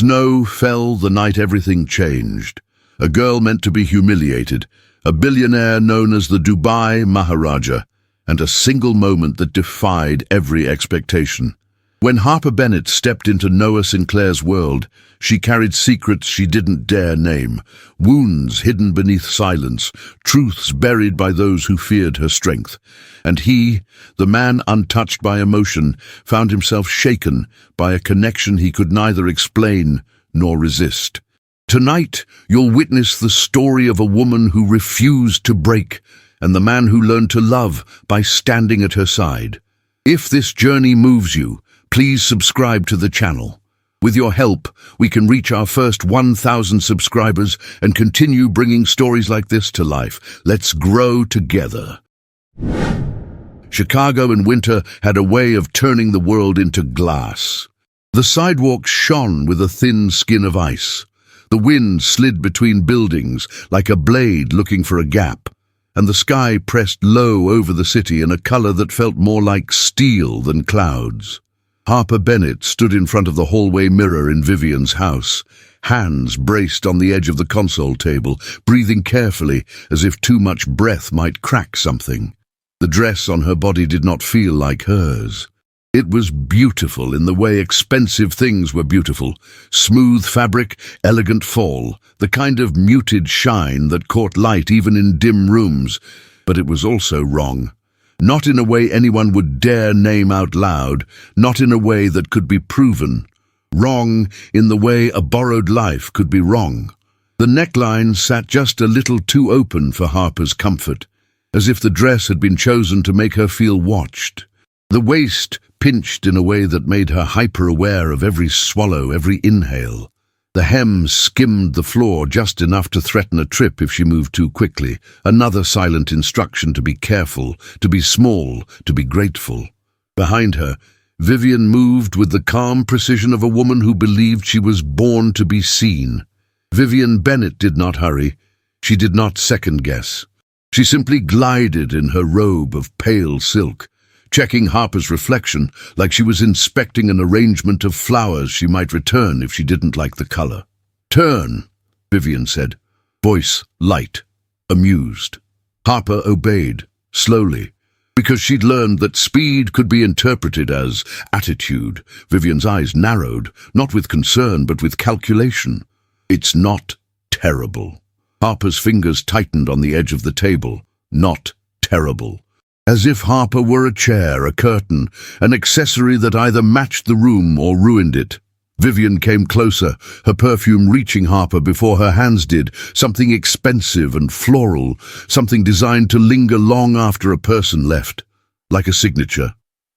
Snow fell the night everything changed. A girl meant to be humiliated, a billionaire known as the Dubai Maharaja, and a single moment that defied every expectation. When Harper Bennett stepped into Noah Sinclair's world, she carried secrets she didn't dare name, wounds hidden beneath silence, truths buried by those who feared her strength. And he, the man untouched by emotion, found himself shaken by a connection he could neither explain nor resist. Tonight, you'll witness the story of a woman who refused to break, and the man who learned to love by standing at her side. If this journey moves you, please subscribe to the channel. With your help, we can reach our first 1,000 subscribers and continue bringing stories like this to life. Let's grow together. Chicago in winter had a way of turning the world into glass. The sidewalks shone with a thin skin of ice. The wind slid between buildings like a blade looking for a gap, and the sky pressed low over the city in a color that felt more like steel than clouds. Harper Bennett stood in front of the hallway mirror in Vivian's house, hands braced on the edge of the console table, breathing carefully as if too much breath might crack something. The dress on her body did not feel like hers. It was beautiful in the way expensive things were beautiful. Smooth fabric, elegant fall, the kind of muted shine that caught light even in dim rooms. But it was also wrong. Not in a way anyone would dare name out loud, not in a way that could be proven. Wrong in the way a borrowed life could be wrong. The neckline sat just a little too open for Harper's comfort, as if the dress had been chosen to make her feel watched. The waist pinched in a way that made her hyper-aware of every swallow, every inhale. The hem skimmed the floor just enough to threaten a trip if she moved too quickly, another silent instruction to be careful, to be small, to be grateful. Behind her, Vivian moved with the calm precision of a woman who believed she was born to be seen. Vivian Bennett did not hurry. She did not second-guess. She simply glided in her robe of pale silk, checking Harper's reflection like she was inspecting an arrangement of flowers she might return if she didn't like the color. "Turn," Vivian said, voice light, amused. Harper obeyed, slowly, because she'd learned that speed could be interpreted as attitude. Vivian's eyes narrowed, not with concern but with calculation. "It's not terrible." Harper's fingers tightened on the edge of the table. Not terrible. As if Harper were a chair, a curtain, an accessory that either matched the room or ruined it. Vivian came closer, her perfume reaching Harper before her hands did, something expensive and floral, something designed to linger long after a person left, like a signature.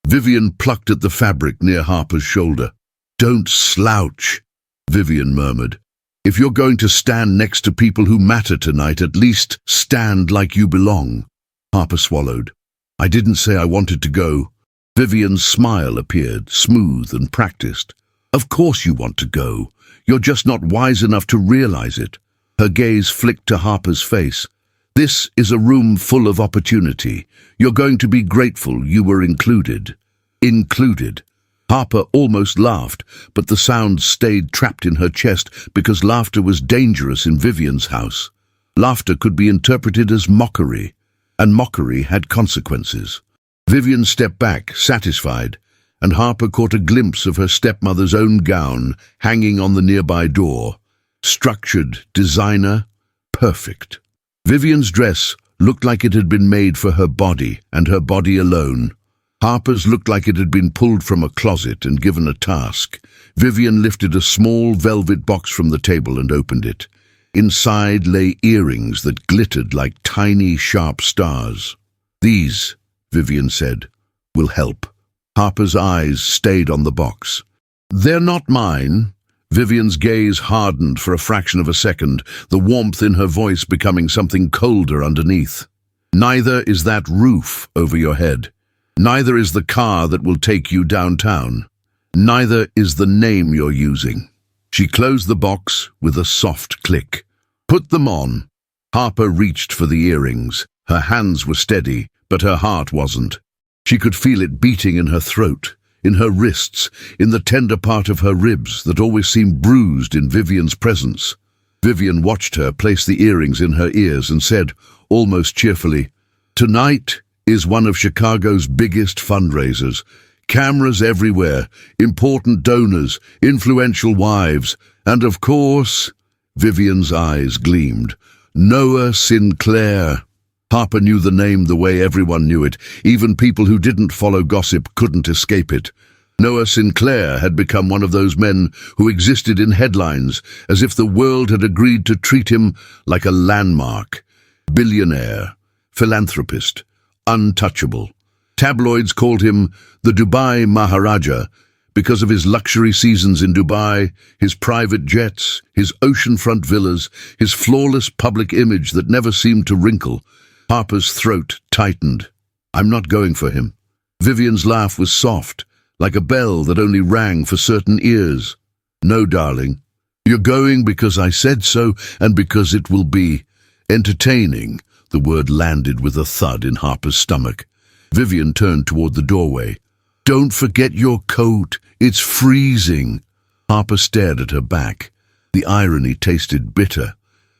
Vivian plucked at the fabric near Harper's shoulder. "Don't slouch," Vivian murmured. "If you're going to stand next to people who matter tonight, at least stand like you belong." Harper swallowed. "I didn't say I wanted to go." Vivian's smile appeared, smooth and practiced. "Of course you want to go. You're just not wise enough to realize it." Her gaze flicked to Harper's face. "This is a room full of opportunity. You're going to be grateful you were included." Included. Harper almost laughed, but the sound stayed trapped in her chest because laughter was dangerous in Vivian's house. Laughter could be interpreted as mockery, and mockery had consequences. Vivian stepped back, satisfied, and Harper caught a glimpse of her stepmother's own gown hanging on the nearby door. Structured, designer, perfect. Vivian's dress looked like it had been made for her body, and her body alone. Harper's looked like it had been pulled from a closet and given a task. Vivian lifted a small velvet box from the table and opened it. Inside lay earrings that glittered like tiny, sharp stars. "These," Vivian said, "will help." Harper's eyes stayed on the box. "They're not mine." Vivian's gaze hardened for a fraction of a second, the warmth in her voice becoming something colder underneath. "Neither is that roof over your head. Neither is the car that will take you downtown. Neither is the name you're using." She closed the box with a soft click. "Put them on." Harper reached for the earrings. Her hands were steady, but her heart wasn't. She could feel it beating in her throat. in her wrists, in the tender part of her ribs that always seemed bruised in Vivian's presence. Vivian watched her place the earrings in her ears and said, almost cheerfully, "Tonight is one of Chicago's biggest fundraisers. Cameras everywhere, important donors, influential wives, and of course," Vivian's eyes gleamed, "Noah Sinclair." Harper knew the name the way everyone knew it. Even people who didn't follow gossip couldn't escape it. Noah Sinclair had become one of those men who existed in headlines, as if the world had agreed to treat him like a landmark. Billionaire, philanthropist, untouchable. Tabloids called him the Dubai Maharaja because of his luxury seasons in Dubai, his private jets, his oceanfront villas, his flawless public image that never seemed to wrinkle. Harper's throat tightened. "I'm not going for him." Vivian's laugh was soft, like a bell that only rang for certain ears. "No, darling. You're going because I said so and because it will be entertaining." The word landed with a thud in Harper's stomach. Vivian turned toward the doorway. "Don't forget your coat. It's freezing." Harper stared at her back. The irony tasted bitter.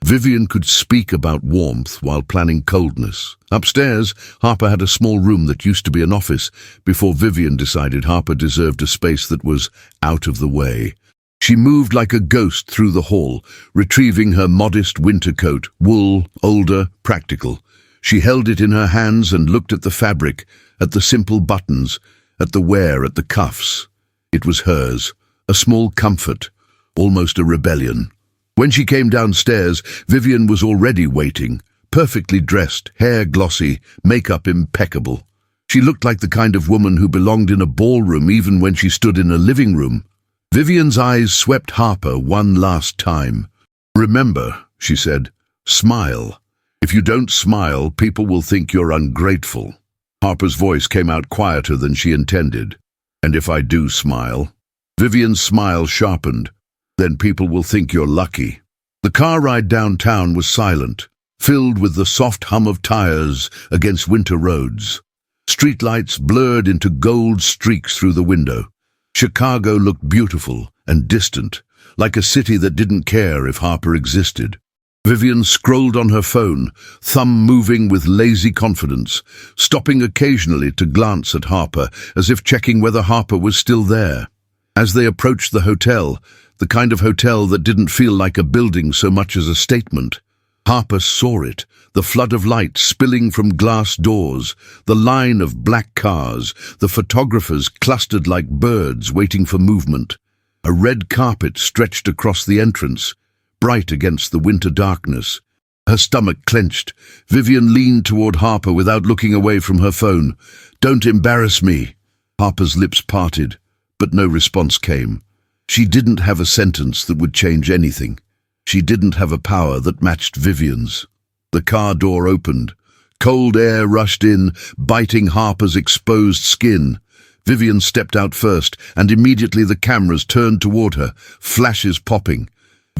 Vivian could speak about warmth while planning coldness. Upstairs, Harper had a small room that used to be an office before Vivian decided Harper deserved a space that was out of the way. She moved like a ghost through the hall, retrieving her modest winter coat, wool, older, practical. She held it in her hands and looked at the fabric, at the simple buttons, at the wear, at the cuffs. It was hers, a small comfort, almost a rebellion. When she came downstairs, Vivian was already waiting, perfectly dressed, hair glossy, makeup impeccable. She looked like the kind of woman who belonged in a ballroom even when she stood in a living room. Vivian's eyes swept Harper one last time. "Remember," she said, "smile. If you don't smile, people will think you're ungrateful." Harper's voice came out quieter than she intended. "And if I do smile?" Vivian's smile sharpened. "Then people will think you're lucky." The car ride downtown was silent, filled with the soft hum of tires against winter roads. Streetlights blurred into gold streaks through the window. Chicago looked beautiful and distant, like a city that didn't care if Harper existed. Vivian scrolled on her phone, thumb moving with lazy confidence, stopping occasionally to glance at Harper, as if checking whether Harper was still there. As they approached the hotel, the kind of hotel that didn't feel like a building so much as a statement, Harper saw it, the flood of light spilling from glass doors, the line of black cars, the photographers clustered like birds waiting for movement. A red carpet stretched across the entrance, bright against the winter darkness. Her stomach clenched. Vivian leaned toward Harper without looking away from her phone. "Don't embarrass me." Harper's lips parted, but no response came. She didn't have a sentence that would change anything. She didn't have a power that matched Vivian's. The car door opened. Cold air rushed in, biting Harper's exposed skin. Vivian stepped out first, and immediately the cameras turned toward her, flashes popping.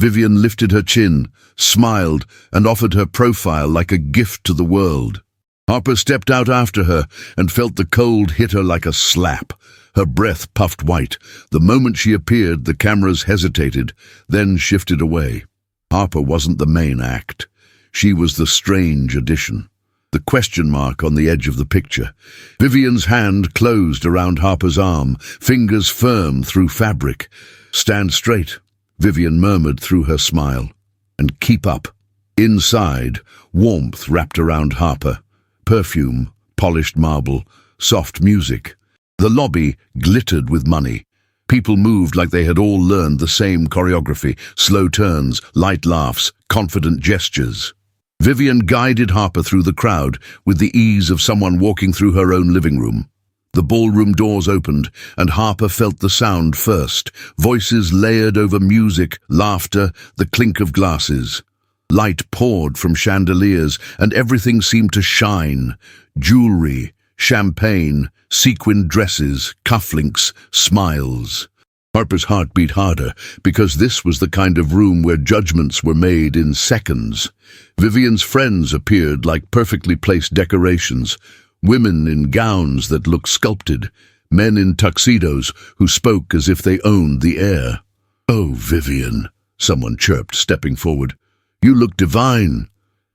Vivian lifted her chin, smiled, and offered her profile like a gift to the world. Harper stepped out after her and felt the cold hit her like a slap. Her breath puffed white. The moment she appeared, the cameras hesitated, then shifted away. Harper wasn't the main act. She was the strange addition, the question mark on the edge of the picture. Vivian's hand closed around Harper's arm, fingers firm through fabric. "Stand straight," Vivian murmured through her smile. "And keep up." Inside, warmth wrapped around Harper. Perfume, polished marble, soft music. The lobby glittered with money. People moved like they had all learned the same choreography, slow turns, light laughs, confident gestures. Vivian guided Harper through the crowd with the ease of someone walking through her own living room. The ballroom doors opened, and Harper felt the sound first, voices layered over music, laughter, the clink of glasses. Light poured from chandeliers, and everything seemed to shine. Jewelry, champagne, sequined dresses, cufflinks, smiles. Harper's heart beat harder, because this was the kind of room where judgments were made in seconds. Vivian's friends appeared like perfectly placed decorations, women in gowns that looked sculpted, men in tuxedos who spoke as if they owned the air. "Oh, Vivian," someone chirped, stepping forward. "You look divine."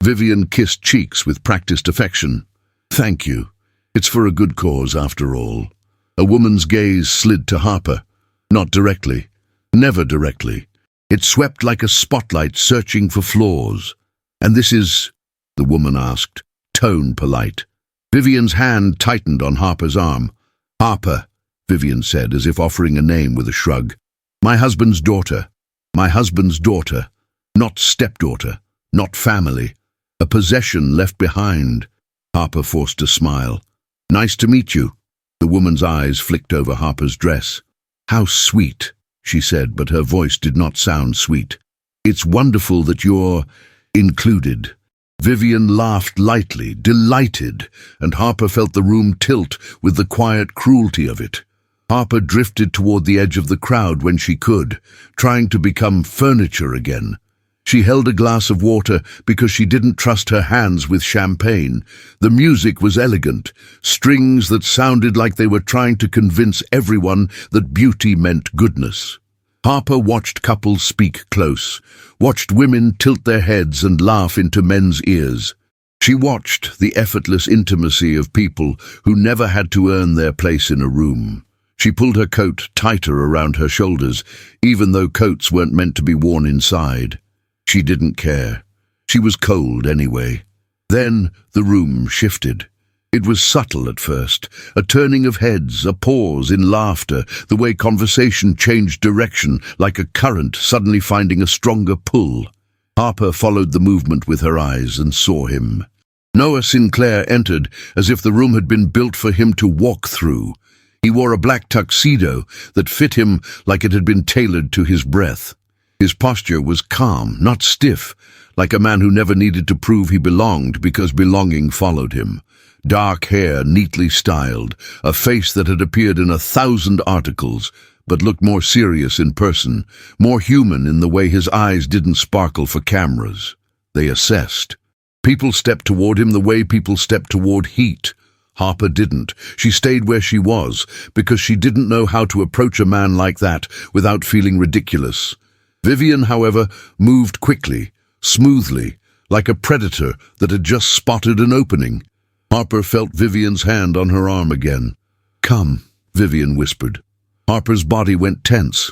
Vivian kissed cheeks with practiced affection. "Thank you. It's for a good cause, after all." A woman's gaze slid to Harper. Not directly. Never directly. It swept like a spotlight searching for flaws. "And this is—" the woman asked, tone polite. Vivian's hand tightened on Harper's arm. "Harper," Vivian said, as if offering a name with a shrug. "My husband's daughter. My husband's daughter. Not stepdaughter. Not family. A possession left behind." Harper forced a smile. "Nice to meet you." The woman's eyes flicked over Harper's dress. "How sweet," she said, but her voice did not sound sweet. "It's wonderful that you're included." Vivian laughed lightly, delighted, and Harper felt the room tilt with the quiet cruelty of it. Harper drifted toward the edge of the crowd when she could, trying to become furniture again. She held a glass of water because she didn't trust her hands with champagne. The music was elegant, strings that sounded like they were trying to convince everyone that beauty meant goodness. Harper watched couples speak close, watched women tilt their heads and laugh into men's ears. She watched the effortless intimacy of people who never had to earn their place in a room. She pulled her coat tighter around her shoulders, even though coats weren't meant to be worn inside. She didn't care. She was cold anyway. Then the room shifted. It was subtle at first, a turning of heads, a pause in laughter, the way conversation changed direction, like a current suddenly finding a stronger pull. Harper followed the movement with her eyes and saw him. Noah Sinclair entered as if the room had been built for him to walk through. He wore a black tuxedo that fit him like it had been tailored to his breath. His posture was calm, not stiff, like a man who never needed to prove he belonged because belonging followed him. Dark hair neatly styled, a face that had appeared in 1,000 articles, but looked more serious in person, more human in the way his eyes didn't sparkle for cameras. They assessed. People stepped toward him the way people stepped toward heat. Harper didn't. She stayed where she was, because she didn't know how to approach a man like that without feeling ridiculous. Vivian, however, moved quickly, smoothly, like a predator that had just spotted an opening. Harper felt Vivian's hand on her arm again. "Come," Vivian whispered. Harper's body went tense.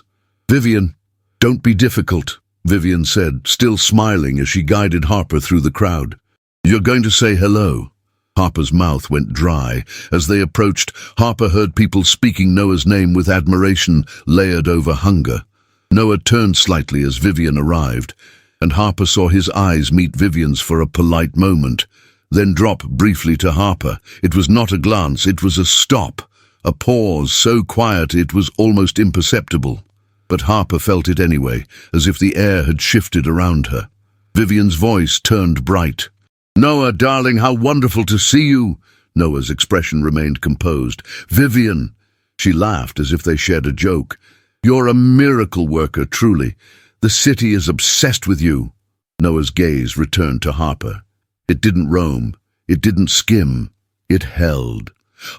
"Vivian, don't be difficult," Vivian said, still smiling as she guided Harper through the crowd. "You're going to say hello." Harper's mouth went dry. As they approached, Harper heard people speaking Noah's name with admiration layered over hunger. Noah turned slightly as Vivian arrived, and Harper saw his eyes meet Vivian's for a polite moment, then drop briefly to Harper. It was not a glance, it was a stop, a pause so quiet it was almost imperceptible. But Harper felt it anyway, as if the air had shifted around her. Vivian's voice turned bright. "Noah, darling, how wonderful to see you." Noah's expression remained composed. "Vivian." She laughed as if they shared a joke. "You're a miracle worker, truly. The city is obsessed with you." Noah's gaze returned to Harper. It didn't roam. It didn't skim. It held.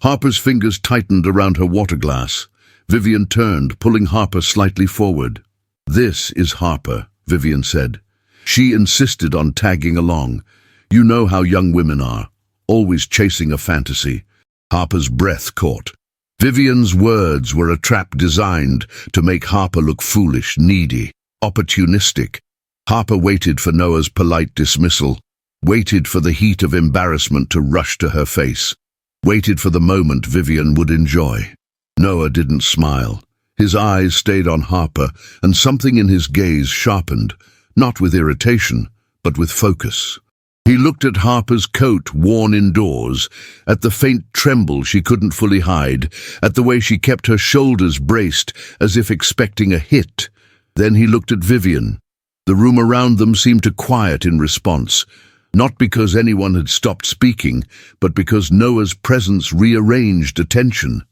Harper's fingers tightened around her water glass. Vivian turned, pulling Harper slightly forward. "This is Harper," Vivian said. She insisted on tagging along. "You know how young women are, always chasing a fantasy." Harper's breath caught. Vivian's words were a trap designed to make Harper look foolish, needy, opportunistic. Harper waited for Noah's polite dismissal, waited for the heat of embarrassment to rush to her face, waited for the moment Vivian would enjoy. Noah didn't smile. His eyes stayed on Harper, and something in his gaze sharpened, not with irritation, but with focus. He looked at Harper's coat worn indoors, at the faint tremble she couldn't fully hide, at the way she kept her shoulders braced as if expecting a hit. Then he looked at Vivian. The room around them seemed to quiet in response, not because anyone had stopped speaking, but because Noah's presence rearranged attention.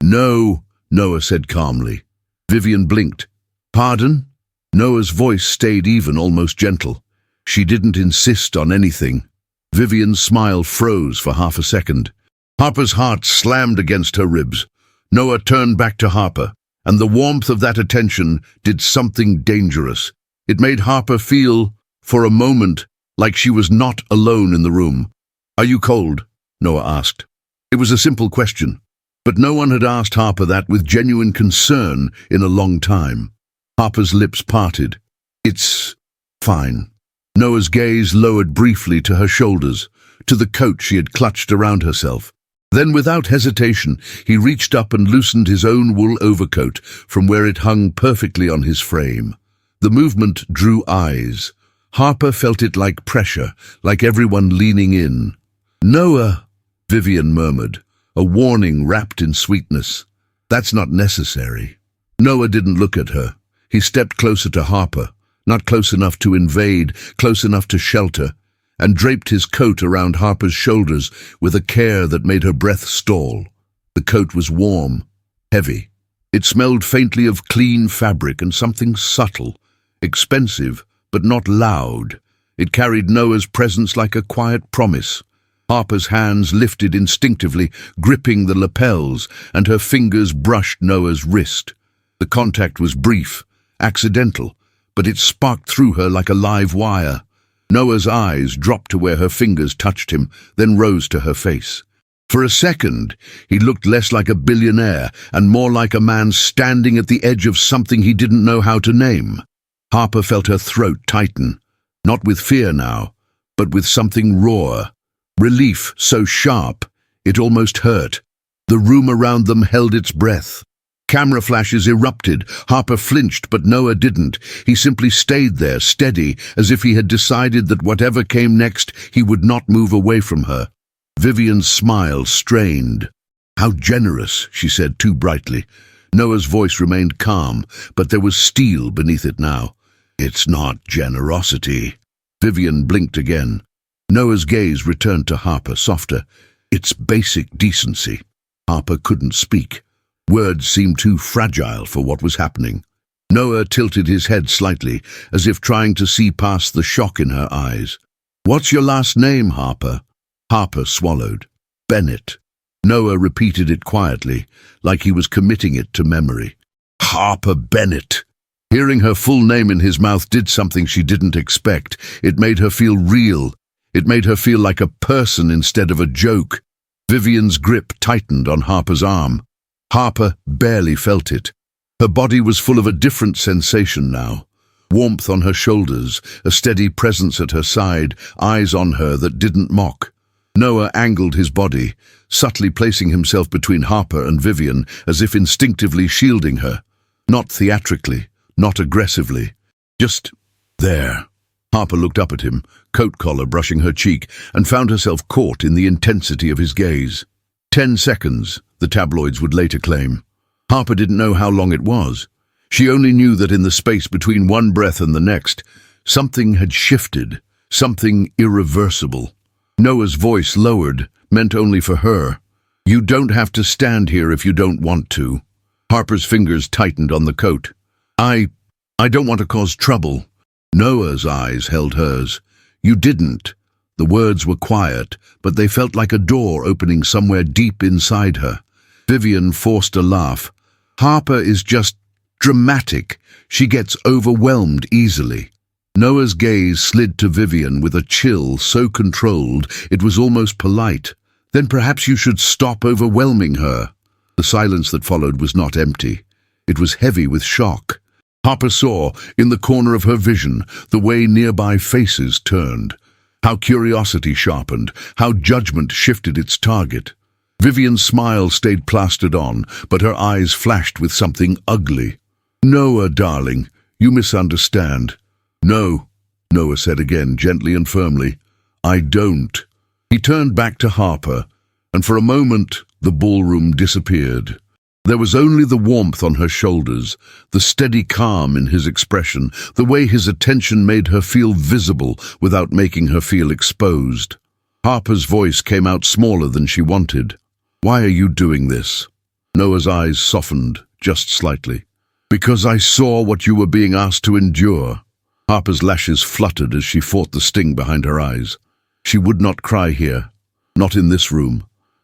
"No," Noah said calmly. Vivian blinked. "Pardon?" Noah's voice stayed even, almost gentle. She didn't insist on anything. Vivian's smile froze for half a second. Harper's heart slammed against her ribs. Noah turned back to Harper, and the warmth of that attention did something dangerous. It made Harper feel, for a moment, like she was not alone in the room. "Are you cold?" Noah asked. It was a simple question, but no one had asked Harper that with genuine concern in a long time. Harper's lips parted. "It's fine." Noah's gaze lowered briefly to her shoulders, to the coat she had clutched around herself. Then, without hesitation, he reached up and loosened his own wool overcoat from where it hung perfectly on his frame. The movement drew eyes. Harper felt it like pressure, like everyone leaning in. "Noah," Vivian murmured, a warning wrapped in sweetness. "That's not necessary." Noah didn't look at her. He stepped closer to Harper, not close enough to invade, close enough to shelter, and draped his coat around Harper's shoulders with a care that made her breath stall. The coat was warm, heavy. It smelled faintly of clean fabric and something subtle, expensive, but not loud. It carried Noah's presence like a quiet promise. Harper's hands lifted instinctively, gripping the lapels, and her fingers brushed Noah's wrist. The contact was brief, accidental, but it sparked through her like a live wire. Noah's eyes dropped to where her fingers touched him, then rose to her face. For a second, he looked less like a billionaire and more like a man standing at the edge of something he didn't know how to name. Harper felt her throat tighten, not with fear now, but with something raw. Relief so sharp, it almost hurt. The room around them held its breath. Camera flashes erupted. Harper flinched, but Noah didn't. He simply stayed there, steady, as if he had decided that whatever came next, he would not move away from her. Vivian's smile strained. "How generous," she said too brightly. Noah's voice remained calm, but there was steel beneath it now. "It's not generosity." Vivian blinked again. Noah's gaze returned to Harper, softer. "It's basic decency." Harper couldn't speak. Words seemed too fragile for what was happening. Noah tilted his head slightly, as if trying to see past the shock in her eyes. "What's your last name, Harper?" Harper swallowed. "Bennett." Noah repeated it quietly, like he was committing it to memory. "Harper Bennett." Hearing her full name in his mouth did something she didn't expect. It made her feel real. It made her feel like a person instead of a joke. Vivian's grip tightened on Harper's arm. Harper barely felt it. Her body was full of a different sensation now. Warmth on her shoulders, a steady presence at her side, eyes on her that didn't mock. Noah angled his body, subtly placing himself between Harper and Vivian, as if instinctively shielding her. Not theatrically, not aggressively. Just there. Harper looked up at him, coat collar brushing her cheek, and found herself caught in the intensity of his gaze. 10 seconds, the tabloids would later claim. Harper didn't know how long it was. She only knew that in the space between one breath and the next, something had shifted, something irreversible. Noah's voice lowered, meant only for her. "You don't have to stand here if you don't want to." Harper's fingers tightened on the coat. I don't want to cause trouble." Noah's eyes held hers. "You didn't." The words were quiet, but they felt like a door opening somewhere deep inside her. Vivian forced a laugh. "Harper is just dramatic. She gets overwhelmed easily." Noah's gaze slid to Vivian with a chill so controlled it was almost polite. "Then perhaps you should stop overwhelming her." The silence that followed was not empty. It was heavy with shock. Harper saw, in the corner of her vision, the way nearby faces turned. How curiosity sharpened, how judgment shifted its target. Vivian's smile stayed plastered on, but her eyes flashed with something ugly. "Noah, darling, you misunderstand." "No," Noah said again, gently and firmly. "I don't." He turned back to Harper, and for a moment the ballroom disappeared. There was only the warmth on her shoulders, the steady calm in his expression, the way his attention made her feel visible without making her feel exposed. Harper's voice came out smaller than she wanted. "Why are you doing this?" Noah's eyes softened, just slightly. "Because I saw what you were being asked to endure." Harper's lashes fluttered as she fought the sting behind her eyes. She would not cry here, not in this room,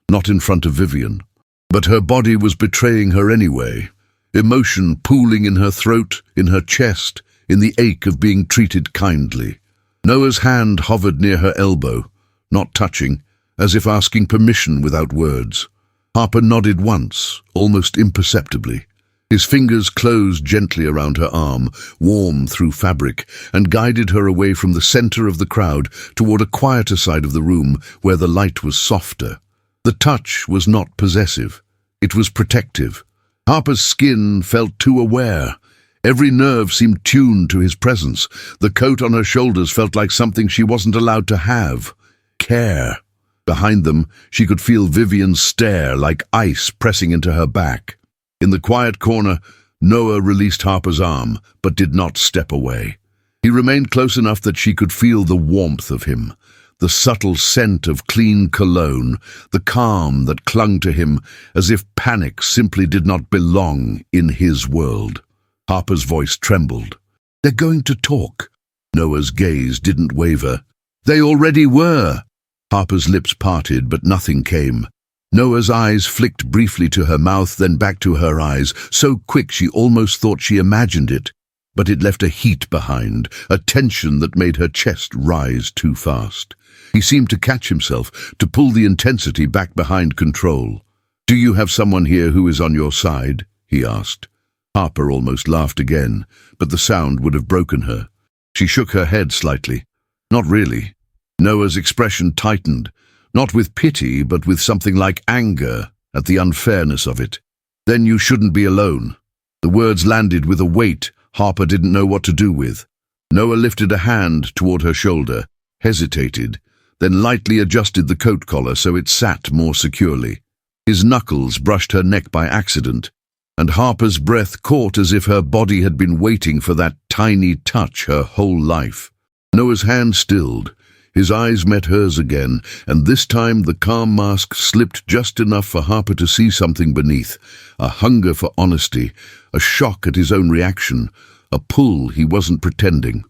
not in front of Vivian. But her body was betraying her anyway, emotion pooling in her throat, in her chest, in the ache of being treated kindly. Noah's hand hovered near her elbow, not touching, as if asking permission without words. Harper nodded once, almost imperceptibly. His fingers closed gently around her arm, warm through fabric, and guided her away from the center of the crowd toward a quieter side of the room where the light was softer. The touch was not possessive. It was protective. Harper's skin felt too aware. Every nerve seemed tuned to his presence. The coat on her shoulders felt like something she wasn't allowed to have. Care. Behind them, she could feel Vivian's stare like ice pressing into her back. In the quiet corner, Noah released Harper's arm, but did not step away. He remained close enough that she could feel the warmth of him, the subtle scent of clean cologne, the calm that clung to him as if panic simply did not belong in his world. Harper's voice trembled. "They're going to talk." Noah's gaze didn't waver. "They already were." Harper's lips parted, but nothing came. Noah's eyes flicked briefly to her mouth, then back to her eyes, so quick she almost thought she imagined it. But it left a heat behind, a tension that made her chest rise too fast. He seemed to catch himself, to pull the intensity back behind control. "Do you have someone here who is on your side?" he asked. Harper almost laughed again, but the sound would have broken her. She shook her head slightly. "Not really." Noah's expression tightened, not with pity, but with something like anger at the unfairness of it. "Then you shouldn't be alone." The words landed with a weight Harper didn't know what to do with. Noah lifted a hand toward her shoulder, hesitated, then lightly adjusted the coat collar so it sat more securely. His knuckles brushed her neck by accident, and Harper's breath caught as if her body had been waiting for that tiny touch her whole life. Noah's hand stilled. His eyes met hers again, and this time the calm mask slipped just enough for Harper to see something beneath, a hunger for honesty, a shock at his own reaction, a pull he wasn't pretending.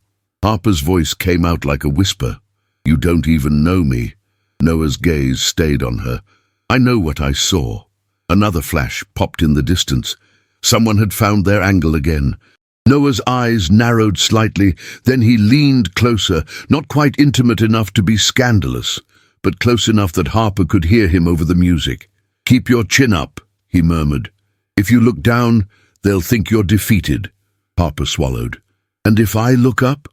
Harper's voice came out like a whisper. "You don't even know me." Noah's gaze stayed on her. "I know what I saw." Another flash popped in the distance. Someone had found their angle again. Noah's eyes narrowed slightly, then he leaned closer, not quite intimate enough to be scandalous, but close enough that Harper could hear him over the music. "Keep your chin up," he murmured. "If you look down, they'll think you're defeated." Harper swallowed. "And if I look up?"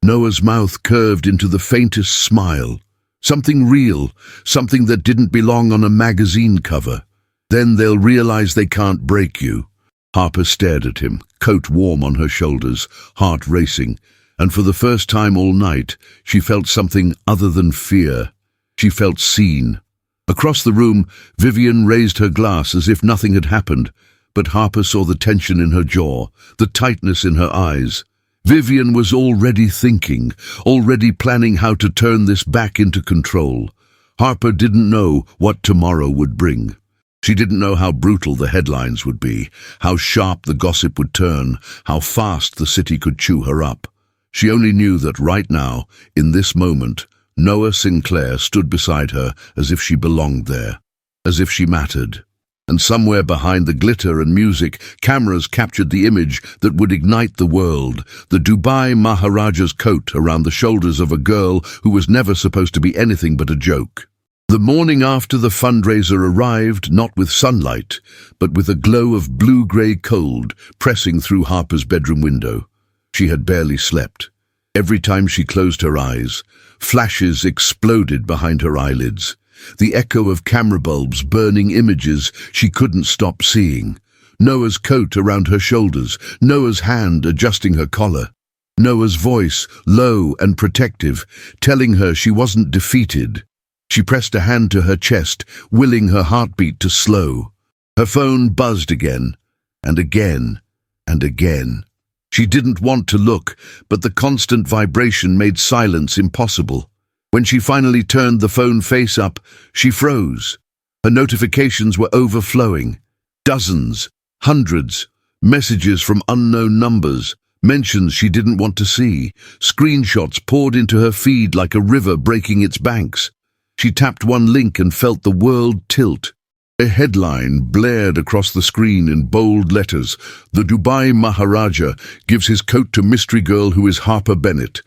Noah's mouth curved into the faintest smile. Something real, something that didn't belong on a magazine cover. "Then they'll realize they can't break you." Harper stared at him, coat warm on her shoulders, heart racing, and for the first time all night, she felt something other than fear. She felt seen. Across the room, Vivian raised her glass as if nothing had happened, but Harper saw the tension in her jaw, the tightness in her eyes. Vivian was already thinking, already planning how to turn this back into control. Harper didn't know what tomorrow would bring. She didn't know how brutal the headlines would be, how sharp the gossip would turn, how fast the city could chew her up. She only knew that right now, in this moment, Noah Sinclair stood beside her as if she belonged there, as if she mattered. And somewhere behind the glitter and music, cameras captured the image that would ignite the world, the Dubai Maharaja's coat around the shoulders of a girl who was never supposed to be anything but a joke. The morning after the fundraiser arrived, not with sunlight, but with a glow of blue-grey cold pressing through Harper's bedroom window. She had barely slept. Every time she closed her eyes, flashes exploded behind her eyelids. The echo of camera bulbs burning images she couldn't stop seeing. Noah's coat around her shoulders, Noah's hand adjusting her collar. Noah's voice, low and protective, telling her she wasn't defeated. She pressed a hand to her chest, willing her heartbeat to slow. Her phone buzzed again, and again, and again. She didn't want to look, but the constant vibration made silence impossible. When she finally turned the phone face up, she froze. Her notifications were overflowing. Dozens, hundreds, messages from unknown numbers, mentions she didn't want to see. Screenshots poured into her feed like a river breaking its banks. She tapped one link and felt the world tilt. A headline blared across the screen in bold letters. The Dubai Maharaja gives his coat to mystery girl who is Harper Bennett.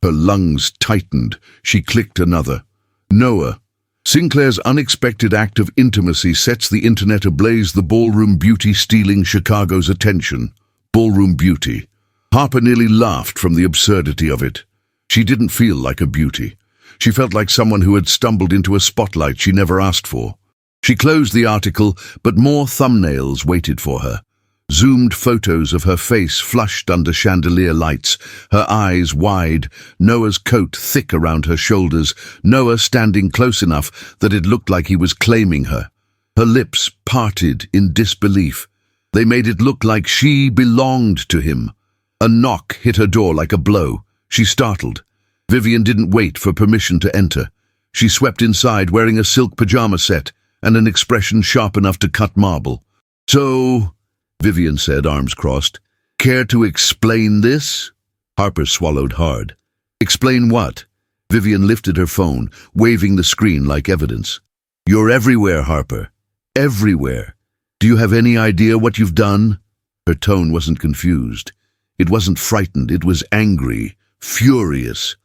Her lungs tightened. She clicked another. Noah. Sinclair's unexpected act of intimacy sets the internet ablaze. The ballroom beauty stealing Chicago's attention. Ballroom beauty. Harper nearly laughed from the absurdity of it. She didn't feel like a beauty. She felt like someone who had stumbled into a spotlight she never asked for. She closed the article, but more thumbnails waited for her. Zoomed photos of her face flushed under chandelier lights, her eyes wide, Noah's coat thick around her shoulders, Noah standing close enough that it looked like he was claiming her. Her lips parted in disbelief. They made it look like she belonged to him. A knock hit her door like a blow. She startled. Vivian didn't wait for permission to enter. She swept inside wearing a silk pajama set and an expression sharp enough to cut marble. "So," Vivian said, arms crossed, "care to explain this?" Harper swallowed hard. "Explain what?" Vivian lifted her phone, waving the screen like evidence. "You're everywhere, Harper. Everywhere. Do you have any idea what you've done?" Her tone wasn't confused. It wasn't frightened. It was angry, furious.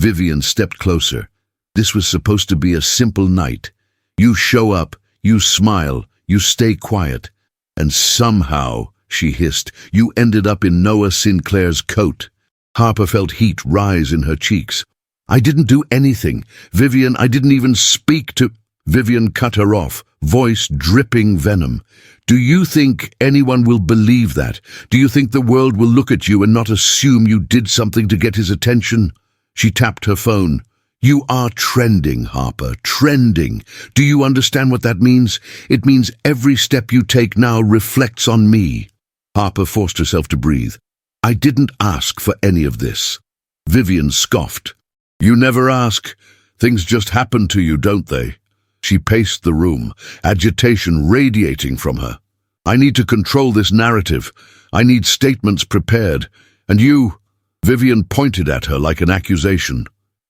Vivian stepped closer. This was supposed to be a simple night. You show up, you smile, you stay quiet. And somehow, she hissed, you ended up in Noah Sinclair's coat. Harper felt heat rise in her cheeks. "I didn't do anything. Vivian, I didn't even speak to—" Vivian cut her off, voice dripping venom. "Do you think anyone will believe that? Do you think the world will look at you and not assume you did something to get his attention?" She tapped her phone. "You are trending, Harper, trending. Do you understand what that means? It means every step you take now reflects on me." Harper forced herself to breathe. "I didn't ask for any of this." Vivian scoffed. "You never ask. Things just happen to you, don't they?" She paced the room, agitation radiating from her. "I need to control this narrative. I need statements prepared. And you—" Vivian pointed at her like an accusation.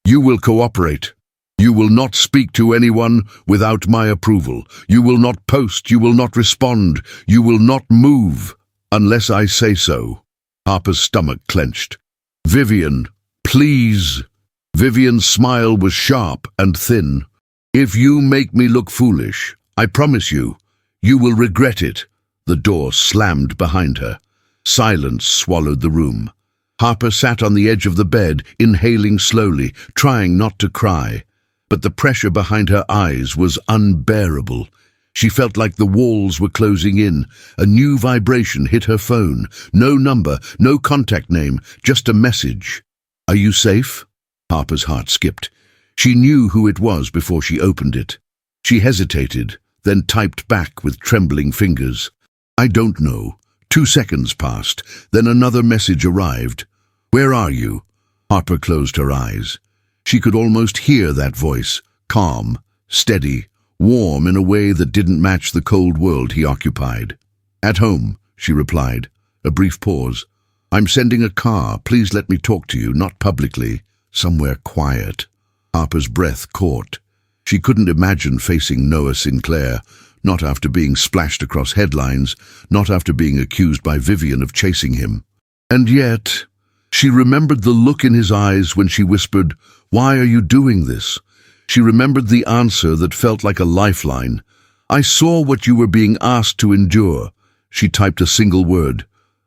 "You will cooperate. You will not speak to anyone without my approval. You will not post. You will not respond. You will not move unless I say so." Harper's stomach clenched. "Vivian, please." Vivian's smile was sharp and thin. "If you make me look foolish, I promise you, you will regret it." The door slammed behind her. Silence swallowed the room. Harper sat on the edge of the bed, inhaling slowly, trying not to cry. But the pressure behind her eyes was unbearable. She felt like the walls were closing in. A new vibration hit her phone. No number, no contact name, just a message. "Are you safe?" Harper's heart skipped. She knew who it was before she opened it. She hesitated, then typed back with trembling fingers. "I don't know." 2 seconds passed, then another message arrived. "Where are you?" Harper closed her eyes. She could almost hear that voice, calm, steady, warm in a way that didn't match the cold world he occupied. "At home," she replied. A brief pause. "I'm sending a car. Please let me talk to you, not publicly. Somewhere quiet." Harper's breath caught. She couldn't imagine facing Noah Sinclair, not after being splashed across headlines, not after being accused by Vivian of chasing him. And yet, she remembered the look in his eyes when she whispered, "Why are you doing this?" She remembered the answer that felt like a lifeline. "I saw what you were being asked to endure." She typed a single word,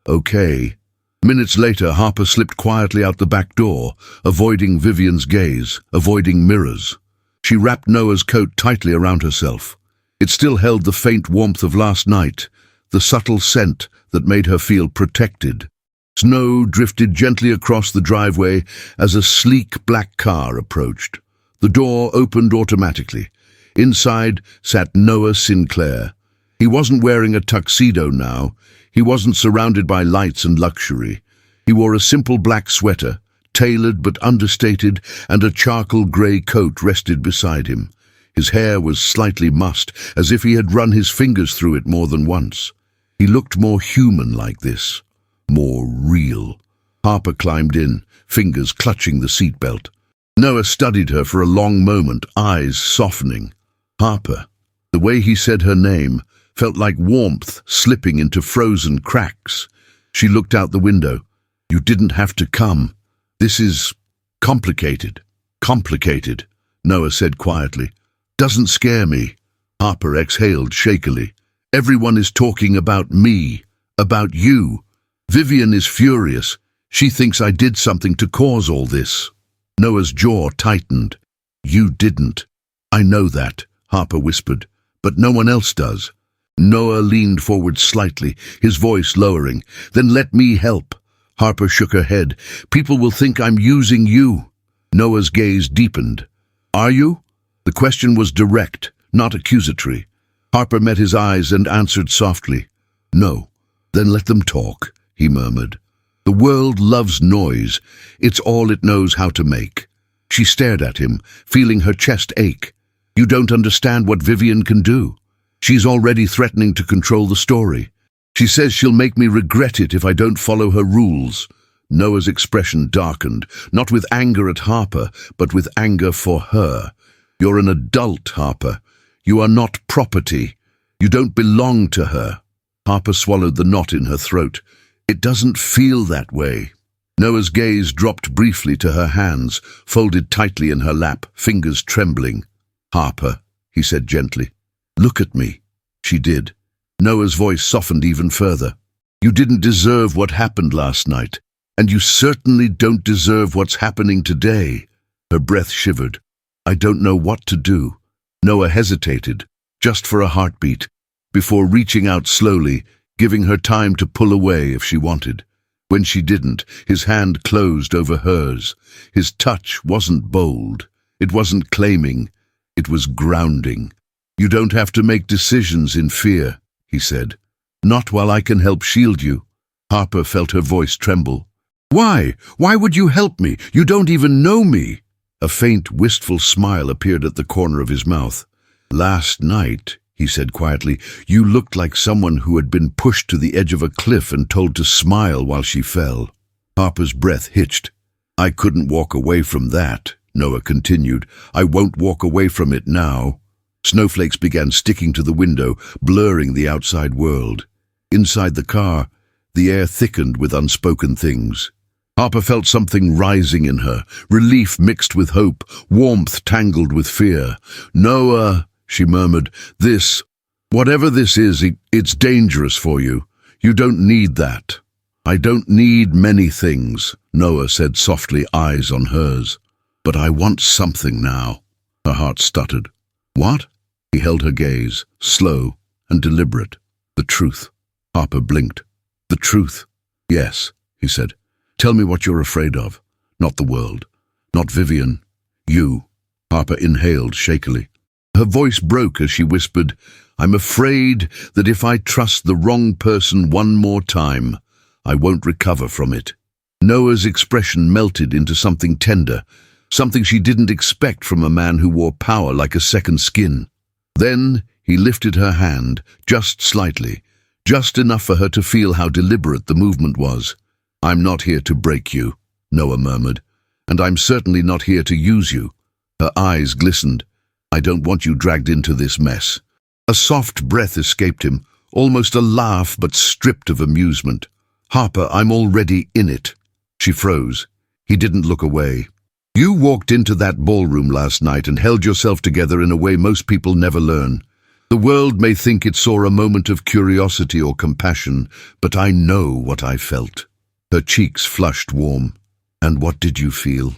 "Okay." Minutes later, Harper slipped quietly out the back door, avoiding Vivian's gaze, avoiding mirrors. She wrapped Noah's coat tightly around herself. It still held the faint warmth of last night, the subtle scent that made her feel protected. Snow drifted gently across the driveway as a sleek black car approached. The door opened automatically. Inside sat Noah Sinclair. He wasn't wearing a tuxedo now. He wasn't surrounded by lights and luxury. He wore a simple black sweater, tailored but understated, and a charcoal grey coat rested beside him. His hair was slightly mussed, as if he had run his fingers through it more than once. He looked more human like this, more real. Harper climbed in, fingers clutching the seatbelt. Noah studied her for a long moment, eyes softening. "Harper." The way he said her name felt like warmth slipping into frozen cracks. She looked out the window. You didn't have to come. This is complicated. Complicated, Noah said quietly. Doesn't scare me. Harper exhaled shakily. Everyone is talking about me, about you. Vivian is furious. She thinks I did something to cause all this. Noah's jaw tightened. You didn't. I know that, Harper whispered, but no one else does. Noah leaned forward slightly, his voice lowering. Then let me help. Harper shook her head. People will think I'm using you. Noah's gaze deepened. Are you? The question was direct, not accusatory. Harper met his eyes and answered softly. No. Then let them talk, he murmured. The world loves noise. It's all it knows how to make. She stared at him, feeling her chest ache. You don't understand what Vivian can do. She's already threatening to control the story. She says she'll make me regret it if I don't follow her rules. Noah's expression darkened, not with anger at Harper, but with anger for her. You're an adult, Harper. You are not property. You don't belong to her. Harper swallowed the knot in her throat. It doesn't feel that way. Noah's gaze dropped briefly to her hands, folded tightly in her lap, fingers trembling. Harper, he said gently. Look at me. She did. Noah's voice softened even further. You didn't deserve what happened last night, and you certainly don't deserve what's happening today. Her breath shivered. I don't know what to do. Noah hesitated, just for a heartbeat, before reaching out slowly, giving her time to pull away if she wanted. When she didn't, his hand closed over hers. His touch wasn't bold. It wasn't claiming. It was grounding. You don't have to make decisions in fear, he said. Not while I can help shield you. Harper felt her voice tremble. Why? Why would you help me? You don't even know me. A faint, wistful smile appeared at the corner of his mouth. Last night, he said quietly, you looked like someone who had been pushed to the edge of a cliff and told to smile while she fell. Harper's breath hitched. I couldn't walk away from that, Noah continued. I won't walk away from it now. Snowflakes began sticking to the window, blurring the outside world. Inside the car, the air thickened with unspoken things. Harper felt something rising in her, relief mixed with hope, warmth tangled with fear. Noah, she murmured, whatever this is, it's dangerous for you. You don't need that. I don't need many things, Noah said softly, eyes on hers. But I want something now. Her heart stuttered. What? He held her gaze, slow and deliberate. The truth. Harper blinked. The truth. Yes, he said. Tell me what you're afraid of. Not the world. Not Vivian. You. Harper inhaled shakily. Her voice broke as she whispered, I'm afraid that if I trust the wrong person one more time, I won't recover from it. Noah's expression melted into something tender, something she didn't expect from a man who wore power like a second skin. Then he lifted her hand, just slightly, just enough for her to feel how deliberate the movement was. I'm not here to break you, Noah murmured, and I'm certainly not here to use you. Her eyes glistened. I don't want you dragged into this mess. A soft breath escaped him, almost a laugh but stripped of amusement. Harper, I'm already in it. She froze. He didn't look away. You walked into that ballroom last night and held yourself together in a way most people never learn. The world may think it saw a moment of curiosity or compassion, but I know what I felt. Her cheeks flushed warm. And what did you feel?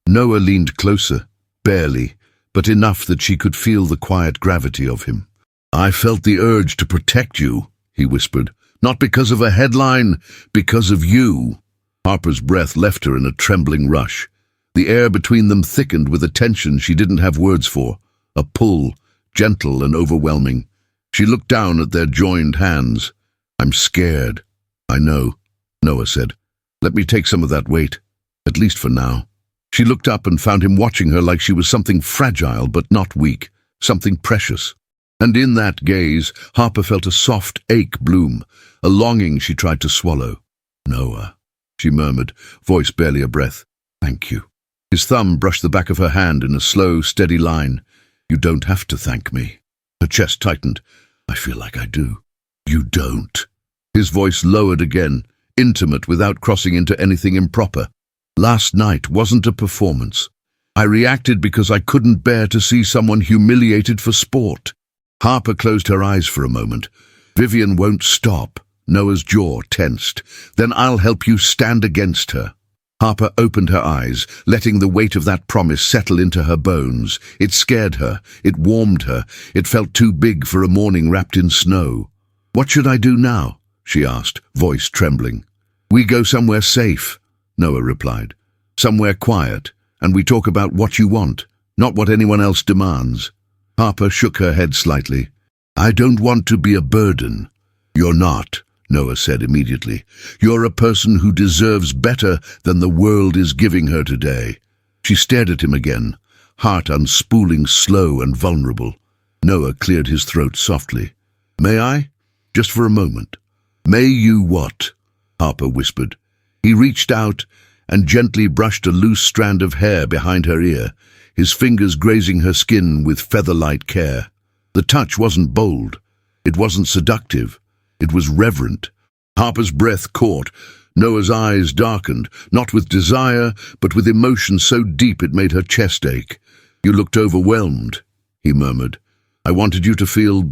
Noah leaned closer, barely, but enough that she could feel the quiet gravity of him. I felt the urge to protect you, he whispered. Not because of a headline, because of you. Harper's breath left her in a trembling rush. The air between them thickened with a tension she didn't have words for, a pull, gentle and overwhelming. She looked down at their joined hands. I'm scared. I know, Noah said. Let me take some of that weight, at least for now. She looked up and found him watching her like she was something fragile but not weak, something precious. And in that gaze, Harper felt a soft ache bloom, a longing she tried to swallow. Noah, she murmured, voice barely a breath. Thank you. His thumb brushed the back of her hand in a slow, steady line. You don't have to thank me. Her chest tightened. I feel like I do. You don't. His voice lowered again, intimate without crossing into anything improper. Last night wasn't a performance. I reacted because I couldn't bear to see someone humiliated for sport. Harper closed her eyes for a moment. Vivian won't stop. Noah's jaw tensed. Then I'll help you stand against her. Harper opened her eyes, letting the weight of that promise settle into her bones. It scared her. It warmed her. It felt too big for a morning wrapped in snow. What should I do now? She asked, voice trembling. We go somewhere safe, Noah replied. Somewhere quiet, and we talk about what you want, not what anyone else demands. Harper shook her head slightly. I don't want to be a burden. You're not, Noah said immediately. You're a person who deserves better than the world is giving her today. She stared at him again, heart unspooling, slow and vulnerable. Noah cleared his throat softly. May I? Just for a moment. May you what? Harper whispered. He reached out and gently brushed a loose strand of hair behind her ear, his fingers grazing her skin with feather-light care. The touch wasn't bold. It wasn't seductive. It was reverent. Harper's breath caught. Noah's eyes darkened, not with desire, but with emotion so deep it made her chest ache. You looked overwhelmed, he murmured. I wanted you to feel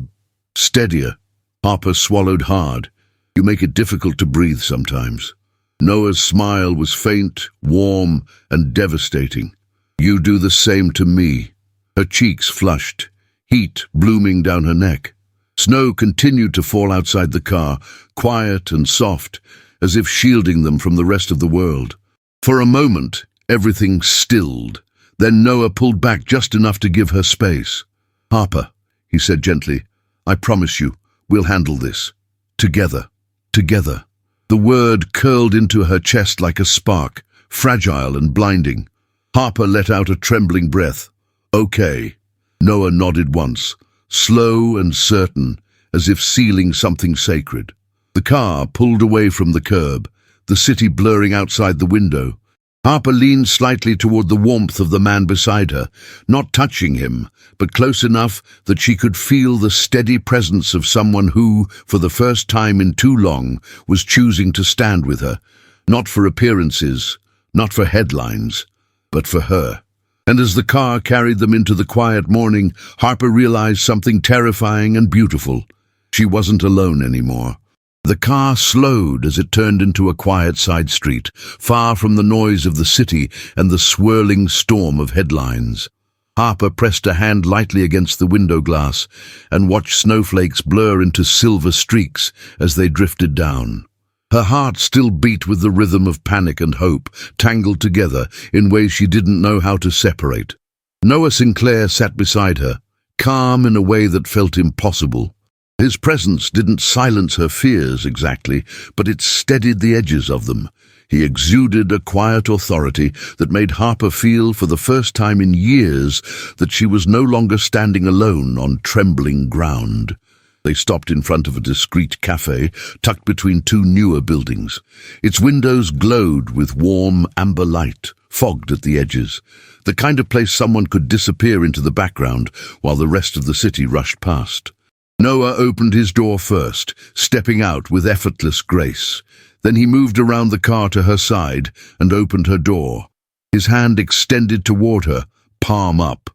steadier. Harper swallowed hard. You make it difficult to breathe sometimes. Noah's smile was faint, warm, and devastating. You do the same to me. Her cheeks flushed, heat blooming down her neck. Snow continued to fall outside the car, quiet and soft, as if shielding them from the rest of the world. For a moment, everything stilled. Then Noah pulled back just enough to give her space. Harper, he said gently, I promise you, we'll handle this. Together. Together. The word curled into her chest like a spark, fragile and blinding. Harper let out a trembling breath. Okay. Noah nodded once, slow and certain, as if sealing something sacred. The car pulled away from the curb, the city blurring outside the window. Harper leaned slightly toward the warmth of the man beside her, not touching him, but close enough that she could feel the steady presence of someone who, for the first time in too long, was choosing to stand with her, not for appearances, not for headlines, but for her. And as the car carried them into the quiet morning, Harper realized something terrifying and beautiful. She wasn't alone anymore. The car slowed as it turned into a quiet side street, far from the noise of the city and the swirling storm of headlines. Harper pressed a hand lightly against the window glass and watched snowflakes blur into silver streaks as they drifted down. Her heart still beat with the rhythm of panic and hope, tangled together in ways she didn't know how to separate. Noah Sinclair sat beside her, calm in a way that felt impossible. His presence didn't silence her fears exactly, but it steadied the edges of them. He exuded a quiet authority that made Harper feel for the first time in years that she was no longer standing alone on trembling ground. They stopped in front of a discreet cafe tucked between two newer buildings. Its windows glowed with warm amber light, fogged at the edges, the kind of place someone could disappear into the background while the rest of the city rushed past. Noah opened his door first, stepping out with effortless grace. Then he moved around the car to her side and opened her door. His hand extended toward her, palm up.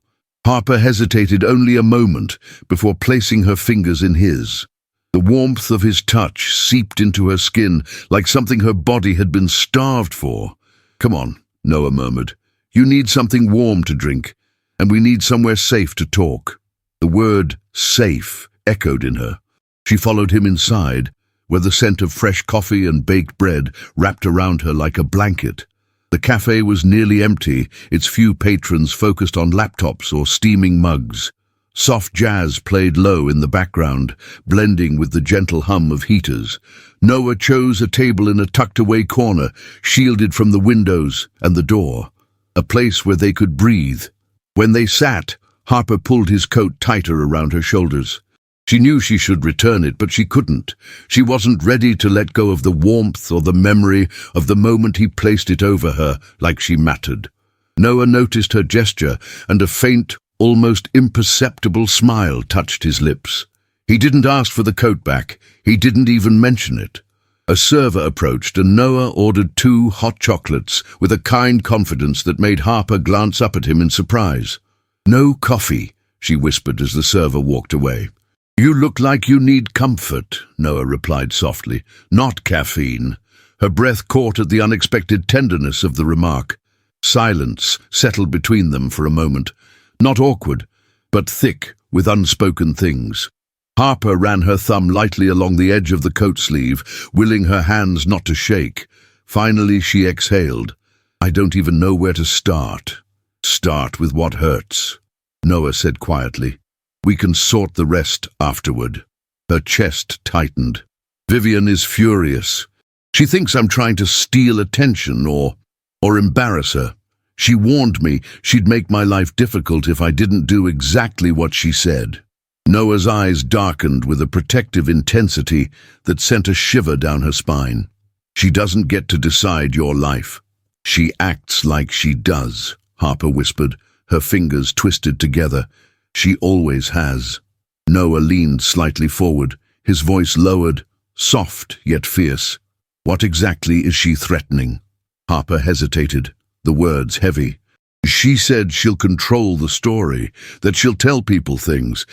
Harper hesitated only a moment before placing her fingers in his. The warmth of his touch seeped into her skin like something her body had been starved for. Come on, Noah murmured. You need something warm to drink, and we need somewhere safe to talk. The word safe echoed in her. She followed him inside, where the scent of fresh coffee and baked bread wrapped around her like a blanket. The cafe was nearly empty, its few patrons focused on laptops or steaming mugs. Soft jazz played low in the background, blending with the gentle hum of heaters. Noah chose a table in a tucked-away corner, shielded from the windows and the door, a place where they could breathe. When they sat, Harper pulled his coat tighter around her shoulders. She knew she should return it, but she couldn't. She wasn't ready to let go of the warmth or the memory of the moment he placed it over her like she mattered. Noah noticed her gesture, and a faint, almost imperceptible smile touched his lips. He didn't ask for the coat back. He didn't even mention it. A server approached and Noah ordered 2 hot chocolates with a kind confidence that made Harper glance up at him in surprise. "No coffee," she whispered as the server walked away. "You look like you need comfort," Noah replied softly. "Not caffeine." Her breath caught at the unexpected tenderness of the remark. Silence settled between them for a moment. Not awkward, but thick with unspoken things. Harper ran her thumb lightly along the edge of the coat sleeve, willing her hands not to shake. Finally she exhaled. "I don't even know where to start." "Start with what hurts," Noah said quietly. "We can sort the rest afterward." Her chest tightened. "Vivian is furious. She thinks I'm trying to steal attention or embarrass her. She warned me she'd make my life difficult if I didn't do exactly what she said." Noah's eyes darkened with a protective intensity that sent a shiver down her spine. "She doesn't get to decide your life. She acts like she does," Harper whispered, her fingers twisted together. "She always has." Noah leaned slightly forward, his voice lowered, soft yet fierce. "What exactly is she threatening?" Harper hesitated, the words heavy. "She said she'll control the story, that she'll tell people things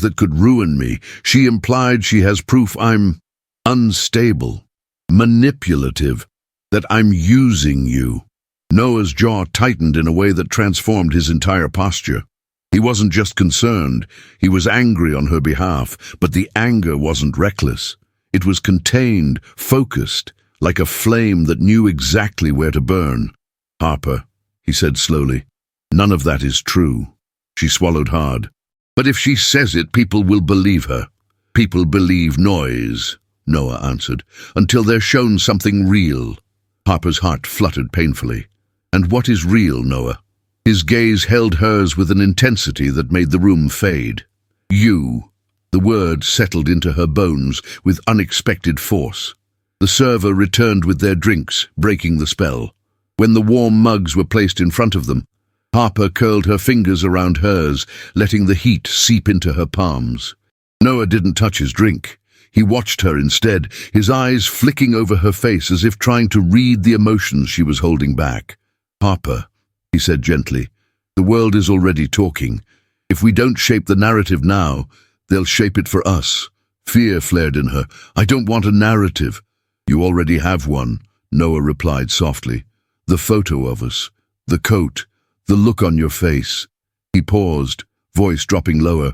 that could ruin me. She implied she has proof I'm unstable, manipulative, that I'm using you." Noah's jaw tightened in a way that transformed his entire posture. He wasn't just concerned, he was angry on her behalf, but the anger wasn't reckless. It was contained, focused, like a flame that knew exactly where to burn. "Harper," he said slowly, "none of that is true." She swallowed hard. "But if she says it, people will believe her." "People believe noise," Noah answered, "until they're shown something real." Harper's heart fluttered painfully. "And what is real, Noah?" His gaze held hers with an intensity that made the room fade. "You." The word settled into her bones with unexpected force. The server returned with their drinks, breaking the spell. When the warm mugs were placed in front of them, Harper curled her fingers around hers, letting the heat seep into her palms. Noah didn't touch his drink. He watched her instead, his eyes flicking over her face as if trying to read the emotions she was holding back. "Harper," he said gently, "the world is already talking. If we don't shape the narrative now, they'll shape it for us." Fear flared in her. "I don't want a narrative." "You already have one," Noah replied softly. "The photo of us, the coat, the look on your face." He paused, voice dropping lower.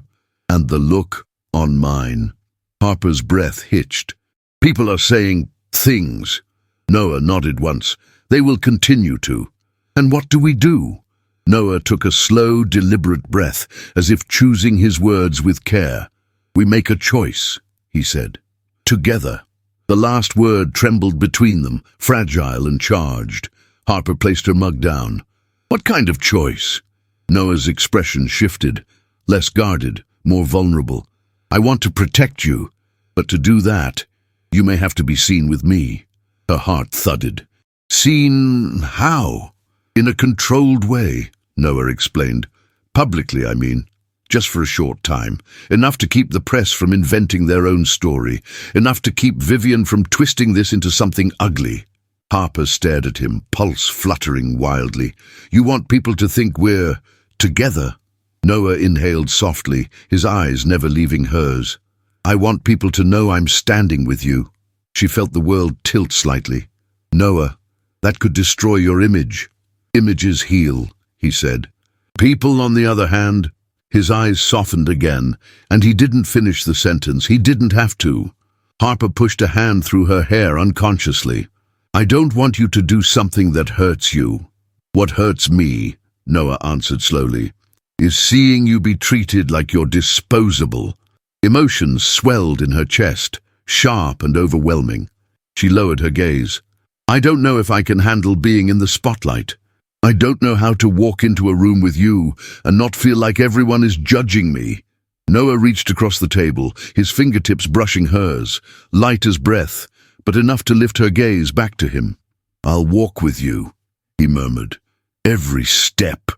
"And the look on mine." Harper's breath hitched. "People are saying things." Noah nodded once. "They will continue to." "And what do we do?" Noah took a slow, deliberate breath, as if choosing his words with care. "We make a choice," he said. "Together." The last word trembled between them, fragile and charged. Harper placed her mug down. "What kind of choice?" Noah's expression shifted, less guarded, more vulnerable. "I want to protect you, but to do that, you may have to be seen with me." Her heart thudded. "Seen how?" "In a controlled way," Noah explained. "Publicly, I mean. Just for a short time. Enough to keep the press from inventing their own story. Enough to keep Vivian from twisting this into something ugly." Harper stared at him, pulse fluttering wildly. "You want people to think we're together?" Noah inhaled softly, his eyes never leaving hers. "I want people to know I'm standing with you." She felt the world tilt slightly. "Noah, that could destroy your image." "Images heal," he said. "People, on the other hand..." His eyes softened again, and he didn't finish the sentence. He didn't have to. Harper pushed a hand through her hair unconsciously. "I don't want you to do something that hurts you." "What hurts me," Noah answered slowly, "is seeing you be treated like you're disposable." Emotions swelled in her chest, sharp and overwhelming. She lowered her gaze. "I don't know if I can handle being in the spotlight. I don't know how to walk into a room with you and not feel like everyone is judging me." Noah reached across the table, his fingertips brushing hers, light as breath, but enough to lift her gaze back to him. "I'll walk with you," he murmured. "Every step."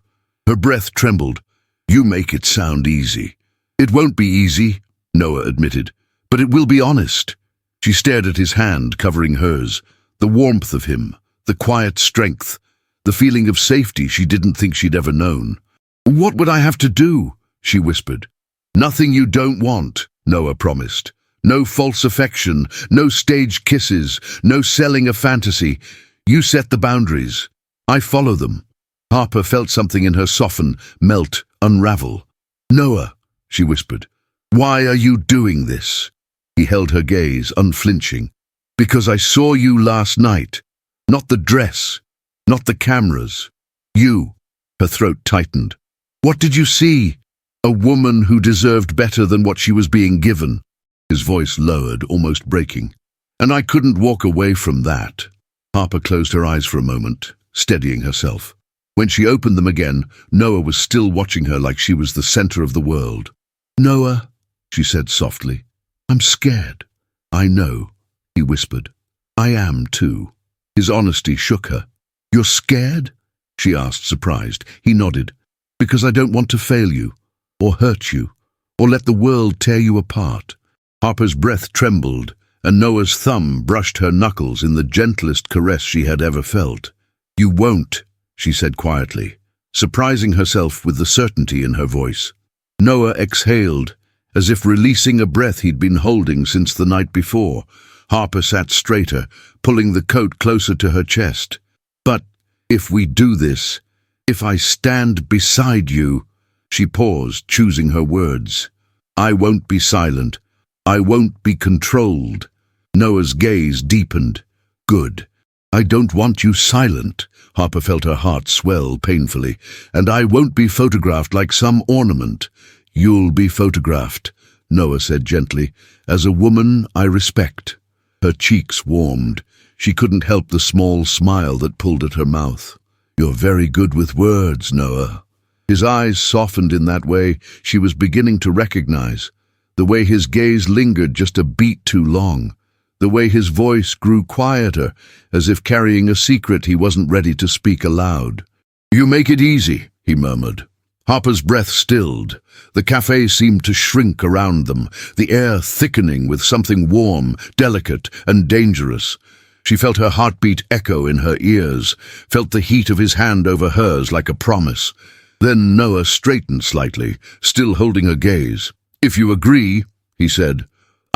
Her breath trembled. You make it sound easy. It won't be easy, Noah admitted, but it will be honest. She stared at his hand covering hers, the warmth of him, the quiet strength, the feeling of safety she didn't think she'd ever known. What would I have to do? She whispered. Nothing you don't want, Noah promised. No false affection, no staged kisses, no selling a fantasy. You set the boundaries. I follow them. Harper felt something in her soften, melt, unravel. Noah, she whispered, why are you doing this? He held her gaze, unflinching. Because I saw you last night. Not the dress, not the cameras. You. Her throat tightened. What did you see? A woman who deserved better than what she was being given. His voice lowered, almost breaking. And I couldn't walk away from that. Harper closed her eyes for a moment, steadying herself. When she opened them again, Noah was still watching her like she was the center of the world. Noah, she said softly, I'm scared. I know, he whispered. I am too. His honesty shook her. You're scared? She asked, surprised. He nodded. Because I don't want to fail you, or hurt you, or let the world tear you apart. Harper's breath trembled, and Noah's thumb brushed her knuckles in the gentlest caress she had ever felt. You won't, she said quietly, surprising herself with the certainty in her voice. Noah exhaled, as if releasing a breath he'd been holding since the night before. Harper sat straighter, pulling the coat closer to her chest. But if we do this, if I stand beside you, she paused, choosing her words. I won't be silent. I won't be controlled. Noah's gaze deepened. Good. I don't want you silent. Harper felt her heart swell painfully. And I won't be photographed like some ornament. You'll be photographed, Noah said gently, as a woman I respect. Her cheeks warmed. She couldn't help the small smile that pulled at her mouth. You're very good with words, Noah. His eyes softened in that way she was beginning to recognize. The way his gaze lingered just a beat too long. The way his voice grew quieter, as if carrying a secret he wasn't ready to speak aloud. You make it easy, he murmured. Harper's breath stilled. The cafe seemed to shrink around them, the air thickening with something warm, delicate, and dangerous. She felt her heartbeat echo in her ears, felt the heat of his hand over hers like a promise. Then Noah straightened slightly, still holding her gaze. If you agree, he said,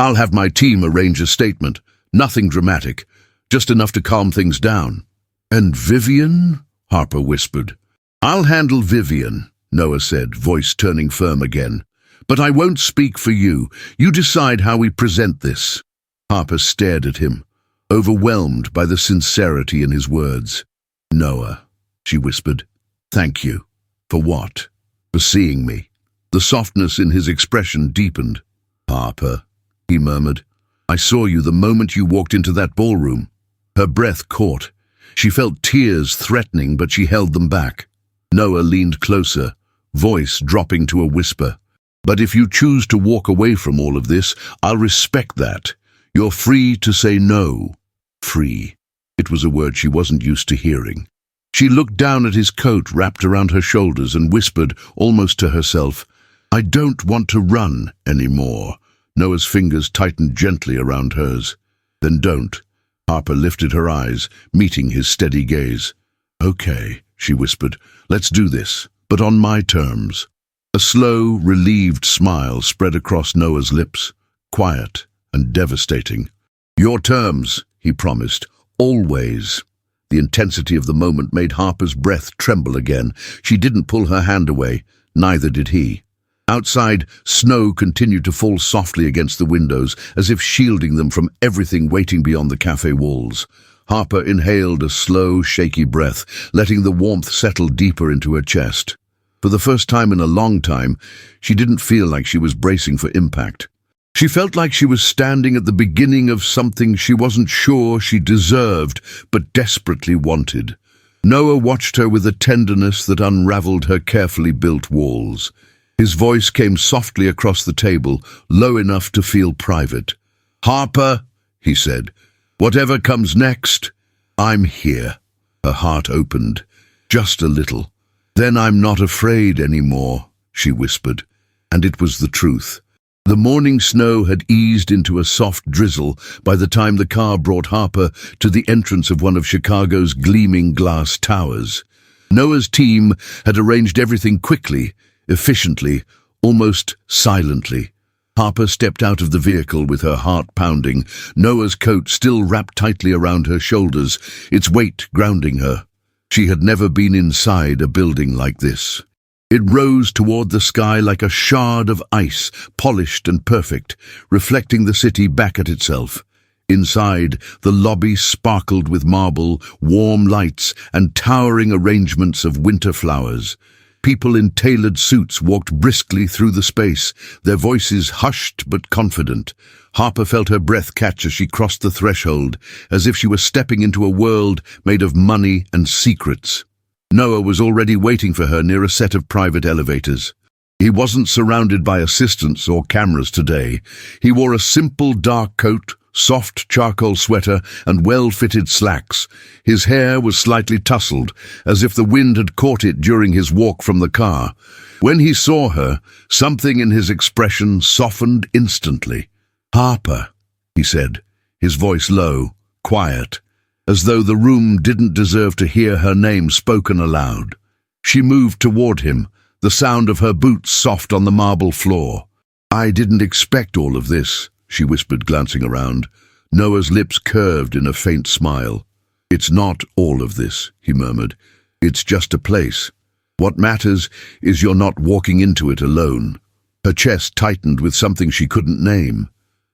I'll have my team arrange a statement. Nothing dramatic, just enough to calm things down. And Vivian? Harper whispered. I'll handle Vivian, Noah said, voice turning firm again. But I won't speak for you. You decide how we present this. Harper stared at him, overwhelmed by the sincerity in his words. Noah, she whispered. Thank you. For what? For seeing me. The softness in his expression deepened. Harper, he murmured. I saw you the moment you walked into that ballroom. Her breath caught. She felt tears threatening, but she held them back. Noah leaned closer, voice dropping to a whisper. But if you choose to walk away from all of this, I'll respect that. You're free to say no. Free. It was a word she wasn't used to hearing. She looked down at his coat wrapped around her shoulders and whispered, almost to herself, I don't want to run anymore. Noah's fingers tightened gently around hers. Then don't. Harper lifted her eyes, meeting his steady gaze. Okay, she whispered, let's do this, but on my terms. A slow, relieved smile spread across Noah's lips, quiet and devastating. Your terms, he promised, always. The intensity of the moment made Harper's breath tremble again. She didn't pull her hand away, neither did he. Outside, snow continued to fall softly against the windows, as if shielding them from everything waiting beyond the cafe walls. Harper inhaled a slow, shaky breath, letting the warmth settle deeper into her chest. For the first time in a long time, she didn't feel like she was bracing for impact. She felt like she was standing at the beginning of something she wasn't sure she deserved, but desperately wanted. Noah watched her with a tenderness that unraveled her carefully built walls. His voice came softly across the table, low enough to feel private. Harper, he said, whatever comes next, I'm here. Her heart opened, just a little. Then I'm not afraid anymore, she whispered, and it was the truth. The morning snow had eased into a soft drizzle by the time the car brought Harper to the entrance of one of Chicago's gleaming glass towers. Noah's team had arranged everything quickly, efficiently, almost silently. Harper stepped out of the vehicle with her heart pounding, Noah's coat still wrapped tightly around her shoulders, its weight grounding her. She had never been inside a building like this. It rose toward the sky like a shard of ice, polished and perfect, reflecting the city back at itself. Inside, the lobby sparkled with marble, warm lights, and towering arrangements of winter flowers. People in tailored suits walked briskly through the space, their voices hushed but confident. Harper felt her breath catch as she crossed the threshold, as if she were stepping into a world made of money and secrets. Noah was already waiting for her near a set of private elevators. He wasn't surrounded by assistants or cameras today. He wore a simple dark coat, soft charcoal sweater, and well-fitted slacks. His hair was slightly tousled, as if the wind had caught it during his walk from the car. When he saw her, something in his expression softened instantly. "Harper," he said, his voice low, quiet, as though the room didn't deserve to hear her name spoken aloud. She moved toward him, the sound of her boots soft on the marble floor. "I didn't expect all of this," she whispered, glancing around. Noah's lips curved in a faint smile. "It's not all of this," he murmured. "It's just a place. What matters is you're not walking into it alone." Her chest tightened with something she couldn't name.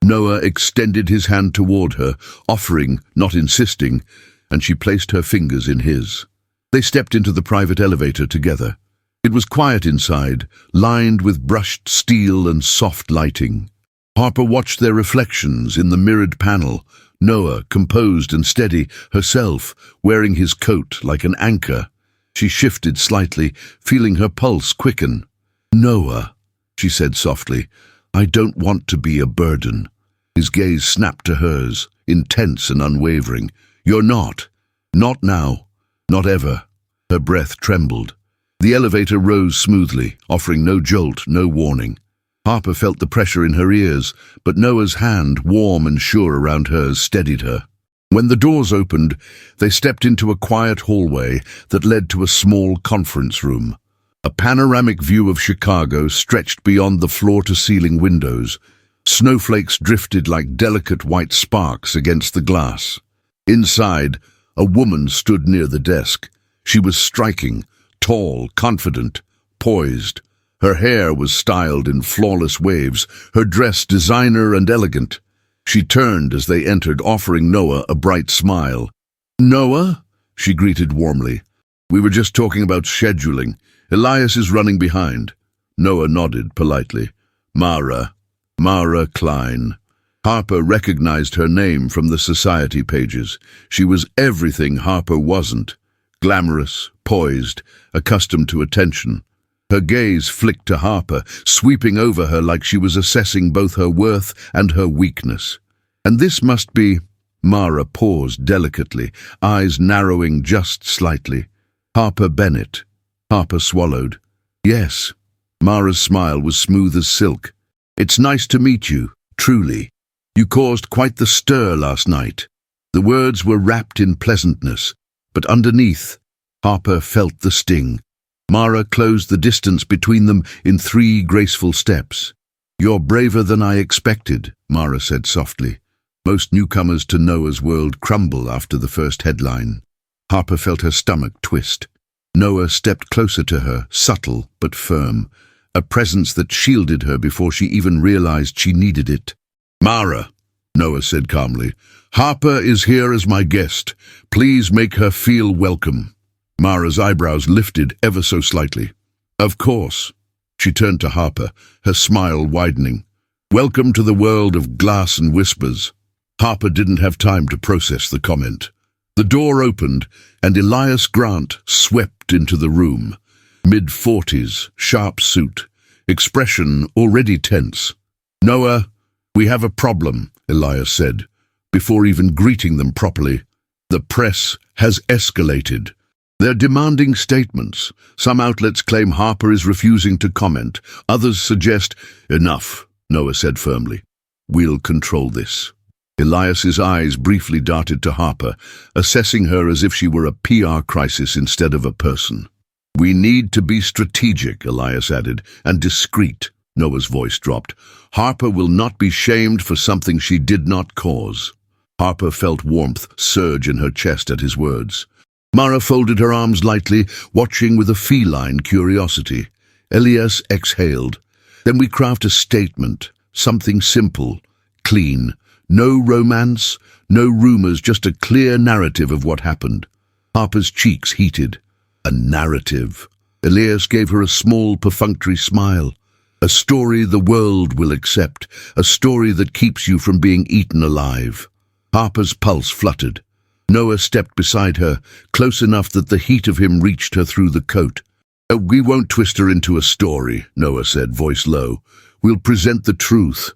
Noah extended his hand toward her, offering, not insisting, and she placed her fingers in his. They stepped into the private elevator together. It was quiet inside, lined with brushed steel and soft lighting. Harper watched their reflections in the mirrored panel, Noah, composed and steady, herself, wearing his coat like an anchor. She shifted slightly, feeling her pulse quicken. "Noah," she said softly, "I don't want to be a burden." His gaze snapped to hers, intense and unwavering. "You're not. Not now. Not ever." Her breath trembled. The elevator rose smoothly, offering no jolt, no warning. Harper felt the pressure in her ears, but Noah's hand, warm and sure around hers, steadied her. When the doors opened, they stepped into a quiet hallway that led to a small conference room. A panoramic view of Chicago stretched beyond the floor-to-ceiling windows. Snowflakes drifted like delicate white sparks against the glass. Inside, a woman stood near the desk. She was striking, tall, confident, poised. Her hair was styled in flawless waves, her dress designer and elegant. She turned as they entered, offering Noah a bright smile. "Noah?" she greeted warmly. "We were just talking about scheduling. Elias is running behind." Noah nodded politely. Mara Klein." Harper recognized her name from the society pages. She was everything Harper wasn't. Glamorous, poised, accustomed to attention. Her gaze flicked to Harper, sweeping over her like she was assessing both her worth and her weakness. "And this must be—" Mara paused delicately, eyes narrowing just slightly. "Harper Bennett." Harper swallowed. "Yes." Mara's smile was smooth as silk. "It's nice to meet you, truly. You caused quite the stir last night." The words were wrapped in pleasantness, but underneath, Harper felt the sting. Mara closed the distance between them in 3 graceful steps. "You're braver than I expected," Mara said softly. Most newcomers to Noah's world crumble after the first headline. Harper felt her stomach twist. Noah stepped closer to her, subtle but firm, a presence that shielded her before she even realized she needed it. "Mara," Noah said calmly, "Harper is here as my guest. Please make her feel welcome." Mara's eyebrows lifted ever so slightly. "Of course." She turned to Harper, her smile widening. "Welcome to the world of glass and whispers." Harper didn't have time to process the comment. The door opened, and Elias Grant swept into the room. Mid-40s, sharp suit, expression already tense. "Noah, we have a problem," Elias said, before even greeting them properly. "The press has escalated." They're demanding statements. Some outlets claim Harper is refusing to comment. Others suggest, "Enough," Noah said firmly. "We'll control this." Elias's eyes briefly darted to Harper, assessing her as if she were a PR crisis instead of a person. "We need to be strategic," Elias added, "and discreet." Noah's voice dropped. "Harper will not be shamed for something she did not cause." Harper felt warmth surge in her chest at his words. Mara folded her arms lightly, watching with a feline curiosity. Elias exhaled. "Then we craft a statement, something simple, clean. No romance, no rumors, just a clear narrative of what happened." Harper's cheeks heated. A narrative. Elias gave her a small, perfunctory smile. "A story the world will accept, a story that keeps you from being eaten alive." Harper's pulse fluttered. Noah stepped beside her, close enough that the heat of him reached her through the coat. "We won't twist her into a story," Noah said, voice low. "We'll present the truth."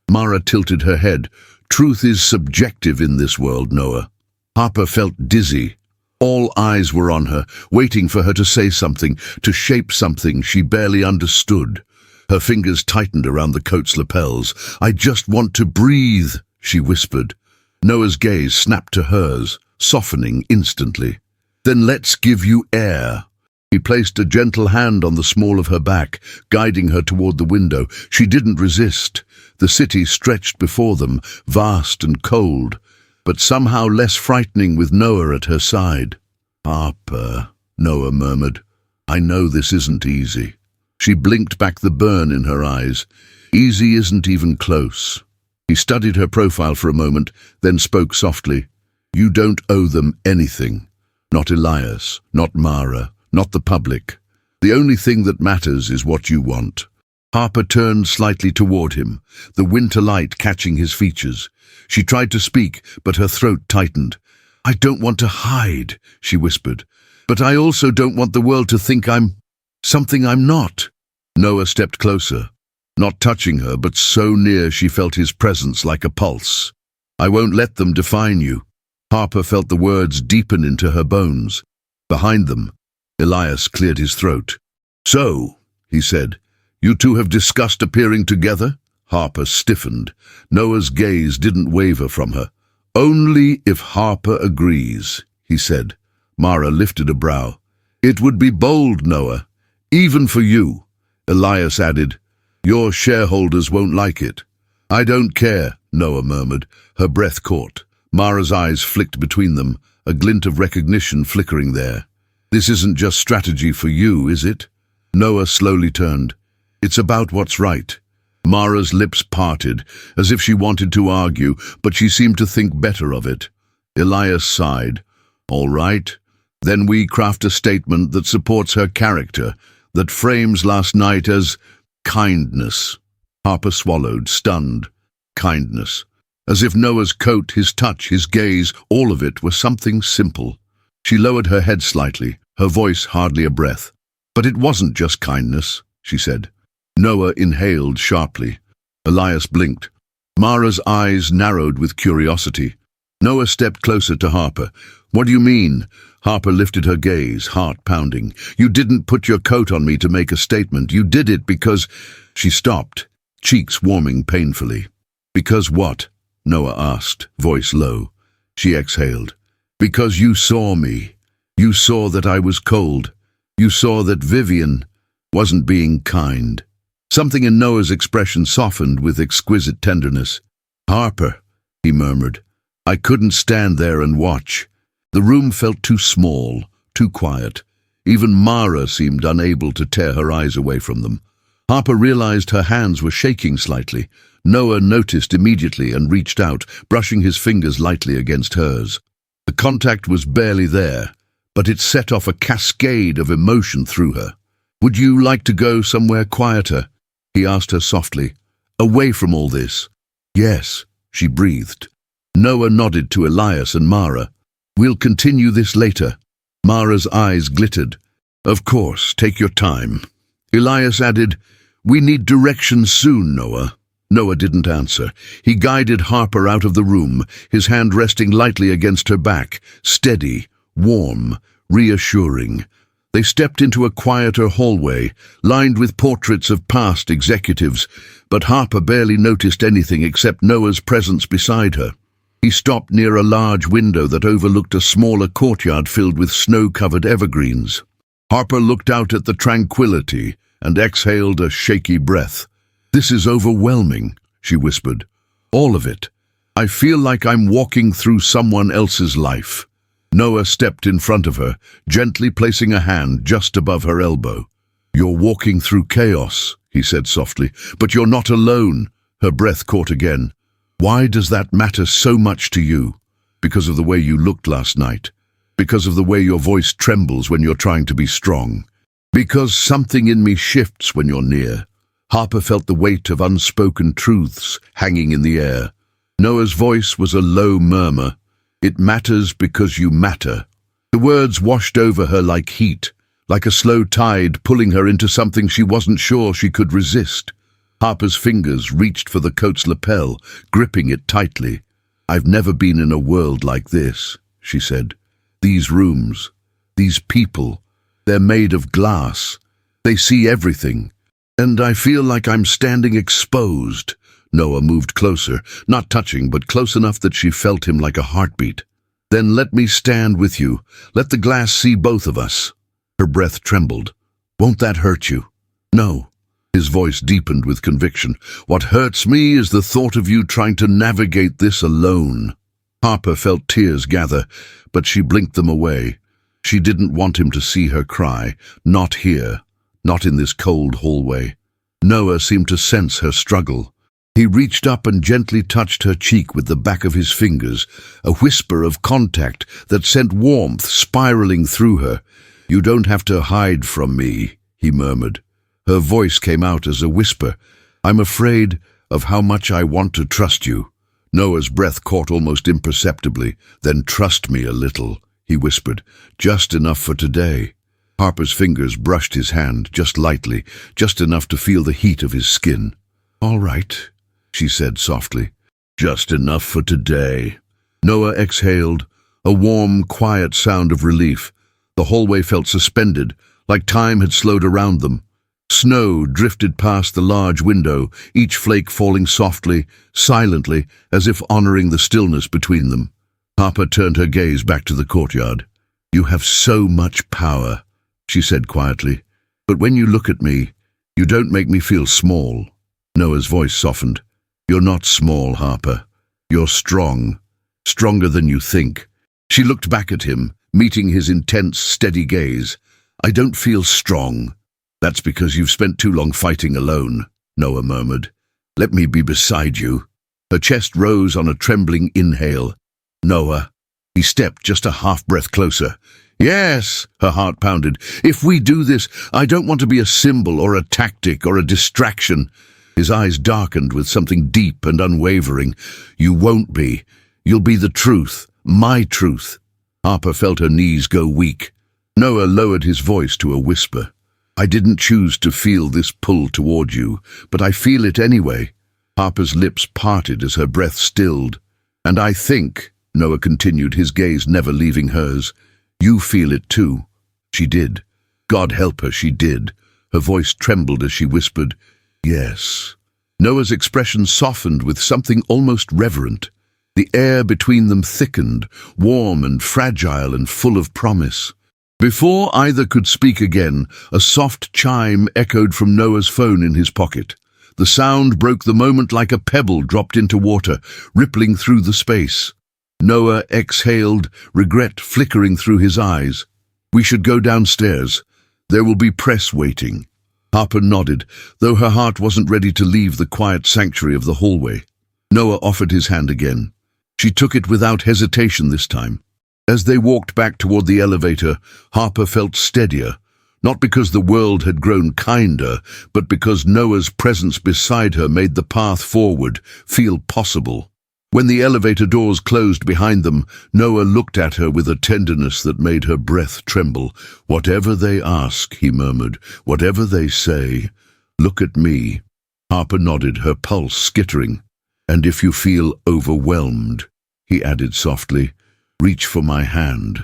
Mara tilted her head. "Truth is subjective in this world, Noah." Harper felt dizzy. All eyes were on her, waiting for her to say something, to shape something she barely understood. Her fingers tightened around the coat's lapels. "I just want to breathe," she whispered. Noah's gaze snapped to hers, softening instantly. "Then let's give you air." He placed a gentle hand on the small of her back, guiding her toward the window. She didn't resist. The city stretched before them, vast and cold, but somehow less frightening with Noah at her side. "Harper," Noah murmured. "I know this isn't easy." She blinked back the burn in her eyes. "Easy isn't even close." He studied her profile for a moment, then spoke softly. "You don't owe them anything. Not Elias, not Mara, not the public. The only thing that matters is what you want." Harper turned slightly toward him, the winter light catching his features. She tried to speak, but her throat tightened. "I don't want to hide," she whispered. "But I also don't want the world to think I'm something I'm not." Noah stepped closer, not touching her, but so near she felt his presence like a pulse. "I won't let them define you." Harper felt the words deepen into her bones. Behind them, Elias cleared his throat. "So," he said, "you two have discussed appearing together?" Harper stiffened. Noah's gaze didn't waver from her. "Only if Harper agrees," he said. Mara lifted a brow. "It would be bold, Noah, even for you." Elias added, "Your shareholders won't like it." "I don't care," Noah murmured. Her breath caught. Mara's eyes flicked between them, a glint of recognition flickering there. "This isn't just strategy for you, is it?" Noah slowly turned. "It's about what's right." Mara's lips parted, as if she wanted to argue, but she seemed to think better of it. Elias sighed. "All right. Then we craft a statement that supports her character, that frames last night as kindness." Harper swallowed, stunned. Kindness. As if Noah's coat, his touch, his gaze, all of it were something simple. She lowered her head slightly, her voice hardly a breath. "But it wasn't just kindness," she said. Noah inhaled sharply. Elias blinked. Mara's eyes narrowed with curiosity. Noah stepped closer to Harper. "What do you mean?" Harper lifted her gaze, heart pounding. "You didn't put your coat on me to make a statement. You did it because—" She stopped, cheeks warming painfully. "Because what?" Noah asked, voice low. She exhaled. "Because you saw me. You saw that I was cold. You saw that Vivian wasn't being kind." Something in Noah's expression softened with exquisite tenderness. "Harper," he murmured. "I couldn't stand there and watch." The room felt too small, too quiet. Even Mara seemed unable to tear her eyes away from them. Harper realized her hands were shaking slightly. Noah noticed immediately and reached out, brushing his fingers lightly against hers. The contact was barely there, but it set off a cascade of emotion through her. "Would you like to go somewhere quieter?" he asked her softly. "Away from all this." "Yes," she breathed. Noah nodded to Elias and Mara. "We'll continue this later." Mara's eyes glittered. "Of course, take your time." Elias added, "We need direction soon, Noah." Noah didn't answer. He guided Harper out of the room, his hand resting lightly against her back, steady, warm, reassuring. They stepped into a quieter hallway, lined with portraits of past executives, but Harper barely noticed anything except Noah's presence beside her. He stopped near a large window that overlooked a smaller courtyard filled with snow-covered evergreens. Harper looked out at the tranquility and exhaled a shaky breath. "This is overwhelming," she whispered. "All of it. I feel like I'm walking through someone else's life." Noah stepped in front of her, gently placing a hand just above her elbow. "You're walking through chaos," he said softly, "but you're not alone." Her breath caught again. "Why does that matter so much to you?" "Because of the way you looked last night. Because of the way your voice trembles when you're trying to be strong. Because something in me shifts when you're near." Harper felt the weight of unspoken truths hanging in the air. Noah's voice was a low murmur. "It matters because you matter." The words washed over her like heat, like a slow tide pulling her into something she wasn't sure she could resist. Harper's fingers reached for the coat's lapel, gripping it tightly. "I've never been in a world like this," she said. "These rooms, these people, they're made of glass. They see everything. And I feel like I'm standing exposed." Noah moved closer, not touching, but close enough that she felt him like a heartbeat. "Then let me stand with you. Let the glass see both of us." Her breath trembled. "Won't that hurt you?" "No." His voice deepened with conviction. "What hurts me is the thought of you trying to navigate this alone." Harper felt tears gather, but she blinked them away. She didn't want him to see her cry. Not here. Not in this cold hallway. Noah seemed to sense her struggle. He reached up and gently touched her cheek with the back of his fingers, a whisper of contact that sent warmth spiraling through her. "You don't have to hide from me," he murmured. Her voice came out as a whisper. "I'm afraid of how much I want to trust you." Noah's breath caught almost imperceptibly. "Then trust me a little," he whispered. "Just enough for today." Harper's fingers brushed his hand, just lightly, just enough to feel the heat of his skin. "All right," she said softly. "Just enough for today." Noah exhaled, a warm, quiet sound of relief. The hallway felt suspended, like time had slowed around them. Snow drifted past the large window, each flake falling softly, silently, as if honoring the stillness between them. Harper turned her gaze back to the courtyard. "You have so much power," she said quietly. "But when you look at me, you don't make me feel small." Noah's voice softened. "You're not small, Harper. You're strong. Stronger than you think." She looked back at him, meeting his intense, steady gaze. "I don't feel strong." "That's because you've spent too long fighting alone," Noah murmured. "Let me be beside you." Her chest rose on a trembling inhale. "Noah." He stepped just a half-breath closer. "Yes," her heart pounded. "If we do this, I don't want to be a symbol or a tactic or a distraction." His eyes darkened with something deep and unwavering. "You won't be. You'll be the truth, my truth." Harper felt her knees go weak. Noah lowered his voice to a whisper. "I didn't choose to feel this pull toward you, but I feel it anyway." Harper's lips parted as her breath stilled. "And I think," Noah continued, his gaze never leaving hers, "you feel it too." She did. God help her, she did. Her voice trembled as she whispered, "Yes." Noah's expression softened with something almost reverent. The air between them thickened, warm and fragile and full of promise. Before either could speak again, a soft chime echoed from Noah's phone in his pocket. The sound broke the moment like a pebble dropped into water, rippling through the space. Noah exhaled, regret flickering through his eyes. "We should go downstairs. There will be press waiting." Harper nodded, though her heart wasn't ready to leave the quiet sanctuary of the hallway. Noah offered his hand again. She took it without hesitation this time. As they walked back toward the elevator, Harper felt steadier, not because the world had grown kinder, but because Noah's presence beside her made the path forward feel possible. When the elevator doors closed behind them, Noah looked at her with a tenderness that made her breath tremble. "Whatever they ask," he murmured, "whatever they say, look at me." Harper nodded, her pulse skittering. "And if you feel overwhelmed," he added softly, "reach for my hand."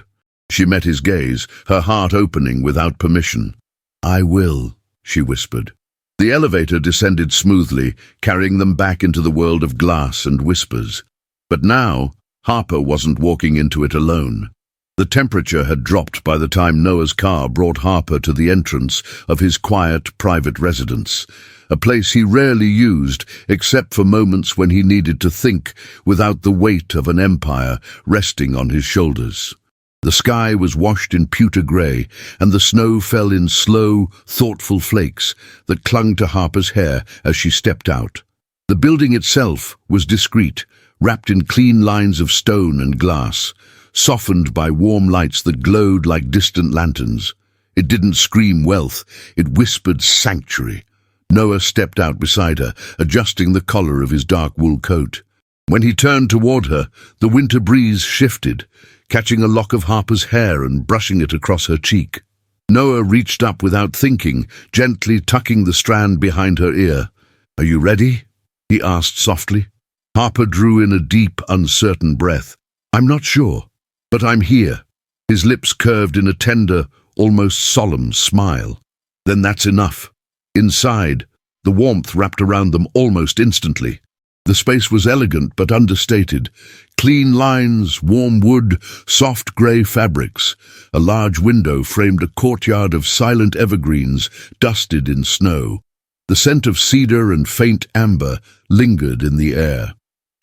She met his gaze, her heart opening without permission. "I will," she whispered. The elevator descended smoothly, carrying them back into the world of glass and whispers. But now, Harper wasn't walking into it alone. The temperature had dropped by the time Noah's car brought Harper to the entrance of his quiet, private residence, a place he rarely used except for moments when he needed to think without the weight of an empire resting on his shoulders. The sky was washed in pewter grey, and the snow fell in slow, thoughtful flakes that clung to Harper's hair as she stepped out. The building itself was discreet, wrapped in clean lines of stone and glass, softened by warm lights that glowed like distant lanterns. It didn't scream wealth, it whispered sanctuary. Noah stepped out beside her, adjusting the collar of his dark wool coat. When he turned toward her, the winter breeze shifted, catching a lock of Harper's hair and brushing it across her cheek. Noah reached up without thinking, gently tucking the strand behind her ear. "Are you ready?" he asked softly. Harper drew in a deep, uncertain breath. "I'm not sure, but I'm here." His lips curved in a tender, almost solemn smile. "Then that's enough." Inside, the warmth wrapped around them almost instantly. The space was elegant but understated. Clean lines, warm wood, soft grey fabrics. A large window framed a courtyard of silent evergreens dusted in snow. The scent of cedar and faint amber lingered in the air.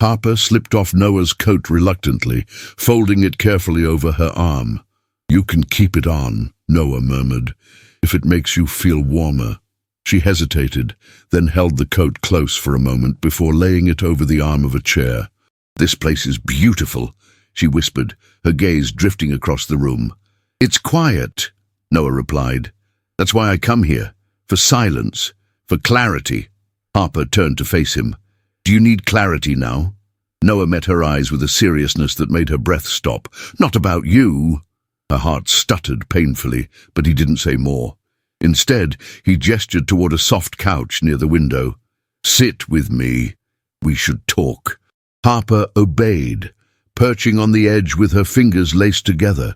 Harper slipped off Noah's coat reluctantly, folding it carefully over her arm. "You can keep it on," Noah murmured, "if it makes you feel warmer." She hesitated, then held the coat close for a moment before laying it over the arm of a chair. "This place is beautiful," she whispered, her gaze drifting across the room. "It's quiet," Noah replied. "That's why I come here, for silence, for clarity." Harper turned to face him. "Do you need clarity now?" Noah met her eyes with a seriousness that made her breath stop. "Not about you." Her heart stuttered painfully, but he didn't say more. Instead, he gestured toward a soft couch near the window. "Sit with me. We should talk." Harper obeyed, perching on the edge with her fingers laced together.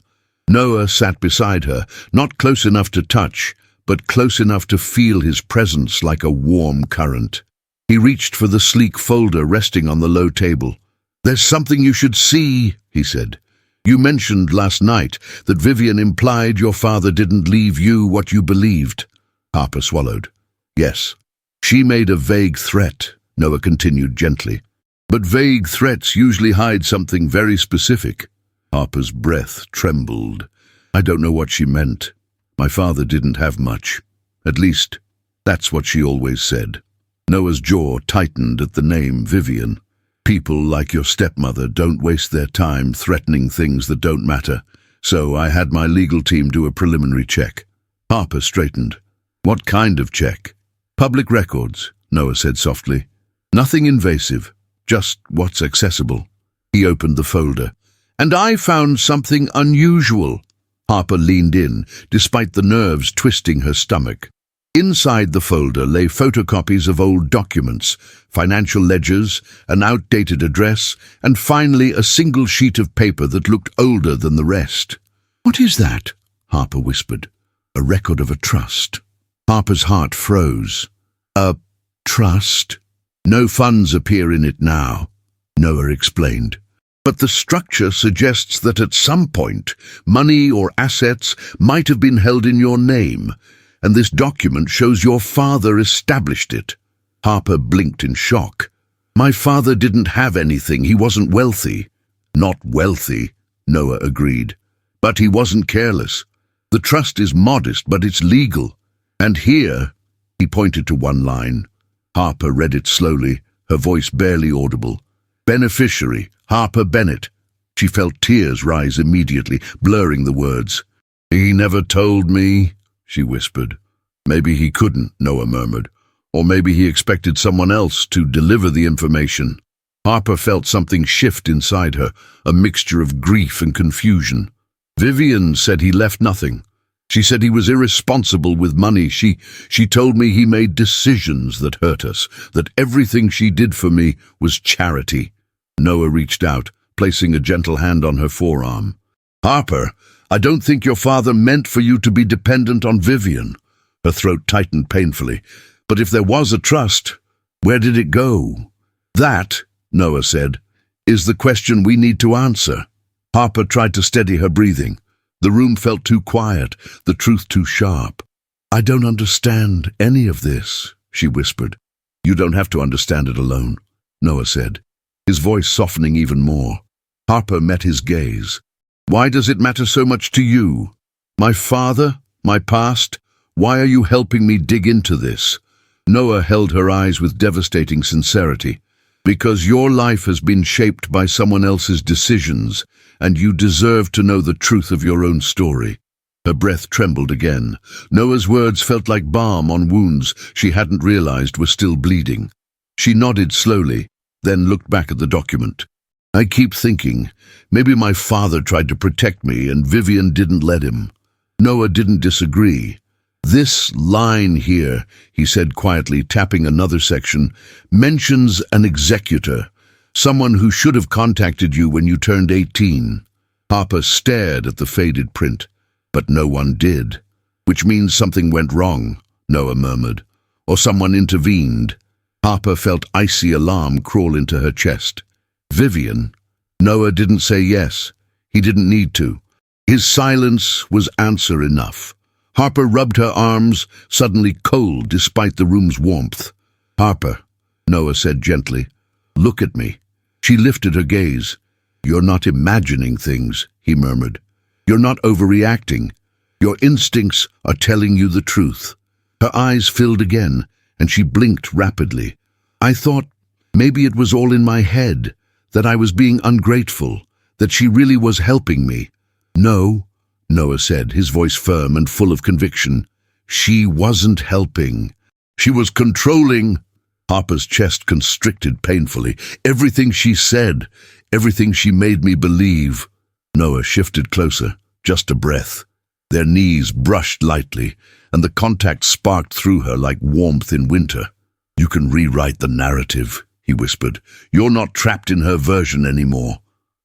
Noah sat beside her, not close enough to touch, but close enough to feel his presence like a warm current. He reached for the sleek folder resting on the low table. "There's something you should see," he said. "You mentioned last night that Vivian implied your father didn't leave you what you believed." Harper swallowed. "Yes. She made a vague threat," Noah continued gently. "But vague threats usually hide something very specific." Harper's breath trembled. "I don't know what she meant. My father didn't have much. At least, that's what she always said." Noah's jaw tightened at the name Vivian. "People like your stepmother don't waste their time threatening things that don't matter, so I had my legal team do a preliminary check." Harper straightened. "What kind of check?" "Public records," Noah said softly. "Nothing invasive, just what's accessible." He opened the folder. "And I found something unusual." Harper leaned in, despite the nerves twisting her stomach. Inside the folder lay photocopies of old documents, financial ledgers, an outdated address, and finally a single sheet of paper that looked older than the rest. "What is that?" Harper whispered. "A record of a trust." Harper's heart froze. "A trust? No funds appear in it now," Noah explained. "But the structure suggests that at some point, money or assets might have been held in your name, and this document shows your father established it." Harper blinked in shock. "My father didn't have anything. He wasn't wealthy." "Not wealthy," Noah agreed. "But he wasn't careless. The trust is modest, but it's legal. And here," he pointed to one line. Harper read it slowly, her voice barely audible. "Beneficiary, Harper Bennett." She felt tears rise immediately, blurring the words. "He never told me," she whispered. "Maybe he couldn't," Noah murmured. "Or maybe he expected someone else to deliver the information." Harper felt something shift inside her, a mixture of grief and confusion. "Vivian said he left nothing. She said he was irresponsible with money. She told me he made decisions that hurt us, that everything she did for me was charity." Noah reached out, placing a gentle hand on her forearm. "Harper, I don't think your father meant for you to be dependent on Vivian. Her throat tightened painfully. But if there was a trust, where did it go? That, Noah said, is the question we need to answer. Harper tried to steady her breathing. The room felt too quiet, the truth too sharp. I don't understand any of this, she whispered. You don't have to understand it alone, Noah said, his voice softening even more. Harper met his gaze. Why does it matter so much to you? My father? My past? Why are you helping me dig into this? Noah held her eyes with devastating sincerity. Because your life has been shaped by someone else's decisions, and you deserve to know the truth of your own story. Her breath trembled again. Noah's words felt like balm on wounds she hadn't realized were still bleeding. She nodded slowly, then looked back at the document. I keep thinking, maybe my father tried to protect me and Vivian didn't let him. Noah didn't disagree. This line here, he said quietly, tapping another section, mentions an executor, someone who should have contacted you when you turned 18. Harper stared at the faded print, but no one did. Which means something went wrong, Noah murmured, or someone intervened. Harper felt icy alarm crawl into her chest. Vivian? Noah didn't say yes. He didn't need to. His silence was answer enough. Harper rubbed her arms, suddenly cold despite the room's warmth. Harper, Noah said gently, look at me. She lifted her gaze. You're not imagining things, he murmured. You're not overreacting. Your instincts are telling you the truth. Her eyes filled again, and she blinked rapidly. I thought maybe it was all in my head, that I was being ungrateful, that she really was helping me. No, Noah said, his voice firm and full of conviction. She wasn't helping. She was controlling. Harper's chest constricted painfully. Everything she said, everything she made me believe. Noah shifted closer, just a breath. Their knees brushed lightly, and the contact sparked through her like warmth in winter. You can rewrite the narrative, he whispered. You're not trapped in her version anymore.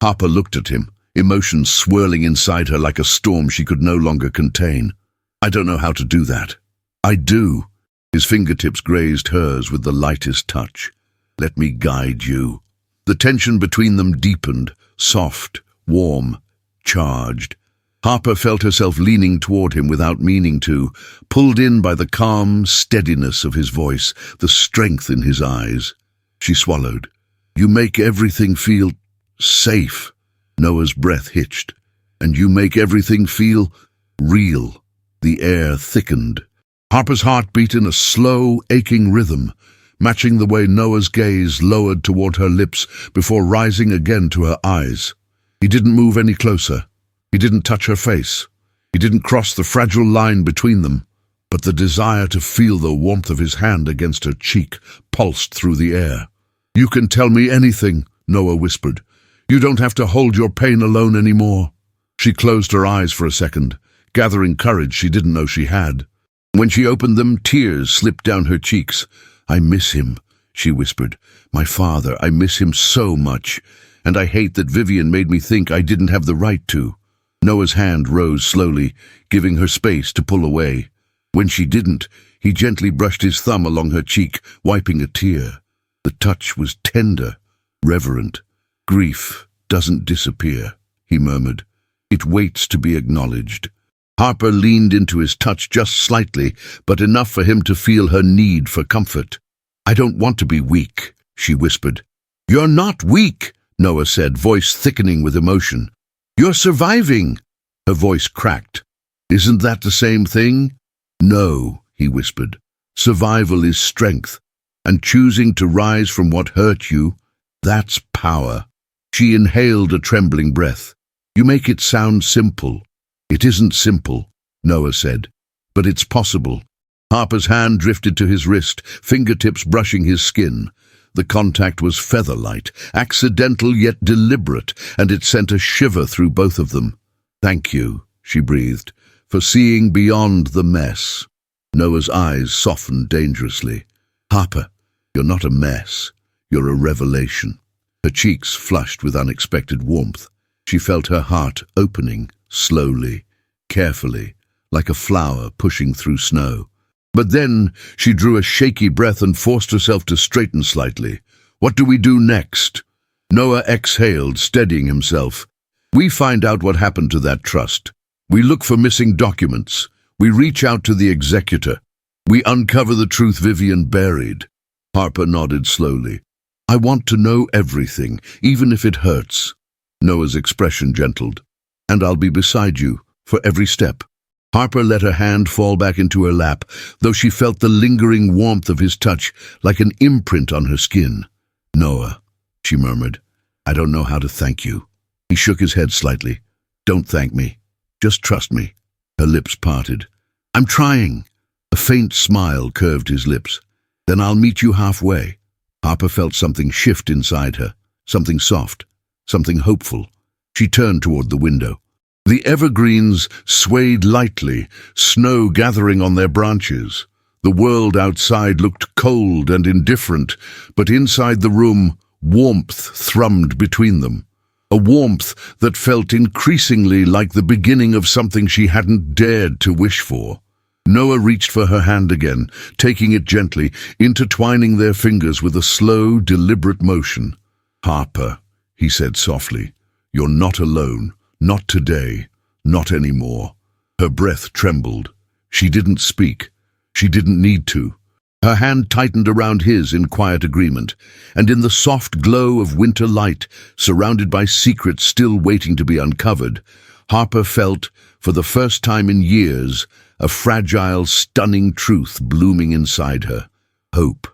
Harper looked at him, emotions swirling inside her like a storm she could no longer contain. I don't know how to do that. I do. His fingertips grazed hers with the lightest touch. Let me guide you. The tension between them deepened, soft, warm, charged. Harper felt herself leaning toward him without meaning to, pulled in by the calm steadiness of his voice, the strength in his eyes. She swallowed. You make everything feel safe. Noah's breath hitched. And you make everything feel real. The air thickened. Harper's heart beat in a slow, aching rhythm, matching the way Noah's gaze lowered toward her lips before rising again to her eyes. He didn't move any closer. He didn't touch her face. He didn't cross the fragile line between them. But the desire to feel the warmth of his hand against her cheek pulsed through the air. You can tell me anything, Noah whispered. You don't have to hold your pain alone anymore. She closed her eyes for a second, gathering courage she didn't know she had. When she opened them, tears slipped down her cheeks. I miss him, she whispered. My father, I miss him so much. And I hate that Vivian made me think I didn't have the right to. Noah's hand rose slowly, giving her space to pull away. When she didn't, he gently brushed his thumb along her cheek, wiping a tear. The touch was tender, reverent. Grief doesn't disappear, he murmured. It waits to be acknowledged. Harper leaned into his touch just slightly, but enough for him to feel her need for comfort. I don't want to be weak, she whispered. You're not weak, Noah said, voice thickening with emotion. You're surviving. Her voice cracked. Isn't that the same thing? No, he whispered. Survival is strength, and choosing to rise from what hurt you, that's power. She inhaled a trembling breath. You make it sound simple. It isn't simple, Noah said, but it's possible. Harper's hand drifted to his wrist, fingertips brushing his skin. The contact was feather-light, accidental yet deliberate, and it sent a shiver through both of them. Thank you, she breathed, for seeing beyond the mess. Noah's eyes softened dangerously. Harper, you're not a mess. You're a revelation. Her cheeks flushed with unexpected warmth. She felt her heart opening, slowly, carefully, like a flower pushing through snow. But then she drew a shaky breath and forced herself to straighten slightly. What do we do next? Noah exhaled, steadying himself. We find out what happened to that trust. We look for missing documents. We reach out to the executor. We uncover the truth Vivian buried. Harper nodded slowly. I want to know everything, even if it hurts. Noah's expression gentled. And I'll be beside you, for every step. Harper let her hand fall back into her lap, though she felt the lingering warmth of his touch like an imprint on her skin. Noah, she murmured, I don't know how to thank you. He shook his head slightly. Don't thank me. Just trust me. Her lips parted. I'm trying. A faint smile curved his lips. Then I'll meet you halfway. Harper felt something shift inside her, something soft, something hopeful. She turned toward the window. The evergreens swayed lightly, snow gathering on their branches. The world outside looked cold and indifferent, but inside the room, warmth thrummed between them. A warmth that felt increasingly like the beginning of something she hadn't dared to wish for. Noah reached for her hand again, taking it gently, intertwining their fingers with a slow, deliberate motion. Harper, he said softly, you're not alone. Not today. Not anymore. Her breath trembled. She didn't speak. She didn't need to. Her hand tightened around his in quiet agreement, and in the soft glow of winter light, surrounded by secrets still waiting to be uncovered, Harper felt, for the first time in years, a fragile, stunning truth blooming inside her. Hope.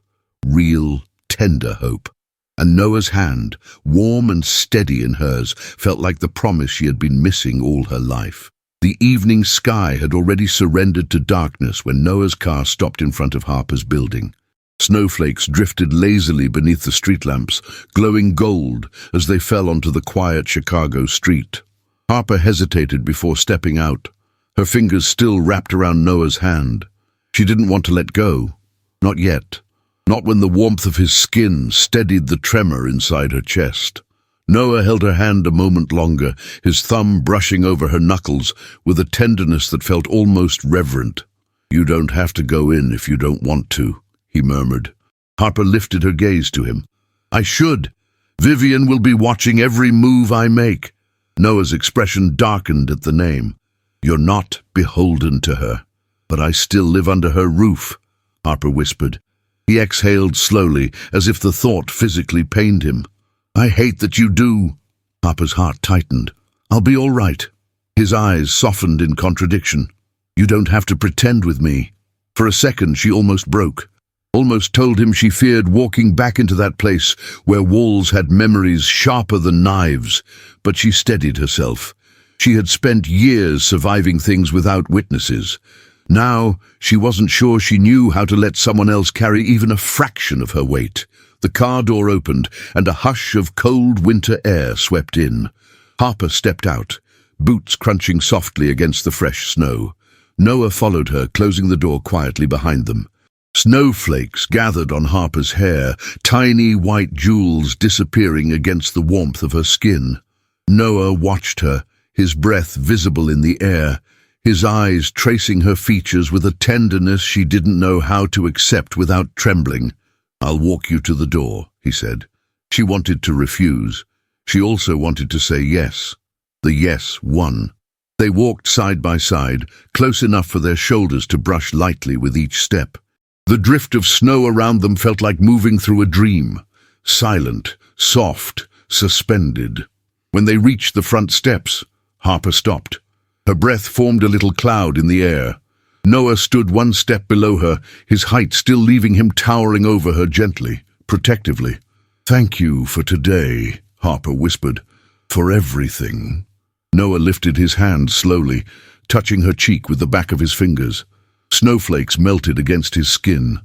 Real, tender hope. And Noah's hand, warm and steady in hers, felt like the promise she had been missing all her life. The evening sky had already surrendered to darkness when Noah's car stopped in front of Harper's building. Snowflakes drifted lazily beneath the street lamps, glowing gold as they fell onto the quiet Chicago street. Harper hesitated before stepping out, her fingers still wrapped around Noah's hand. She didn't want to let go. Not yet. Not when the warmth of his skin steadied the tremor inside her chest. Noah held her hand a moment longer, his thumb brushing over her knuckles with a tenderness that felt almost reverent. You don't have to go in if you don't want to, he murmured. Harper lifted her gaze to him. I should. Vivian will be watching every move I make. Noah's expression darkened at the name. You're not beholden to her. But I still live under her roof, Harper whispered. He exhaled slowly, as if the thought physically pained him. I hate that you do. Harper's heart tightened. I'll be all right. His eyes softened in contradiction. You don't have to pretend with me. For a second she almost broke. Almost told him she feared walking back into that place where walls had memories sharper than knives. But she steadied herself. She had spent years surviving things without witnesses. Now, she wasn't sure she knew how to let someone else carry even a fraction of her weight. The car door opened, and a hush of cold winter air swept in. Harper stepped out, boots crunching softly against the fresh snow. Noah followed her, closing the door quietly behind them. Snowflakes gathered on Harper's hair, tiny white jewels disappearing against the warmth of her skin. Noah watched her, his breath visible in the air, his eyes tracing her features with a tenderness she didn't know how to accept without trembling. I'll walk you to the door, he said. She wanted to refuse. She also wanted to say yes. The yes won. They walked side by side, close enough for their shoulders to brush lightly with each step. The drift of snow around them felt like moving through a dream. Silent, soft, suspended. When they reached the front steps, Harper stopped. Her breath formed a little cloud in the air. Noah stood one step below her, his height still leaving him towering over her gently, protectively. Thank you for today, Harper whispered. For everything. Noah lifted his hand slowly, touching her cheek with the back of his fingers. Snowflakes melted against his skin.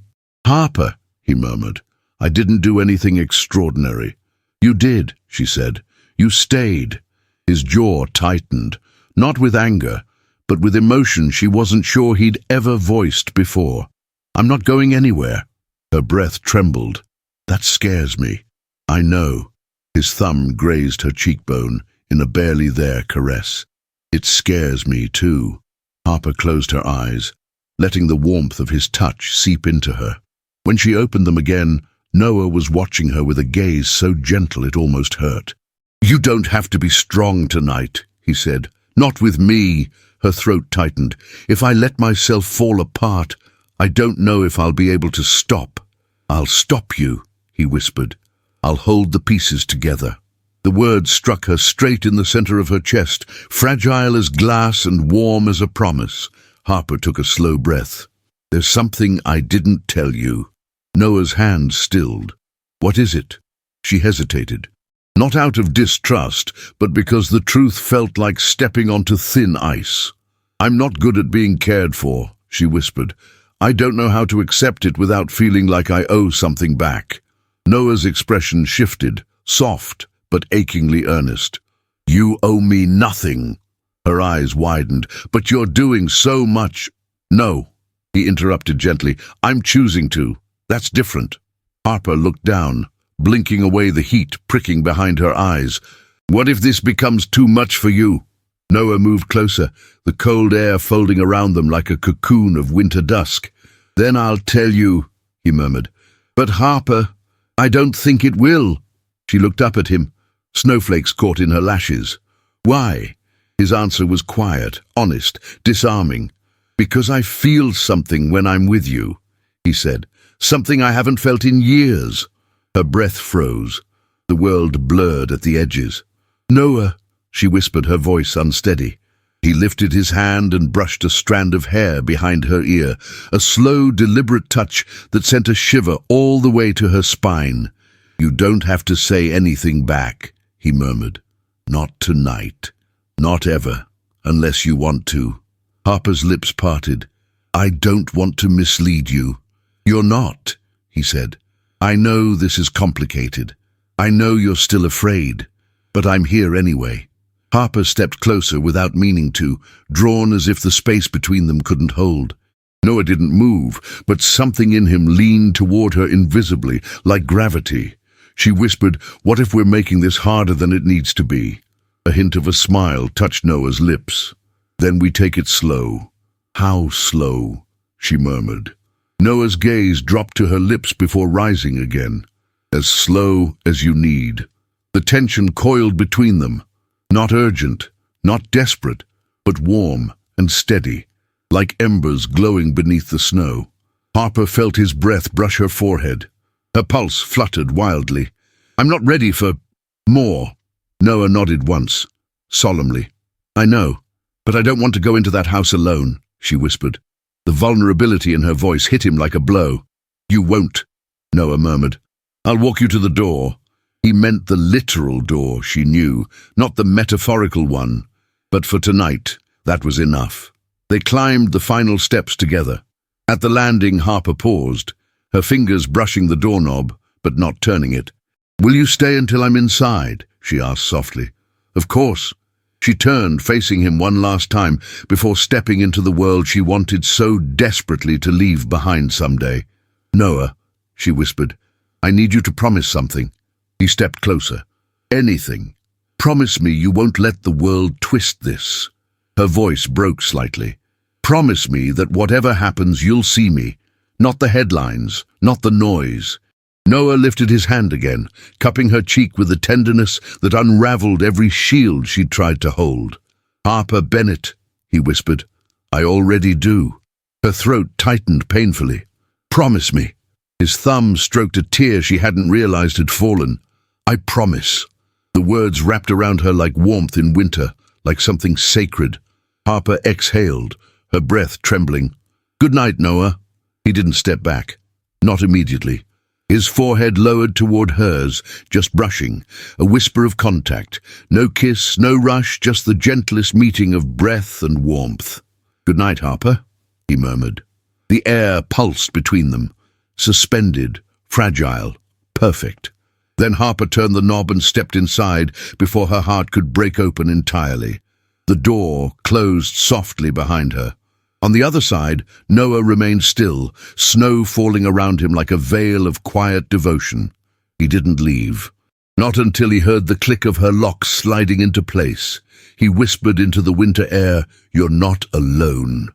Harper, he murmured, I didn't do anything extraordinary. You did, she said. You stayed. His jaw tightened. Not with anger, but with emotion she wasn't sure he'd ever voiced before. I'm not going anywhere. Her breath trembled. That scares me. I know. His thumb grazed her cheekbone in a barely there caress. It scares me too. Harper closed her eyes, letting the warmth of his touch seep into her. When she opened them again, Noah was watching her with a gaze so gentle it almost hurt. "You don't have to be strong tonight," he said. "Not with me." Her throat tightened. "If I let myself fall apart, I don't know if I'll be able to stop." "I'll stop you," he whispered. "I'll hold the pieces together." The words struck her straight in the center of her chest, fragile as glass and warm as a promise. Harper took a slow breath. "There's something I didn't tell you." Noah's hand stilled. "What is it?" She hesitated. Not out of distrust, but because the truth felt like stepping onto thin ice. "I'm not good at being cared for," she whispered. "I don't know how to accept it without feeling like I owe something back." Noah's expression shifted, soft but achingly earnest. "You owe me nothing." Her eyes widened. "But you're doing so much." "No," he interrupted gently. "I'm choosing to. That's different." Harper looked down, blinking away the heat pricking behind her eyes. "What if this becomes too much for you?" Noah moved closer, the cold air folding around them like a cocoon of winter dusk. "Then I'll tell you," he murmured. "But Harper, I don't think it will." She looked up at him, snowflakes caught in her lashes. "Why?" His answer was quiet, honest, disarming. "Because I feel something when I'm with you," he said. "Something I haven't felt in years." Her breath froze. The world blurred at the edges. "Noah," she whispered, her voice unsteady. He lifted his hand and brushed a strand of hair behind her ear, a slow, deliberate touch that sent a shiver all the way to her spine. "You don't have to say anything back," he murmured. "Not tonight. Not ever, unless you want to." Harper's lips parted. "I don't want to mislead you." "You're not," he said. "I know this is complicated. I know you're still afraid. But I'm here anyway." Harper stepped closer without meaning to, drawn as if the space between them couldn't hold. Noah didn't move, but something in him leaned toward her invisibly, like gravity. She whispered, "What if we're making this harder than it needs to be?" A hint of a smile touched Noah's lips. "Then we take it slow." "How slow?" she murmured. Noah's gaze dropped to her lips before rising again. "As slow as you need." The tension coiled between them. Not urgent, not desperate, but warm and steady, like embers glowing beneath the snow. Harper felt his breath brush her forehead. Her pulse fluttered wildly. "I'm not ready for more." Noah nodded once, solemnly. "I know, but I don't want to go into that house alone," she whispered. The vulnerability in her voice hit him like a blow. "You won't," Noah murmured. "I'll walk you to the door." He meant the literal door, she knew, not the metaphorical one. But for tonight, that was enough. They climbed the final steps together. At the landing, Harper paused, her fingers brushing the doorknob, but not turning it. "Will you stay until I'm inside?" she asked softly. "Of course." She turned, facing him one last time, before stepping into the world she wanted so desperately to leave behind someday. "Noah," she whispered, "I need you to promise something." He stepped closer. "Anything. Promise me you won't let the world twist this." Her voice broke slightly. "Promise me that whatever happens, you'll see me. Not the headlines, not the noise." Noah lifted his hand again, cupping her cheek with a tenderness that unraveled every shield she'd tried to hold. "Harper Bennett," he whispered. "I already do." Her throat tightened painfully. "Promise me." His thumb stroked a tear she hadn't realized had fallen. "I promise." The words wrapped around her like warmth in winter, like something sacred. Harper exhaled, her breath trembling. "Good night, Noah." He didn't step back. Not immediately. His forehead lowered toward hers, just brushing, a whisper of contact. No kiss, no rush, just the gentlest meeting of breath and warmth. "Good night, Harper," he murmured. The air pulsed between them, suspended, fragile, perfect. Then Harper turned the knob and stepped inside before her heart could break open entirely. The door closed softly behind her. On the other side, Noah remained still, snow falling around him like a veil of quiet devotion. He didn't leave. Not until he heard the click of her locks sliding into place. He whispered into the winter air, "You're not alone."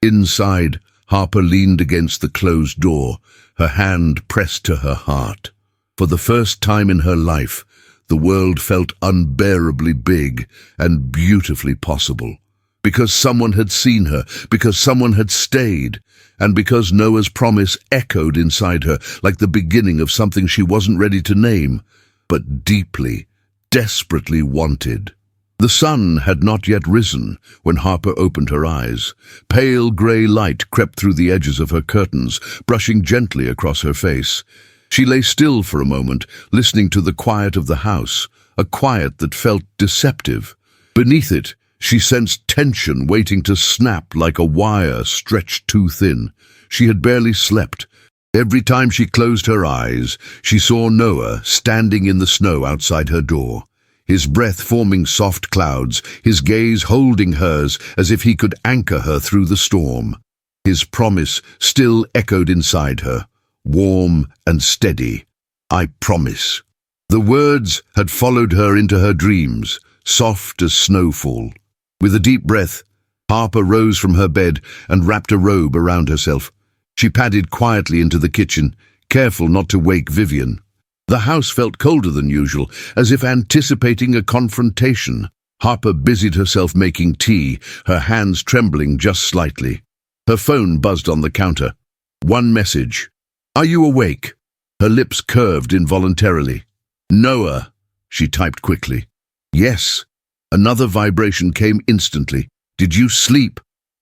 Inside, Harper leaned against the closed door, her hand pressed to her heart. For the first time in her life, the world felt unbearably big and beautifully possible. Because someone had seen her, because someone had stayed, and because Noah's promise echoed inside her like the beginning of something she wasn't ready to name, but deeply, desperately wanted. The sun had not yet risen when Harper opened her eyes. Pale grey light crept through the edges of her curtains, brushing gently across her face. She lay still for a moment, listening to the quiet of the house, a quiet that felt deceptive. Beneath it, she sensed tension waiting to snap like a wire stretched too thin. She had barely slept. Every time she closed her eyes, she saw Noah standing in the snow outside her door, his breath forming soft clouds, his gaze holding hers as if he could anchor her through the storm. His promise still echoed inside her, warm and steady. "I promise." The words had followed her into her dreams, soft as snowfall. With a deep breath, Harper rose from her bed and wrapped a robe around herself. She padded quietly into the kitchen, careful not to wake Vivian. The house felt colder than usual, as if anticipating a confrontation. Harper busied herself making tea, her hands trembling just slightly. Her phone buzzed on the counter. One message. "Are you awake?" Her lips curved involuntarily. "Noah," she typed quickly. "Yes." Another vibration came instantly. "Did you sleep?"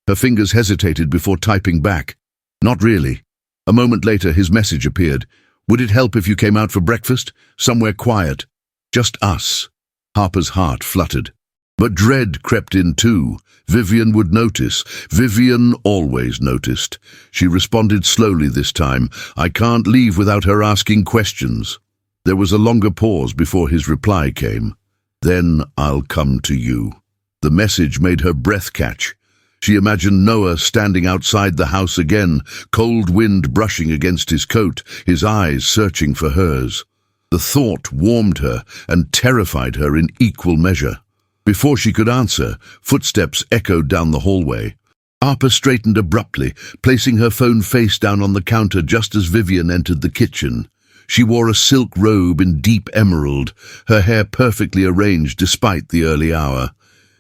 Her fingers hesitated before typing back. "Not really." A moment later, his message appeared. "Would it help if you came out for breakfast? Somewhere quiet. Just us." Harper's heart fluttered. But dread crept in too. Vivian would notice. Vivian always noticed. She responded slowly this time. "I can't leave without her asking questions." There was a longer pause before his reply came. "Then I'll come to you." The message made her breath catch. She imagined Noah standing outside the house again, cold wind brushing against his coat, his eyes searching for hers. The thought warmed her and terrified her in equal measure. Before she could answer, footsteps echoed down the hallway. Harper straightened abruptly, placing her phone face down on the counter just as Vivian entered the kitchen. She wore a silk robe in deep emerald, her hair perfectly arranged despite the early hour.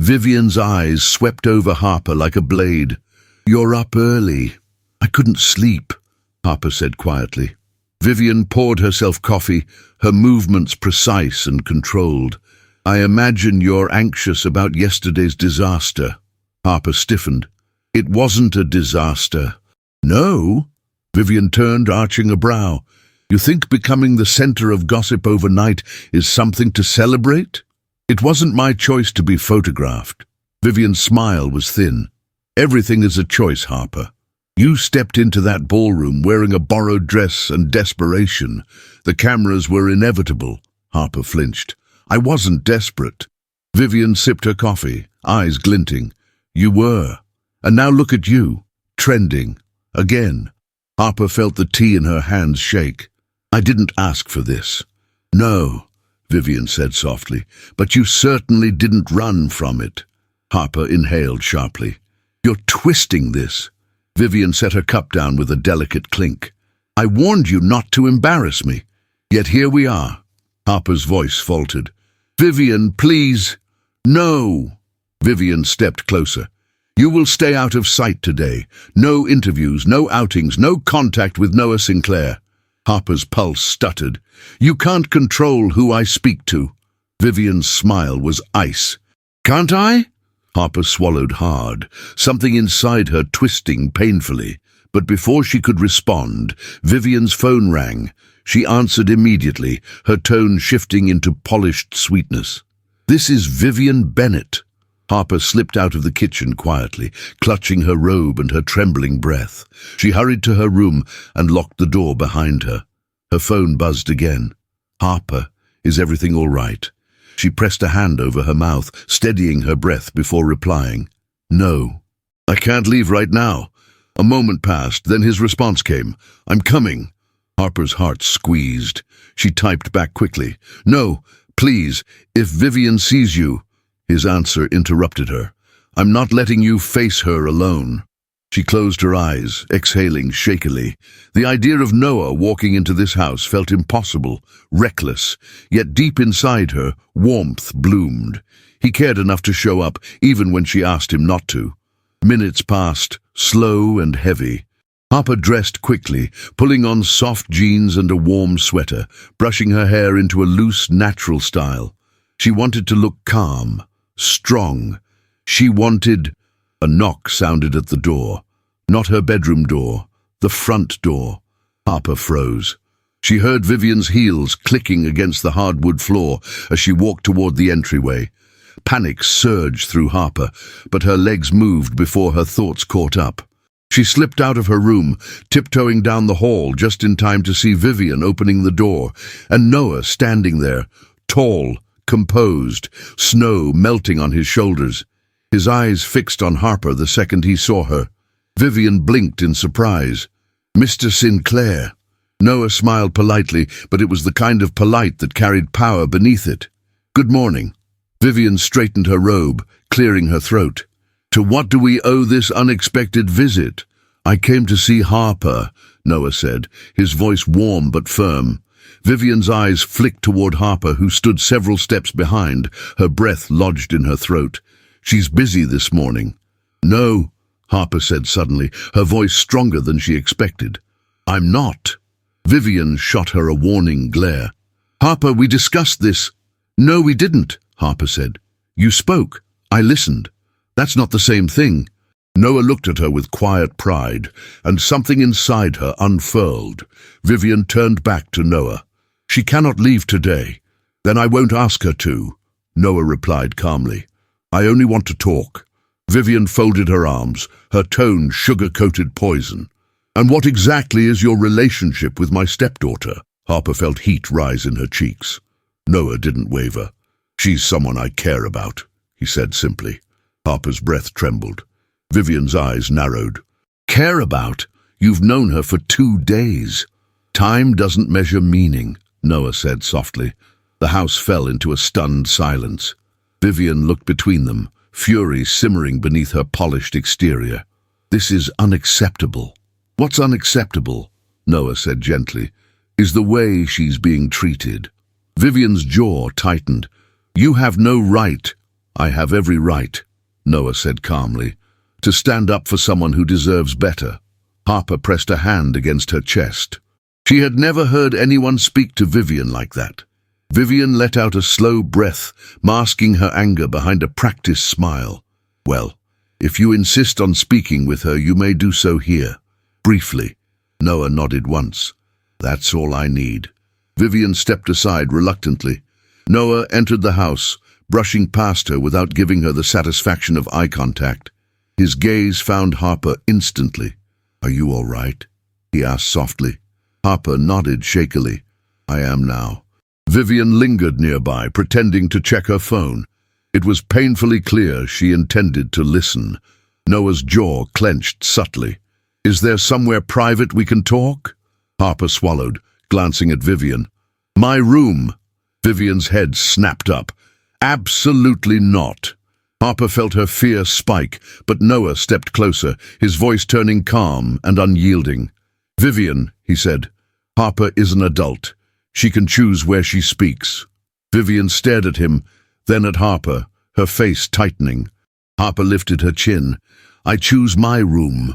Vivian's eyes swept over Harper like a blade. "You're up early." "I couldn't sleep," Harper said quietly. Vivian poured herself coffee, her movements precise and controlled. "I imagine you're anxious about yesterday's disaster." Harper stiffened. "It wasn't a disaster." "No?" Vivian turned, arching a brow. "You think becoming the center of gossip overnight is something to celebrate?" "It wasn't my choice to be photographed." Vivian's smile was thin. "Everything is a choice, Harper. You stepped into that ballroom wearing a borrowed dress and desperation. The cameras were inevitable." Harper flinched. "I wasn't desperate." Vivian sipped her coffee, eyes glinting. "You were. And now look at you, trending. Again." Harper felt the tea in her hands shake. "I didn't ask for this." "No," Vivian said softly, "but you certainly didn't run from it." Harper inhaled sharply. "You're twisting this." Vivian set her cup down with a delicate clink. "I warned you not to embarrass me. Yet here we are." Harper's voice faltered. "Vivian, please." "No." Vivian stepped closer. "You will stay out of sight today. No interviews, no outings, no contact with Noah Sinclair." Harper's pulse stuttered. "You can't control who I speak to." Vivian's smile was ice. "Can't I?" Harper swallowed hard, something inside her twisting painfully. But before she could respond, Vivian's phone rang. She answered immediately, her tone shifting into polished sweetness. "This is Vivian Bennett." Harper slipped out of the kitchen quietly, clutching her robe and her trembling breath. She hurried to her room and locked the door behind her. Her phone buzzed again. "Harper, is everything all right?" She pressed a hand over her mouth, steadying her breath before replying. "No. I can't leave right now." A moment passed, then his response came. "I'm coming." Harper's heart squeezed. She typed back quickly. "No, please, if Vivian sees you." His answer interrupted her. "I'm not letting you face her alone." She closed her eyes, exhaling shakily. The idea of Noah walking into this house felt impossible, reckless, yet deep inside her, warmth bloomed. He cared enough to show up, even when she asked him not to. Minutes passed, slow and heavy. Harper dressed quickly, pulling on soft jeans and a warm sweater, brushing her hair into a loose, natural style. She wanted to look calm, strong. She wanted... A knock sounded at the door. Not her bedroom door, the front door. Harper froze. She heard Vivian's heels clicking against the hardwood floor as she walked toward the entryway. Panic surged through Harper, but her legs moved before her thoughts caught up. She slipped out of her room, tiptoeing down the hall just in time to see Vivian opening the door, and Noah standing there, tall, composed, snow melting on his shoulders. His eyes fixed on Harper the second he saw her. Vivian blinked in surprise. "Mr. Sinclair." Noah smiled politely, but it was the kind of polite that carried power beneath it. "Good morning." Vivian straightened her robe, clearing her throat. "To what do we owe this unexpected visit?" "I came to see Harper," Noah said, his voice warm but firm. Vivian's eyes flicked toward Harper, who stood several steps behind, her breath lodged in her throat. "She's busy this morning." "No," Harper said suddenly, her voice stronger than she expected. "I'm not." Vivian shot her a warning glare. "Harper, we discussed this." "No, we didn't," Harper said. "You spoke. I listened. That's not the same thing." Noah looked at her with quiet pride, and something inside her unfurled. Vivian turned back to Noah. "She cannot leave today." "Then I won't ask her to," Noah replied calmly. "I only want to talk." Vivian folded her arms, her tone sugar-coated poison. "And what exactly is your relationship with my stepdaughter?" Harper felt heat rise in her cheeks. Noah didn't waver. "She's someone I care about," he said simply. Harper's breath trembled. Vivian's eyes narrowed. "Care about? You've known her for 2 days." "Time doesn't measure meaning," Noah said softly. The house fell into a stunned silence. Vivian looked between them, fury simmering beneath her polished exterior. "This is unacceptable." "What's unacceptable?" Noah said gently. "Is the way she's being treated." Vivian's jaw tightened. "You have no right." "I have every right," Noah said calmly, "to stand up for someone who deserves better." Harper pressed a hand against her chest. She had never heard anyone speak to Vivian like that. Vivian let out a slow breath, masking her anger behind a practiced smile. "Well, if you insist on speaking with her, you may do so here." Briefly. Noah nodded once. "That's all I need." Vivian stepped aside reluctantly. Noah entered the house, brushing past her without giving her the satisfaction of eye contact. His gaze found Harper instantly. "Are you all right?" he asked softly. Harper nodded shakily. "I am now." Vivian lingered nearby, pretending to check her phone. It was painfully clear she intended to listen. Noah's jaw clenched subtly. "Is there somewhere private we can talk?" Harper swallowed, glancing at Vivian. "My room." Vivian's head snapped up. "Absolutely not." Harper felt her fear spike, but Noah stepped closer, his voice turning calm and unyielding. "Vivian," he said, "Harper is an adult. She can choose where she speaks." Vivian stared at him, then at Harper, her face tightening. Harper lifted her chin. "I choose my room."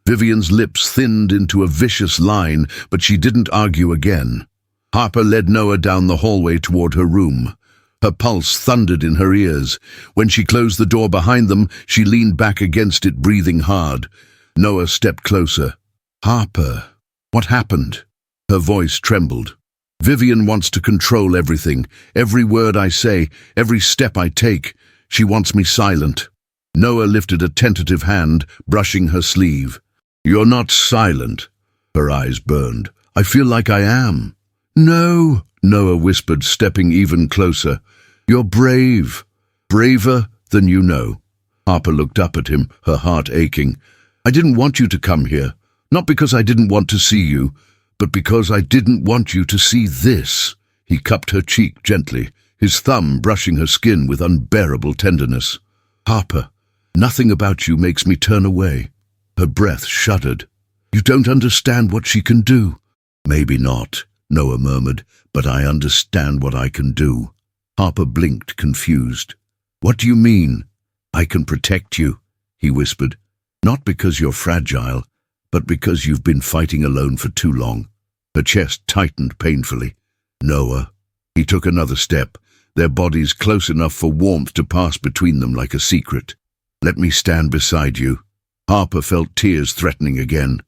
Vivian's lips thinned into a vicious line, but she didn't argue again. Harper led Noah down the hallway toward her room. Her pulse thundered in her ears. When she closed the door behind them, she leaned back against it, breathing hard. Noah stepped closer. "Harper, what happened?" Her voice trembled. "Vivian wants to control everything. Every word I say, every step I take. She wants me silent." Noah lifted a tentative hand, brushing her sleeve. "You're not silent." Her eyes burned. "I feel like I am." "No," Noah whispered, stepping even closer. "You're brave. Braver than you know." Harper looked up at him, her heart aching. "I didn't want you to come here. Not because I didn't want to see you, But because I didn't want you to see this." He cupped her cheek gently, his thumb brushing her skin with unbearable tenderness. "Harper, nothing about you makes me turn away." Her breath shuddered. "You don't understand what she can do." "Maybe not," Noah murmured, "but I understand what I can do." Harper blinked, confused. "What do you mean?" "I can protect you," he whispered. "Not because you're fragile, but because you've been fighting alone for too long." Her chest tightened painfully. "Noah." He took another step, their bodies close enough for warmth to pass between them like a secret. "Let me stand beside you." Harper felt tears threatening again.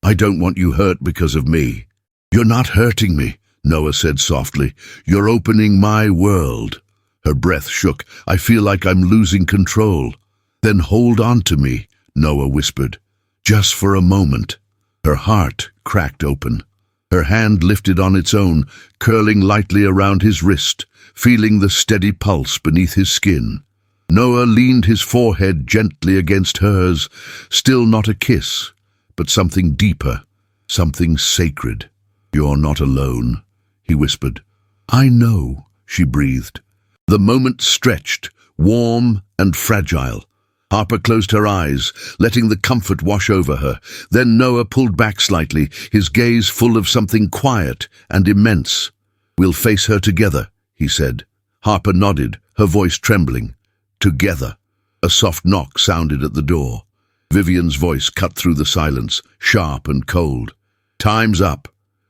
"I don't want you hurt because of me." "You're not hurting me," Noah said softly. "You're opening my world." Her breath shook. "I feel like I'm losing control." "Then hold on to me," Noah whispered. "Just for a moment." Her heart cracked open. Her hand lifted on its own, curling lightly around his wrist, feeling the steady pulse beneath his skin. Noah leaned his forehead gently against hers, still not a kiss, but something deeper, something sacred. "You're not alone," he whispered. "I know," she breathed. The moment stretched, warm and fragile. Harper closed her eyes, letting the comfort wash over her. Then Noah pulled back slightly, his gaze full of something quiet and immense. "We'll face her together," he said. Harper nodded, her voice trembling. "Together." A soft knock sounded at the door. Vivian's voice cut through the silence, sharp and cold. "Time's up."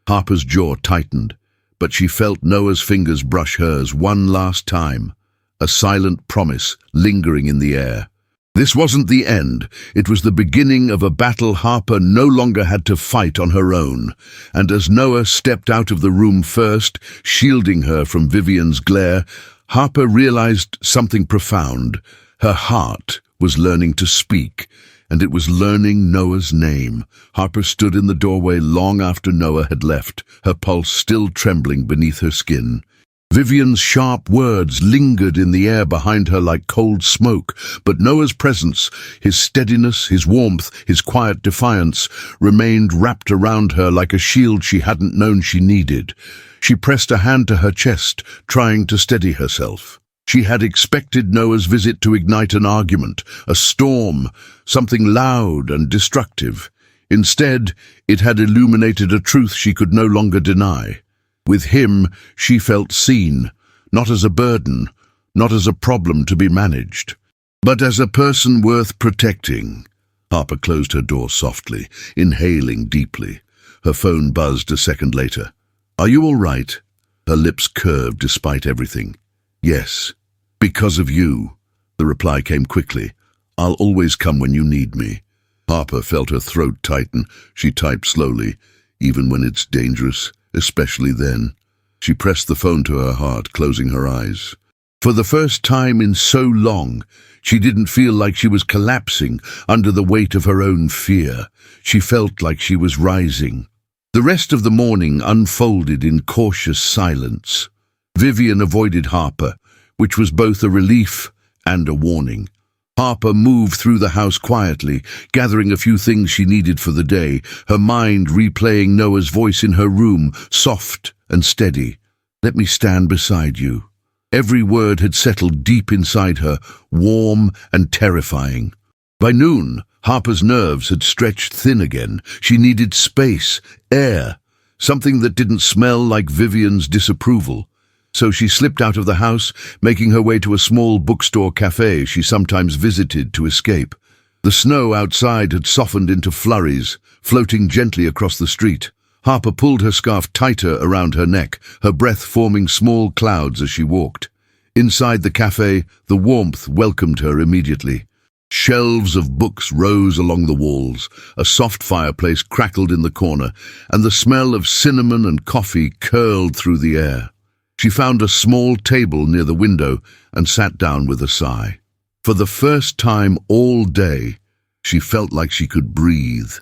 Harper's jaw tightened, but she felt Noah's fingers brush hers one last time, a silent promise lingering in the air. This wasn't the end. It was the beginning of a battle Harper no longer had to fight on her own. And as Noah stepped out of the room first, shielding her from Vivian's glare, Harper realized something profound. Her heart was learning to speak, and it was learning Noah's name. Harper stood in the doorway long after Noah had left, her pulse still trembling beneath her skin. Vivian's sharp words lingered in the air behind her like cold smoke, but Noah's presence, his steadiness, his warmth, his quiet defiance, remained wrapped around her like a shield she hadn't known she needed. She pressed a hand to her chest, trying to steady herself. She had expected Noah's visit to ignite an argument, a storm, something loud and destructive. Instead, it had illuminated a truth she could no longer deny. With him, she felt seen, not as a burden, not as a problem to be managed, but as a person worth protecting. Harper closed her door softly, inhaling deeply. Her phone buzzed a second later. "Are you all right?" Her lips curved despite everything. "Yes, because of you." The reply came quickly. "I'll always come when you need me." Harper felt her throat tighten. She typed slowly, "Even when it's dangerous. Especially then." She pressed the phone to her heart, closing her eyes. For the first time in so long, she didn't feel like she was collapsing under the weight of her own fear. She felt like she was rising. The rest of the morning unfolded in cautious silence. Vivian avoided Harper, which was both a relief and a warning. Harper moved through the house quietly, gathering a few things she needed for the day, her mind replaying Noah's voice in her room, soft and steady. "Let me stand beside you." Every word had settled deep inside her, warm and terrifying. By noon, Harper's nerves had stretched thin again. She needed space, air, something that didn't smell like Vivian's disapproval. So she slipped out of the house, making her way to a small bookstore cafe she sometimes visited to escape. The snow outside had softened into flurries, floating gently across the street. Harper pulled her scarf tighter around her neck, her breath forming small clouds as she walked. Inside the cafe, the warmth welcomed her immediately. Shelves of books rose along the walls, a soft fireplace crackled in the corner, and the smell of cinnamon and coffee curled through the air. She found a small table near the window and sat down with a sigh. For the first time all day, she felt like she could breathe,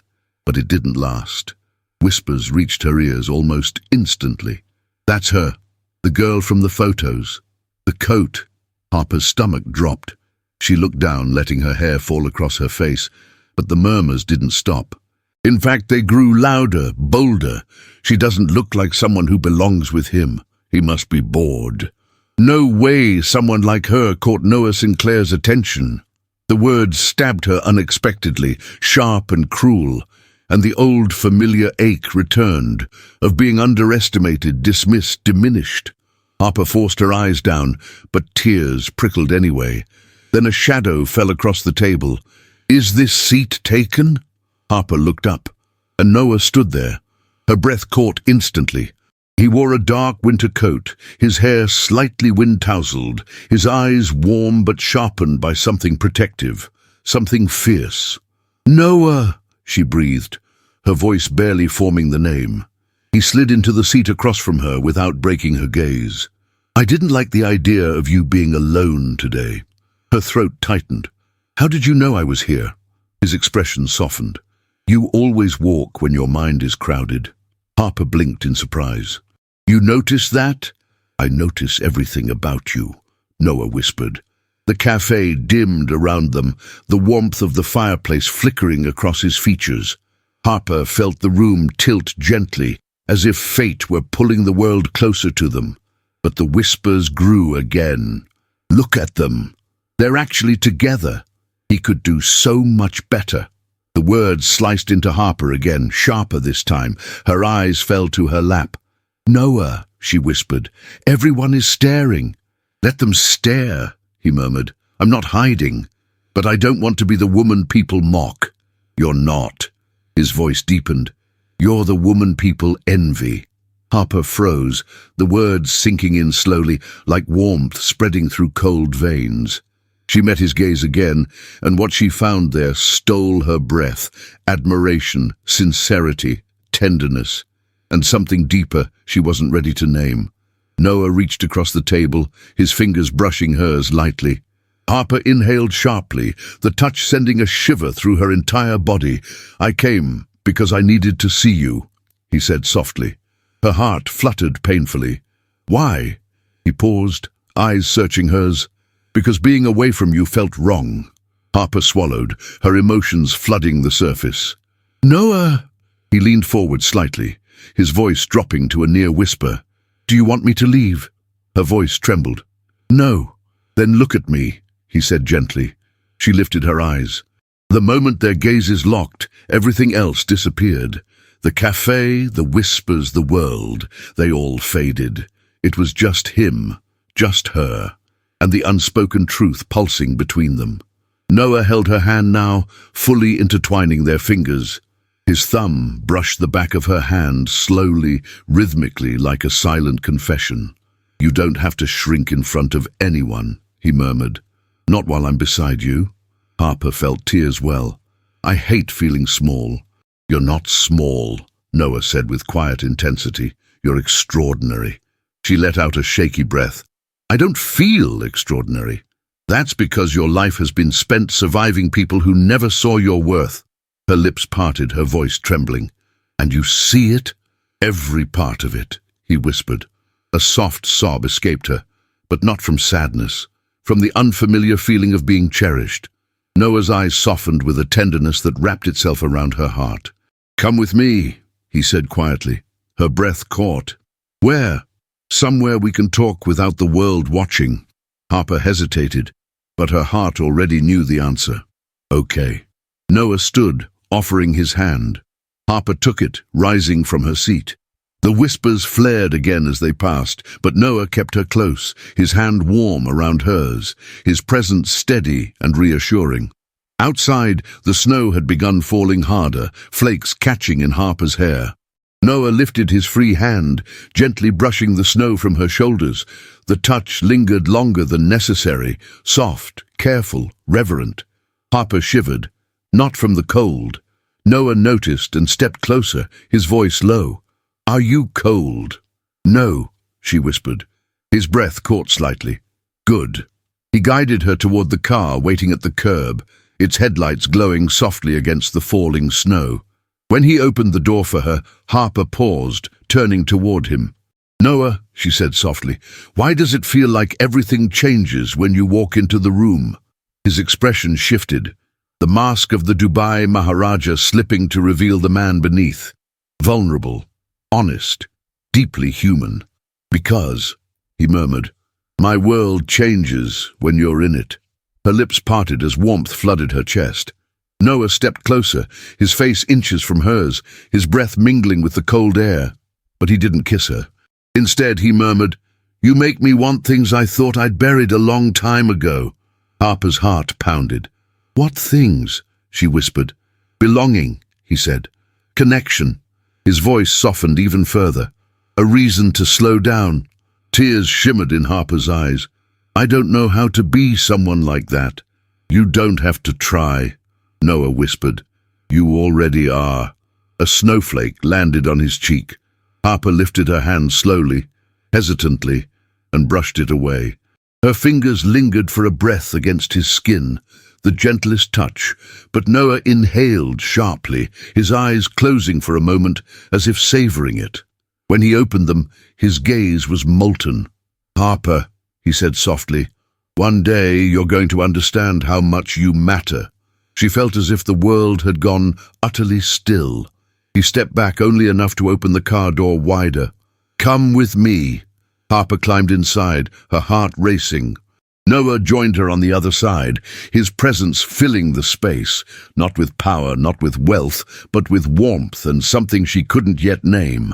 but it didn't last. Whispers reached her ears almost instantly. "That's her, the girl from the photos. The coat." Harper's stomach dropped. She looked down, letting her hair fall across her face, but the murmurs didn't stop. In fact, they grew louder, bolder. She doesn't look like someone who belongs with him. He must be bored. No way someone like her caught Noah Sinclair's attention. The words stabbed her unexpectedly, sharp and cruel, and the old familiar ache returned, of being underestimated, dismissed, diminished. Harper forced her eyes down, but tears prickled anyway. Then a shadow fell across the table. "Is this seat taken?" Harper looked up, and Noah stood there. Her breath caught instantly. He wore a dark winter coat, his hair slightly wind-tousled, his eyes warm but sharpened by something protective, something fierce. "Noah," she breathed, her voice barely forming the name. He slid into the seat across from her without breaking her gaze. "I didn't like the idea of you being alone today." Her throat tightened. "How did you know I was here?" His expression softened. "You always walk when your mind is crowded." Harper blinked in surprise. "You notice that?" "I notice everything about you," Noah whispered. The cafe dimmed around them, the warmth of the fireplace flickering across his features. Harper felt the room tilt gently, as if fate were pulling the world closer to them. But the whispers grew again. "Look at them. They're actually together. He could do so much better." The words sliced into Harper again, sharper this time. Her eyes fell to her lap. "Noah," she whispered, "everyone is staring." "Let them stare," he murmured. "I'm not hiding. But I don't want to be the woman people mock." "You're not." His voice deepened. "You're the woman people envy." Harper froze, the words sinking in slowly, like warmth spreading through cold veins. She met his gaze again, and what she found there stole her breath. Admiration, sincerity, tenderness, and something deeper she wasn't ready to name. Noah reached across the table, his fingers brushing hers lightly. Harper inhaled sharply, the touch sending a shiver through her entire body. "I came because I needed to see you," he said softly. Her heart fluttered painfully. "Why?" He paused, eyes searching hers. "Because being away from you felt wrong." Harper swallowed, her emotions flooding the surface. "Noah!" He leaned forward slightly, his voice dropping to a near whisper. "Do you want me to leave?" Her voice trembled. "No." "Then look at me," he said gently. She lifted her eyes. The moment their gazes locked, everything else disappeared. The cafe, the whispers, the world, they all faded. It was just him, just her, and the unspoken truth pulsing between them. Noah held her hand now, fully intertwining their fingers. His thumb brushed the back of her hand slowly, rhythmically, like a silent confession. "You don't have to shrink in front of anyone," he murmured. "Not while I'm beside you." Harper felt tears well. "I hate feeling small." "You're not small," Noah said with quiet intensity. "You're extraordinary." She let out a shaky breath. "I don't feel extraordinary." "That's because your life has been spent surviving people who never saw your worth." Her lips parted, her voice trembling. "And you see it?" "Every part of it," he whispered. A soft sob escaped her, but not from sadness, from the unfamiliar feeling of being cherished. Noah's eyes softened with a tenderness that wrapped itself around her heart. "Come with me," he said quietly. Her breath caught. "Where?" "Somewhere we can talk without the world watching." Harper hesitated, but her heart already knew the answer. "Okay." Noah stood, offering his hand. Harper took it, rising from her seat. The whispers flared again as they passed, but Noah kept her close, his hand warm around hers, his presence steady and reassuring. Outside, the snow had begun falling harder, flakes catching in Harper's hair. Noah lifted his free hand, gently brushing the snow from her shoulders. The touch lingered longer than necessary, soft, careful, reverent. Harper shivered, not from the cold. Noah noticed and stepped closer, his voice low. "Are you cold?" "No," she whispered. His breath caught slightly. "Good." He guided her toward the car waiting at the curb, its headlights glowing softly against the falling snow. When he opened the door for her, Harper paused, turning toward him. "Noah," she said softly, "why does it feel like everything changes when you walk into the room?" His expression shifted. the mask of the Dubai Maharaja slipping to reveal the man beneath. Vulnerable, honest, deeply human. "Because," he murmured, "my world changes when you're in it." Her lips parted as warmth flooded her chest. Noah stepped closer, his face inches from hers, his breath mingling with the cold air. But he didn't kiss her. Instead, he murmured, "You make me want things I thought I'd buried a long time ago." Harper's heart pounded. "What things?" she whispered. "Belonging," he said. "Connection." His voice softened even further. A reason to slow down. Tears shimmered in Harper's eyes. "I don't know how to be someone like that." "You don't have to try," Noah whispered. "You already are." A snowflake landed on his cheek. Harper lifted her hand slowly, hesitantly, and brushed it away. Her fingers lingered for a breath against his skin, the gentlest touch, but Noah inhaled sharply, his eyes closing for a moment as if savoring it. When he opened them, his gaze was molten. "Harper," he said softly, "one day you're going to understand how much you matter." She felt as if the world had gone utterly still. He stepped back only enough to open the car door wider. "Come with me." Harper climbed inside, her heart racing. Noah joined her on the other side, his presence filling the space, not with power, not with wealth, but with warmth and something she couldn't yet name.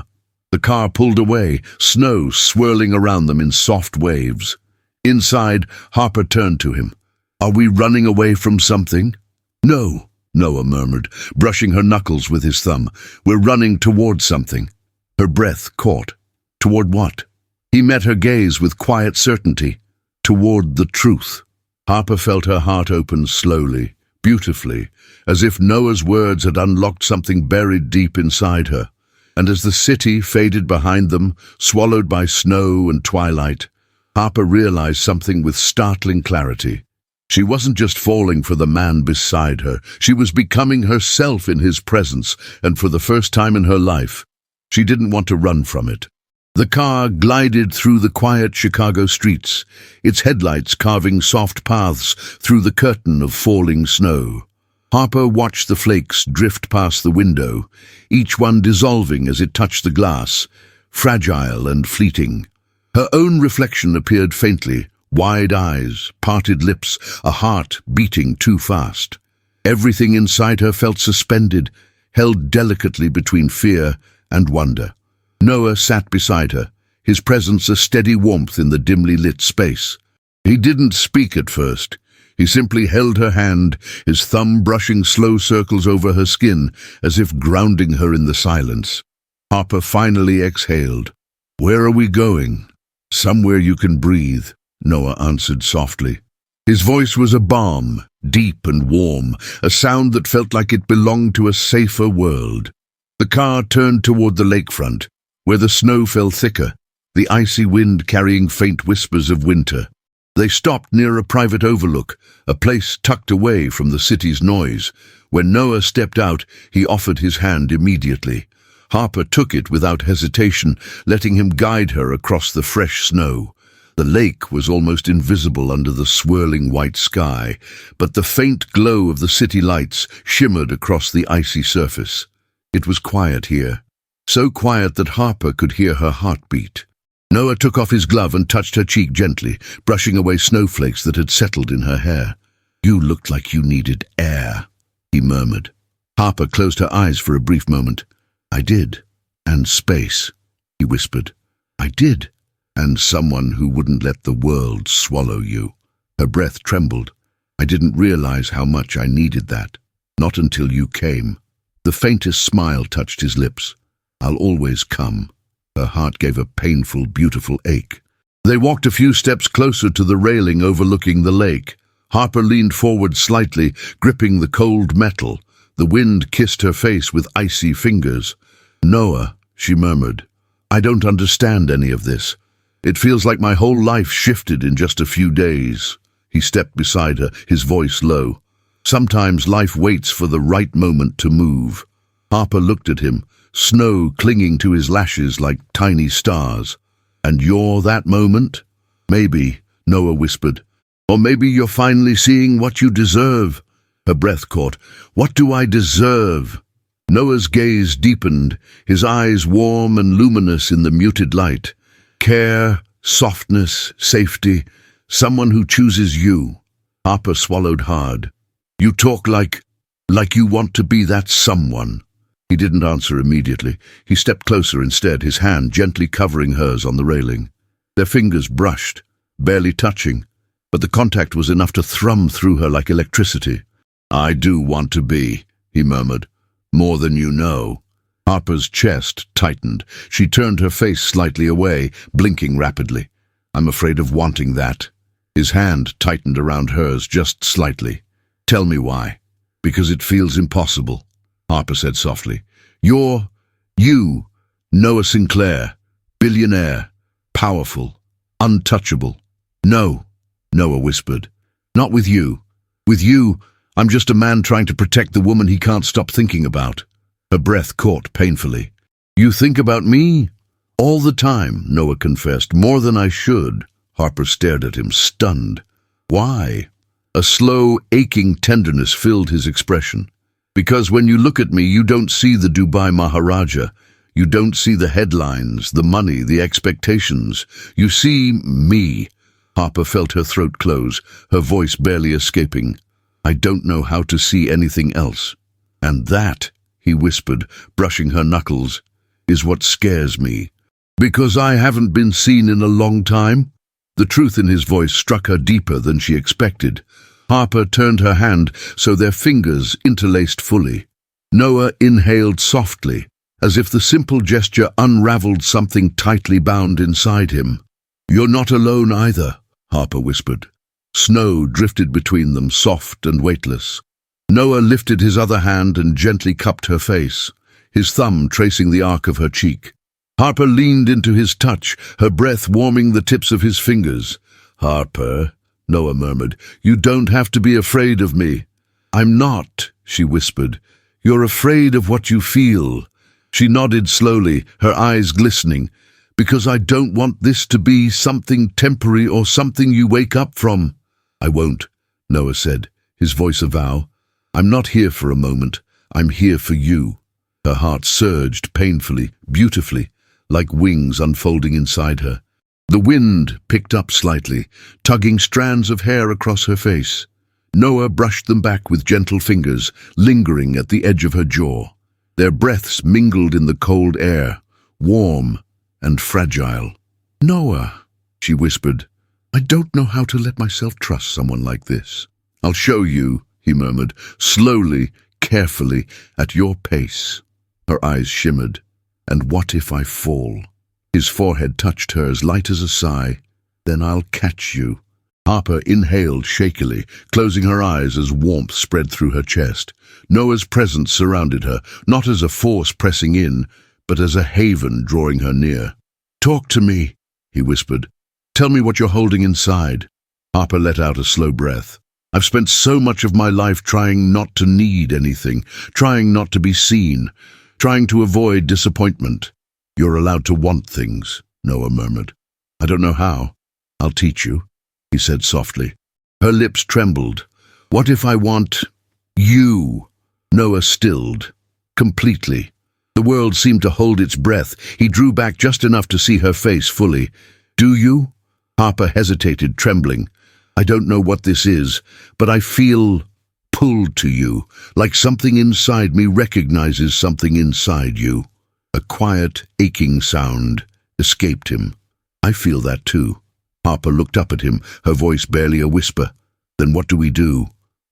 The car pulled away, snow swirling around them in soft waves. Inside, Harper turned to him. "Are we running away from something?" "No," Noah murmured, brushing her knuckles with his thumb. "We're running toward something." Her breath caught. Toward what? He met her gaze with quiet certainty. Toward the truth. Harper felt her heart open slowly, beautifully, as if Noah's words had unlocked something buried deep inside her. And as the city faded behind them, swallowed by snow and twilight, Harper realized something with startling clarity. She wasn't just falling for the man beside her, she was becoming herself in his presence, and for the first time in her life, she didn't want to run from it. The car glided through the quiet Chicago streets, its headlights carving soft paths through the curtain of falling snow. Harper watched the flakes drift past the window, each one dissolving as it touched the glass, fragile and fleeting. Her own reflection appeared faintly, wide eyes, parted lips, a heart beating too fast. Everything inside her felt suspended, held delicately between fear and wonder. Noah sat beside her, his presence a steady warmth in the dimly lit space. He didn't speak at first. He simply held her hand, his thumb brushing slow circles over her skin, as if grounding her in the silence. Harper finally exhaled. "Where are we going?" "Somewhere you can breathe," Noah answered softly. His voice was a balm, deep and warm, a sound that felt like it belonged to a safer world. The car turned toward the lakefront, where the snow fell thicker, the icy wind carrying faint whispers of winter. They stopped near a private overlook, a place tucked away from the city's noise. When Noah stepped out, he offered his hand immediately. Harper took it without hesitation, letting him guide her across the fresh snow. The lake was almost invisible under the swirling white sky, but the faint glow of the city lights shimmered across the icy surface. It was quiet here, so quiet that Harper could hear her heartbeat. Noah took off his glove and touched her cheek gently, brushing away snowflakes that had settled in her hair. "You looked like you needed air," he murmured. Harper closed her eyes for a brief moment. "I did. And space," he whispered. "I did. And someone who wouldn't let the world swallow you." Her breath trembled. "I didn't realize how much I needed that. Not until you came." The faintest smile touched his lips. "I'll always come." Her heart gave a painful, beautiful ache. They walked a few steps closer to the railing overlooking the lake. Harper leaned forward slightly, gripping the cold metal. The wind kissed her face with icy fingers. "Noah," she murmured, "I don't understand any of this. It feels like my whole life shifted in just a few days." He stepped beside her, his voice low. "Sometimes life waits for the right moment to move." Harper looked at him, snow clinging to his lashes like tiny stars. "And you're that moment?" "Maybe," Noah whispered. "Or maybe you're finally seeing what you deserve." Her breath caught. What do I deserve? Noah's gaze deepened, his eyes warm and luminous in the muted light. Care, softness, safety, someone who chooses you. Harper swallowed hard. You talk like you want to be that someone. He didn't answer immediately. He stepped closer instead, his hand gently covering hers on the railing. Their fingers brushed, barely touching, but the contact was enough to thrum through her like electricity. I do want to be, he murmured. More than you know. Harper's chest tightened. She turned her face slightly away, blinking rapidly. I'm afraid of wanting that. His hand tightened around hers just slightly. Tell me why. Because it feels impossible, Harper said softly. You, Noah Sinclair, billionaire, powerful, untouchable. No, Noah whispered. Not with you. With you, I'm just a man trying to protect the woman he can't stop thinking about. Her breath caught painfully. You think about me? All the time, Noah confessed. More than I should. Harper stared at him, stunned. Why? A slow, aching tenderness filled his expression. Because when you look at me, you don't see the Dubai Maharaja. You don't see the headlines, the money, the expectations. You see me. Harper felt her throat close, her voice barely escaping. I don't know how to see anything else. And that, he whispered, brushing her knuckles, is what scares me. Because I haven't been seen in a long time? The truth in his voice struck her deeper than she expected. Harper turned her hand so their fingers interlaced fully. Noah inhaled softly, as if the simple gesture unraveled something tightly bound inside him. You're not alone either, Harper whispered. Snow drifted between them, soft and weightless. Noah lifted his other hand and gently cupped her face, his thumb tracing the arc of her cheek. Harper leaned into his touch, her breath warming the tips of his fingers. Harper, Noah murmured, you don't have to be afraid of me. I'm not, she whispered. You're afraid of what you feel. She nodded slowly, her eyes glistening. Because I don't want this to be something temporary or something you wake up from. I won't, Noah said, his voice a vow. I'm not here for a moment. I'm here for you. Her heart surged painfully, beautifully, like wings unfolding inside her. The wind picked up slightly, tugging strands of hair across her face. Noah brushed them back with gentle fingers, lingering at the edge of her jaw. Their breaths mingled in the cold air, warm and fragile. Noah, she whispered, I don't know how to let myself trust someone like this. I'll show you, he murmured, slowly, carefully, at your pace. Her eyes shimmered. And what if I fall? His forehead touched hers, light as a sigh. Then I'll catch you. Harper inhaled shakily, closing her eyes as warmth spread through her chest. Noah's presence surrounded her, not as a force pressing in, but as a haven drawing her near. Talk to me, he whispered. Tell me what you're holding inside. Harper let out a slow breath. I've spent so much of my life trying not to need anything, trying not to be seen, trying to avoid disappointment. You're allowed to want things, Noah murmured. I don't know how. I'll teach you, he said softly. Her lips trembled. What if I want you? Noah stilled, completely. The world seemed to hold its breath. He drew back just enough to see her face fully. Do you? Harper hesitated, trembling. I don't know what this is, but I feel pulled to you, like something inside me recognizes something inside you. A quiet, aching sound escaped him. I feel that too. Harper looked up at him, her voice barely a whisper. Then what do?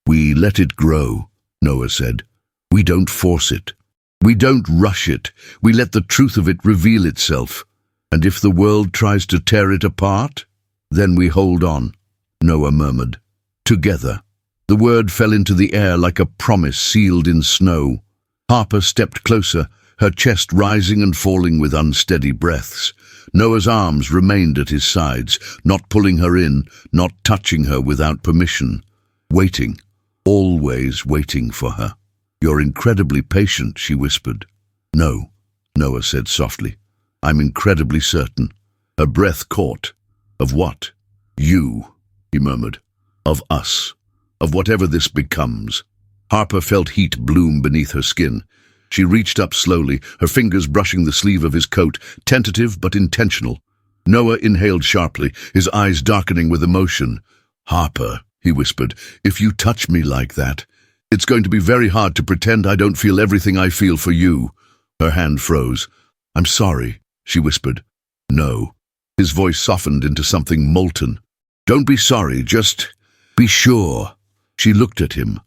We let it grow, Noah said. We don't force it. We don't rush it. We let the truth of it reveal itself. And if the world tries to tear it apart, then we hold on, Noah murmured. Together. The word fell into the air like a promise sealed in snow. Harper stepped closer, her chest rising and falling with unsteady breaths. Noah's arms remained at his sides, not pulling her in, not touching her without permission. Waiting, always waiting for her. You're incredibly patient, she whispered. No, Noah said softly. I'm incredibly certain. Her breath caught. Of what? You, he murmured. Of us. Of whatever this becomes. Harper felt heat bloom beneath her skin. She reached up slowly, her fingers brushing the sleeve of his coat, tentative but intentional. Noah inhaled sharply, his eyes darkening with emotion. "Harper," he whispered, "if you touch me like that, it's going to be very hard to pretend I don't feel everything I feel for you." Her hand froze. "I'm sorry," she whispered. "No." His voice softened into something molten. "Don't be sorry, just be sure." She looked at him,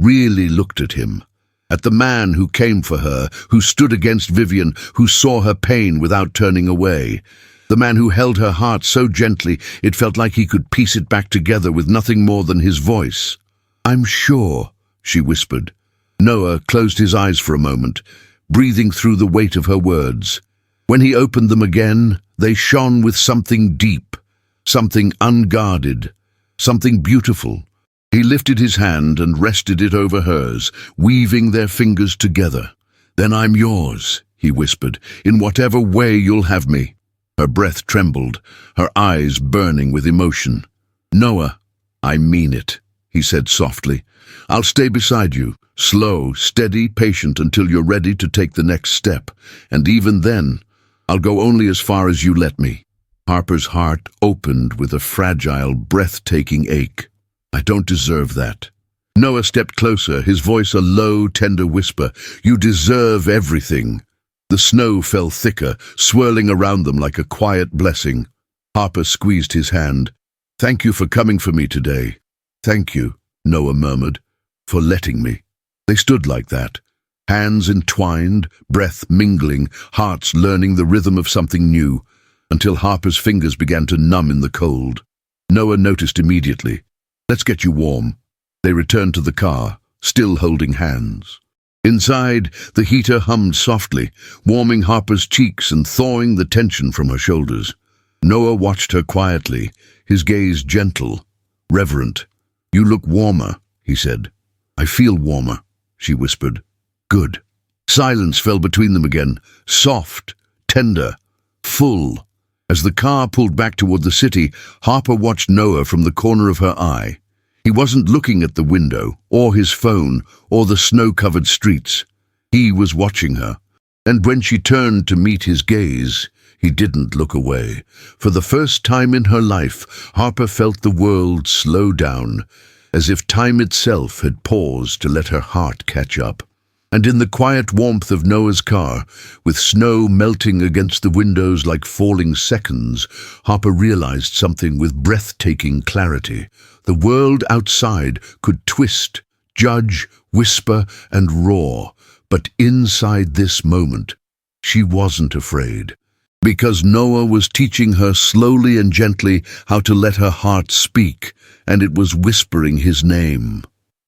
really looked at him. At the man who came for her, who stood against Vivian, who saw her pain without turning away. The man who held her heart so gently it felt like he could piece it back together with nothing more than his voice. "I'm sure," she whispered. Noah closed his eyes for a moment, breathing through the weight of her words. When he opened them again, they shone with something deep, something unguarded, something beautiful. He lifted his hand and rested it over hers, weaving their fingers together. "Then I'm yours," he whispered, "in whatever way you'll have me." Her breath trembled, her eyes burning with emotion. "Noah, I mean it," he said softly. "I'll stay beside you, slow, steady, patient until you're ready to take the next step. And even then, I'll go only as far as you let me." Harper's heart opened with a fragile, breathtaking ache. "I don't deserve that." Noah stepped closer, his voice a low, tender whisper. "You deserve everything." The snow fell thicker, swirling around them like a quiet blessing. Harper squeezed his hand. "Thank you for coming for me today." "Thank you," Noah murmured, "for letting me." They stood like that, hands entwined, breath mingling, hearts learning the rhythm of something new, until Harper's fingers began to numb in the cold. Noah noticed immediately. "Let's get you warm." They returned to the car, still holding hands. Inside, the heater hummed softly, warming Harper's cheeks and thawing the tension from her shoulders. Noah watched her quietly, his gaze gentle, reverent. "You look warmer," he said. "I feel warmer," she whispered. "Good." Silence fell between them again, soft, tender, full. As the car pulled back toward the city, Harper watched Noah from the corner of her eye. He wasn't looking at the window, or his phone, or the snow-covered streets. He was watching her. And when she turned to meet his gaze, he didn't look away. For the first time in her life, Harper felt the world slow down, as if time itself had paused to let her heart catch up. And in the quiet warmth of Noah's car, with snow melting against the windows like falling seconds, Harper realized something with breathtaking clarity. The world outside could twist, judge, whisper, and roar, but inside this moment, she wasn't afraid. Because Noah was teaching her slowly and gently how to let her heart speak, and it was whispering his name.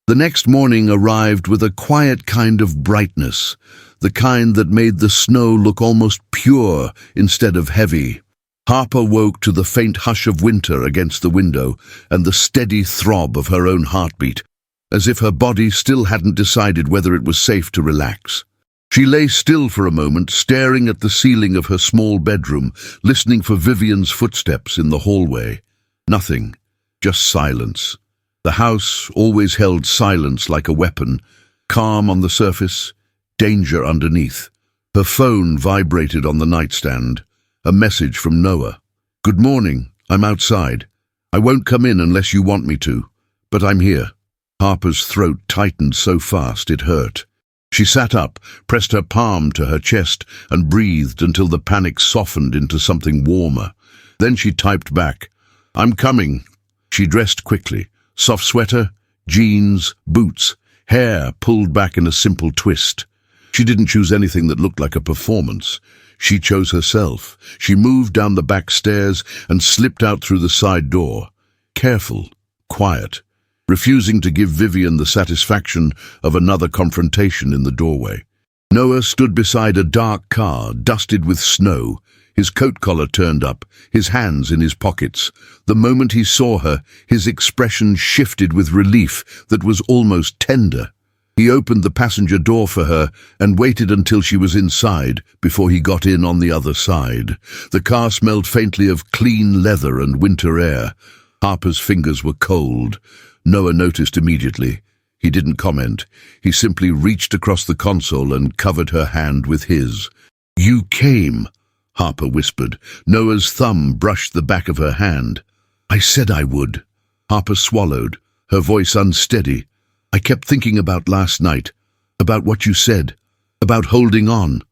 The next morning arrived with a quiet kind of brightness, the kind that made the snow look almost pure instead of heavy. Harper woke to the faint hush of winter against the window and the steady throb of her own heartbeat, as if her body still hadn't decided whether it was safe to relax. She lay still for a moment, staring at the ceiling of her small bedroom, listening for Vivian's footsteps in the hallway. Nothing, just silence. The house always held silence like a weapon, calm on the surface, danger underneath. Her phone vibrated on the nightstand. A message from Noah. "Good morning, I'm outside. I won't come in unless you want me to, but I'm here." Harper's throat tightened so fast it hurt. She sat up, pressed her palm to her chest, and breathed until the panic softened into something warmer. Then she typed back, "I'm coming." She dressed quickly. Soft sweater, jeans, boots, hair pulled back in a simple twist. She didn't choose anything that looked like a performance. She chose herself. She moved down the back stairs and slipped out through the side door. Careful, quiet, refusing to give Vivian the satisfaction of another confrontation in the doorway. Noah stood beside a dark car, dusted with snow, his coat collar turned up, his hands in his pockets. The moment he saw her, his expression shifted with relief that was almost tender. He opened the passenger door for her and waited until she was inside before he got in on the other side. The car smelled faintly of clean leather and winter air. Harper's fingers were cold. Noah noticed immediately. He didn't comment. He simply reached across the console and covered her hand with his. "You came," Harper whispered. Noah's thumb brushed the back of her hand. "I said I would." Harper swallowed, her voice unsteady. "I kept thinking about last night, about what you said, about holding on."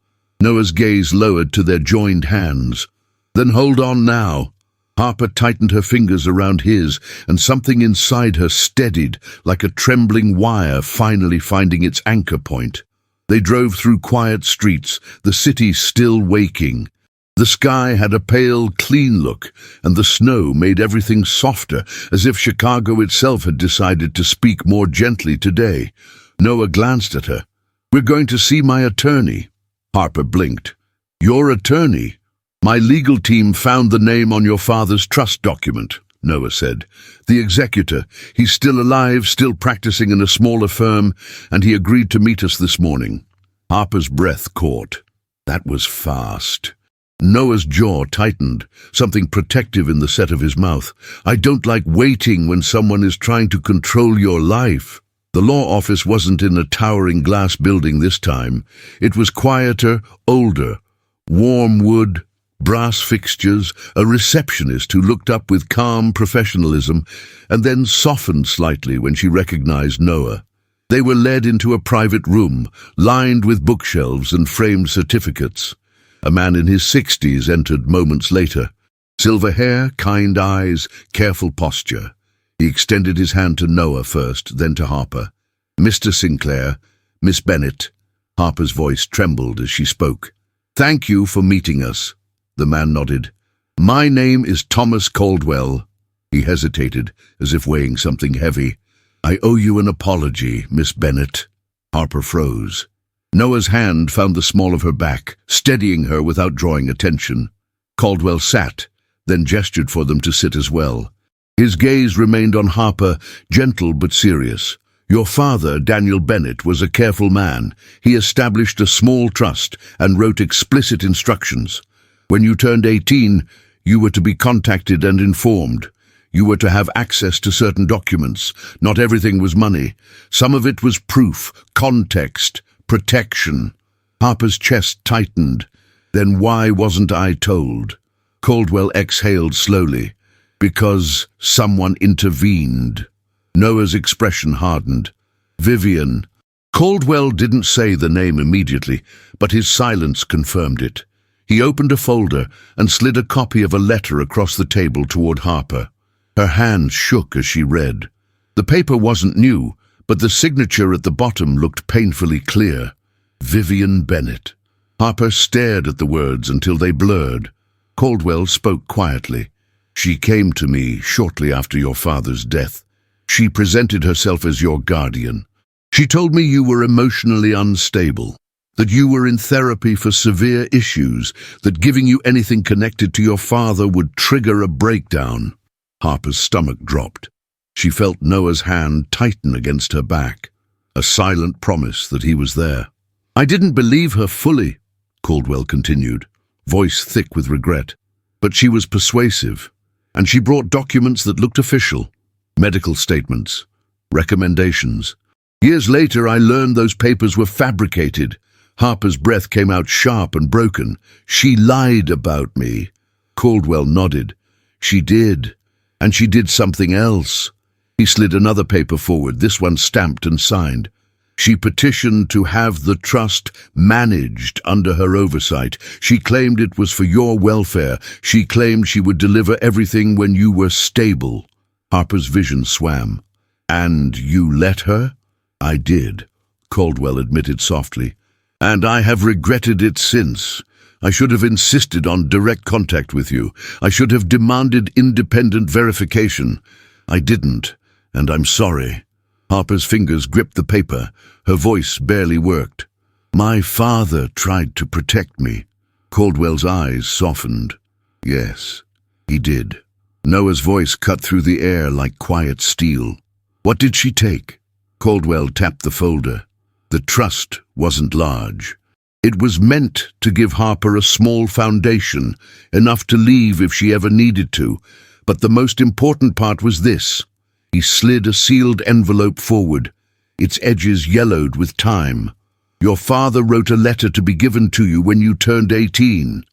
Noah's gaze lowered to their joined hands. "Then hold on now." Harper tightened her fingers around his, and something inside her steadied, like a trembling wire finally finding its anchor point. They drove through quiet streets, the city still waking. The sky had a pale, clean look, and the snow made everything softer, as if Chicago itself had decided to speak more gently today. Noah glanced at her. "We're going to see my attorney." Harper blinked. "Your attorney?" "My legal team found the name on your father's trust document," Noah said. "The executor. He's still alive, still practicing in a smaller firm, and he agreed to meet us this morning." Harper's breath caught. That was fast. Noah's jaw tightened, something protective in the set of his mouth. "I don't like waiting when someone is trying to control your life." The law office wasn't in a towering glass building this time. It was quieter, older. Warm wood, brass fixtures, a receptionist who looked up with calm professionalism and then softened slightly when she recognized Noah. They were led into a private room, lined with bookshelves and framed certificates. A man in his 60s entered moments later. Silver hair, kind eyes, careful posture. He extended his hand to Noah first, then to Harper. "Mr. Sinclair, Miss Bennett." Harper's voice trembled as she spoke. "Thank you for meeting us." The man nodded. "My name is Thomas Caldwell." He hesitated, as if weighing something heavy. "I owe you an apology, Miss Bennett." Harper froze. Noah's hand found the small of her back, steadying her without drawing attention. Caldwell sat, then gestured for them to sit as well. His gaze remained on Harper, gentle but serious. "Your father, Daniel Bennett, was a careful man. He established a small trust and wrote explicit instructions. When you turned 18, you were to be contacted and informed. You were to have access to certain documents. Not everything was money. Some of it was proof, context, protection." Harper's chest tightened. "Then why wasn't I told?" Caldwell exhaled slowly. "Because someone intervened." Noah's expression hardened. "Vivian." Caldwell didn't say the name immediately, but his silence confirmed it. He opened a folder and slid a copy of a letter across the table toward Harper. Her hands shook as she read. The paper wasn't new, but the signature at the bottom looked painfully clear. Vivian Bennett. Harper stared at the words until they blurred. Caldwell spoke quietly. "She came to me shortly after your father's death. She presented herself as your guardian. She told me you were emotionally unstable, that you were in therapy for severe issues, that giving you anything connected to your father would trigger a breakdown." Harper's stomach dropped. She felt Noah's hand tighten against her back, a silent promise that he was there. "I didn't believe her fully," Caldwell continued, voice thick with regret. "But she was persuasive, and she brought documents that looked official, medical statements, recommendations. Years later, I learned those papers were fabricated." Harper's breath came out sharp and broken. "She lied about me." Caldwell nodded. "She did, and she did something else." He slid another paper forward, this one stamped and signed. "She petitioned to have the trust managed under her oversight. She claimed it was for your welfare. She claimed she would deliver everything when you were stable." Harper's vision swam. "And you let her?" "I did," Caldwell admitted softly. "And I have regretted it since. I should have insisted on direct contact with you. I should have demanded independent verification. I didn't, and I'm sorry." Harper's fingers gripped the paper. Her voice barely worked. "My father tried to protect me." Caldwell's eyes softened. "Yes, he did." Noah's voice cut through the air like quiet steel. "What did she take?" Caldwell tapped the folder. The trust wasn't large. It was meant to give Harper a small foundation, enough to leave if she ever needed to. But the most important part was this. He slid a sealed envelope forward. its edges yellowed with time. Your father wrote a letter to be given to you when you turned 18.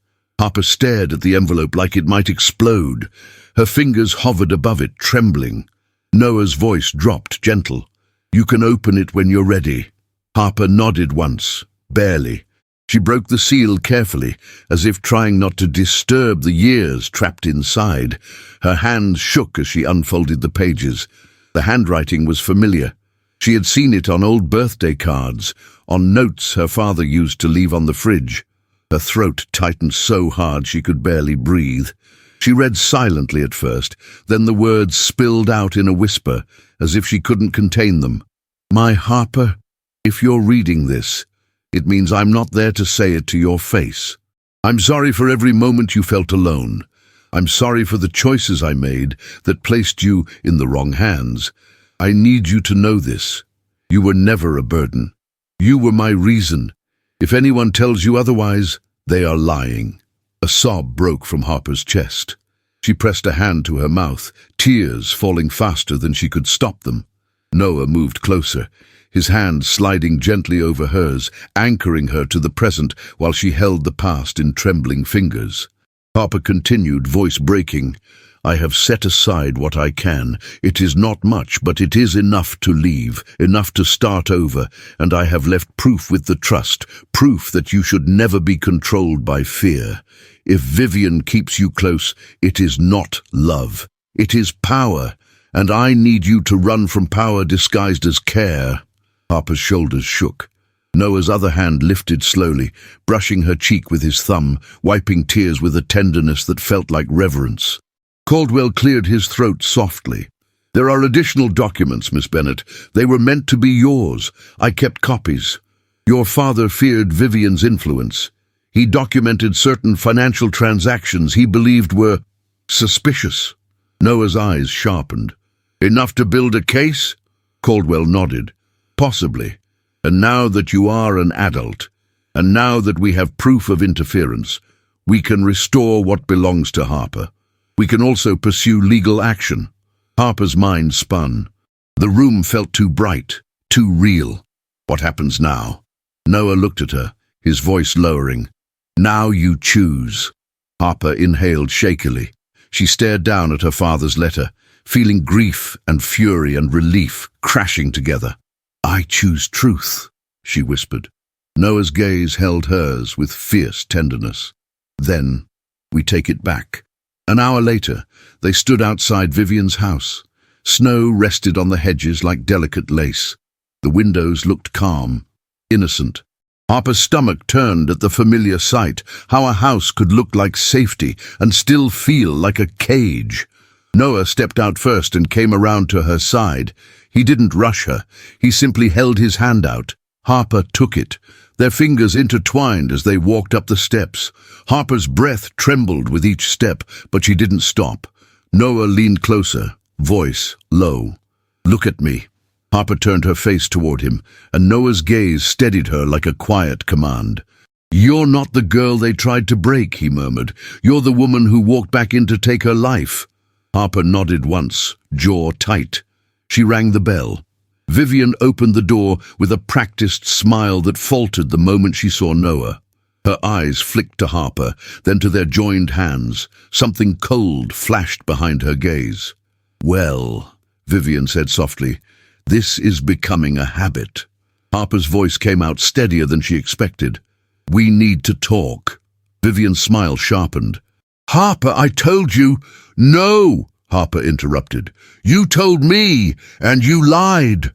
Harper stared at the envelope like it might explode. Her fingers hovered above it, trembling. Noah's voice dropped, gentle. You can open it when you're ready. Harper nodded once, barely. She broke the seal carefully, as if trying not to disturb the years trapped inside. Her hands shook as she unfolded the pages. The handwriting was familiar. She had seen it on old birthday cards, on notes her father used to leave on the fridge. Her throat tightened so hard she could barely breathe. She read silently at first, then the words spilled out in a whisper, as if she couldn't contain them. My Harper, if you're reading this, it means I'm not there to say it to your face. I'm sorry for every moment you felt alone. I'm sorry for the choices I made that placed you in the wrong hands. I need you to know this. You were never a burden. You were my reason. If anyone tells you otherwise, they are lying. A sob broke from Harper's chest. She pressed a hand to her mouth, tears falling faster than she could stop them. Noah moved closer, his hand sliding gently over hers, anchoring her to the present while she held the past in trembling fingers. Harper continued, voice breaking. I have set aside what I can. It is not much, but it is enough to leave, enough to start over, and I have left proof with the trust, proof that you should never be controlled by fear. If Vivian keeps you close, it is not love. It is power, and I need you to run from power disguised as care. Harper's shoulders shook. Noah's other hand lifted slowly, brushing her cheek with his thumb, wiping tears with a tenderness that felt like reverence. Caldwell cleared his throat softly. There are additional documents, Miss Bennet. They were meant to be yours. I kept copies. Your father feared Vivian's influence. He documented certain financial transactions he believed were suspicious. Noah's eyes sharpened. Enough to build a case? Caldwell nodded. Possibly. And now that you are an adult, and now that we have proof of interference, we can restore what belongs to Harper. We can also pursue legal action. Harper's mind spun. The room felt too bright, too real. What happens now? Noah looked at her, his voice lowering. Now you choose. Harper inhaled shakily. She stared down at her father's letter, feeling grief and fury and relief crashing together. I choose truth, she whispered. Noah's gaze held hers with fierce tenderness. Then, we take it back. An hour later, they stood outside Vivian's house. Snow rested on the hedges like delicate lace. The windows looked calm, innocent. Harper's stomach turned at the familiar sight, how a house could look like safety and still feel like a cage. Noah stepped out first and came around to her side. He didn't rush her. He simply held his hand out. Harper took it. Their fingers intertwined as they walked up the steps. Harper's breath trembled with each step, but she didn't stop. Noah leaned closer, voice low. Look at me. Harper turned her face toward him, and Noah's gaze steadied her like a quiet command. You're not the girl they tried to break, he murmured. You're the woman who walked back in to take her life. Harper nodded once, jaw tight. She rang the bell. Vivian opened the door with a practiced smile that faltered the moment she saw Noah. Her eyes flicked to Harper, then to their joined hands. Something cold flashed behind her gaze. Well, Vivian said softly, this is becoming a habit. Harper's voice came out steadier than she expected. We need to talk. Vivian's smile sharpened. Harper, I told you. No, Harper interrupted. You told me, and you lied.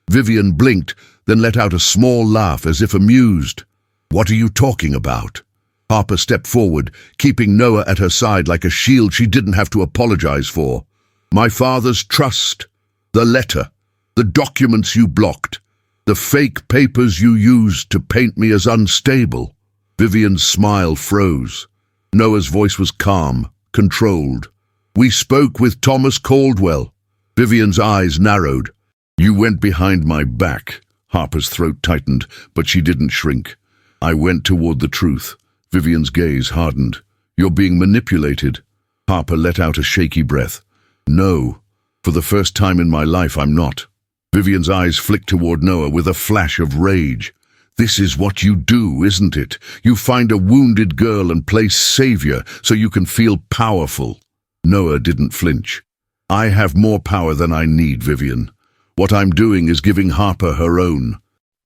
Vivian blinked, then let out a small laugh as if amused. What are you talking about? Harper stepped forward, keeping Noah at her side like a shield she didn't have to apologize for. My father's trust, the letter, the documents you blocked, the fake papers you used to paint me as unstable. Vivian's smile froze. Noah's voice was calm, controlled. We spoke with Thomas Caldwell. Vivian's eyes narrowed. You went behind my back. Harper's throat tightened, but she didn't shrink. I went toward the truth. Vivian's gaze hardened. You're being manipulated. Harper let out a shaky breath. No, for the first time in my life I'm not. Vivian's eyes flicked toward Noah with a flash of rage. This is what you do, isn't it? You find a wounded girl and play savior so you can feel powerful. Noah didn't flinch. I have more power than I need, Vivian. What I'm doing is giving Harper her own.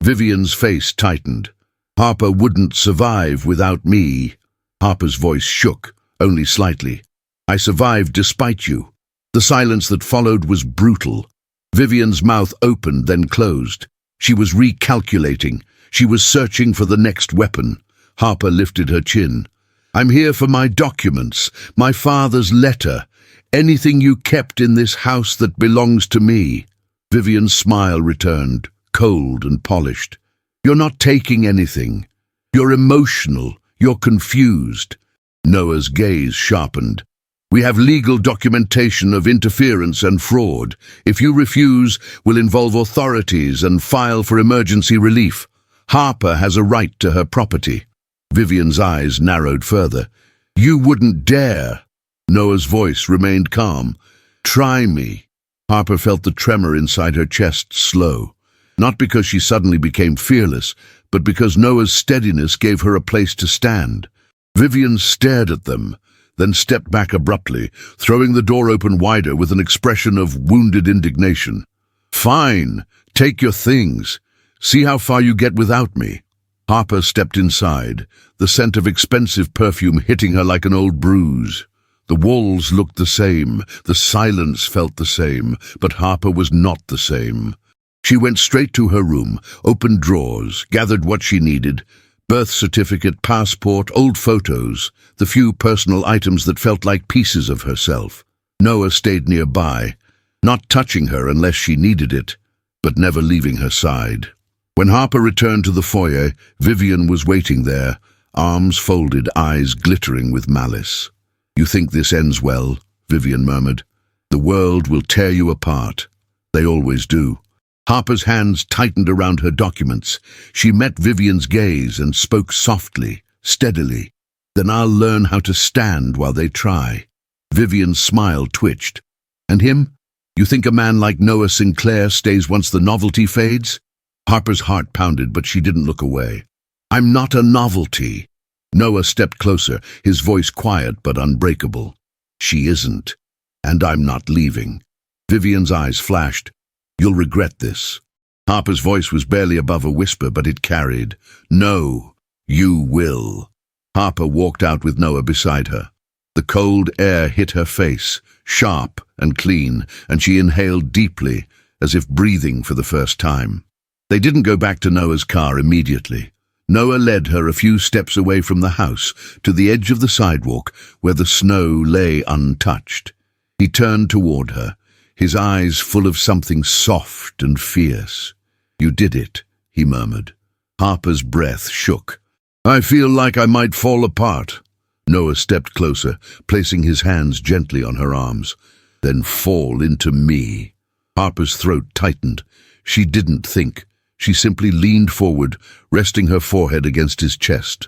Vivian's face tightened. Harper wouldn't survive without me. Harper's voice shook, only slightly. I survived despite you. The silence that followed was brutal. Vivian's mouth opened, then closed. She was recalculating. She was searching for the next weapon. Harper lifted her chin. I'm here for my documents, my father's letter, anything you kept in this house that belongs to me. Vivian's smile returned, cold and polished. You're not taking anything. You're emotional. You're confused. Noah's gaze sharpened. We have legal documentation of interference and fraud. If you refuse, we'll involve authorities and file for emergency relief. Harper has a right to her property. Vivian's eyes narrowed further. You wouldn't dare. Noah's voice remained calm. Try me. Harper felt the tremor inside her chest slow. Not because she suddenly became fearless, but because Noah's steadiness gave her a place to stand. Vivian stared at them, then stepped back abruptly, throwing the door open wider with an expression of wounded indignation. Fine, take your things. See how far you get without me. Harper stepped inside, the scent of expensive perfume hitting her like an old bruise. The walls looked the same, the silence felt the same, but Harper was not the same. She went straight to her room, opened drawers, gathered what she needed, birth certificate, passport, old photos, the few personal items that felt like pieces of herself. Noah stayed nearby, not touching her unless she needed it, but never leaving her side. When Harper returned to the foyer, Vivian was waiting there, arms folded, eyes glittering with malice. You think this ends well, Vivian murmured. The world will tear you apart. They always do. Harper's hands tightened around her documents. She met Vivian's gaze and spoke softly, steadily. Then I'll learn how to stand while they try. Vivian's smile twitched. And him? You think a man like Noah Sinclair stays once the novelty fades? Harper's heart pounded, but she didn't look away. I'm not a novelty. Noah stepped closer, his voice quiet but unbreakable. She isn't. And I'm not leaving. Vivian's eyes flashed. You'll regret this. Harper's voice was barely above a whisper, but it carried. No, you will. Harper walked out with Noah beside her. The cold air hit her face, sharp and clean, and she inhaled deeply, as if breathing for the first time. They didn't go back to Noah's car immediately. Noah led her a few steps away from the house, to the edge of the sidewalk, where the snow lay untouched. He turned toward her, his eyes full of something soft and fierce. You did it, he murmured. Harper's breath shook. I feel like I might fall apart. Noah stepped closer, placing his hands gently on her arms. Then fall into me. Harper's throat tightened. She didn't think. She simply leaned forward, resting her forehead against his chest.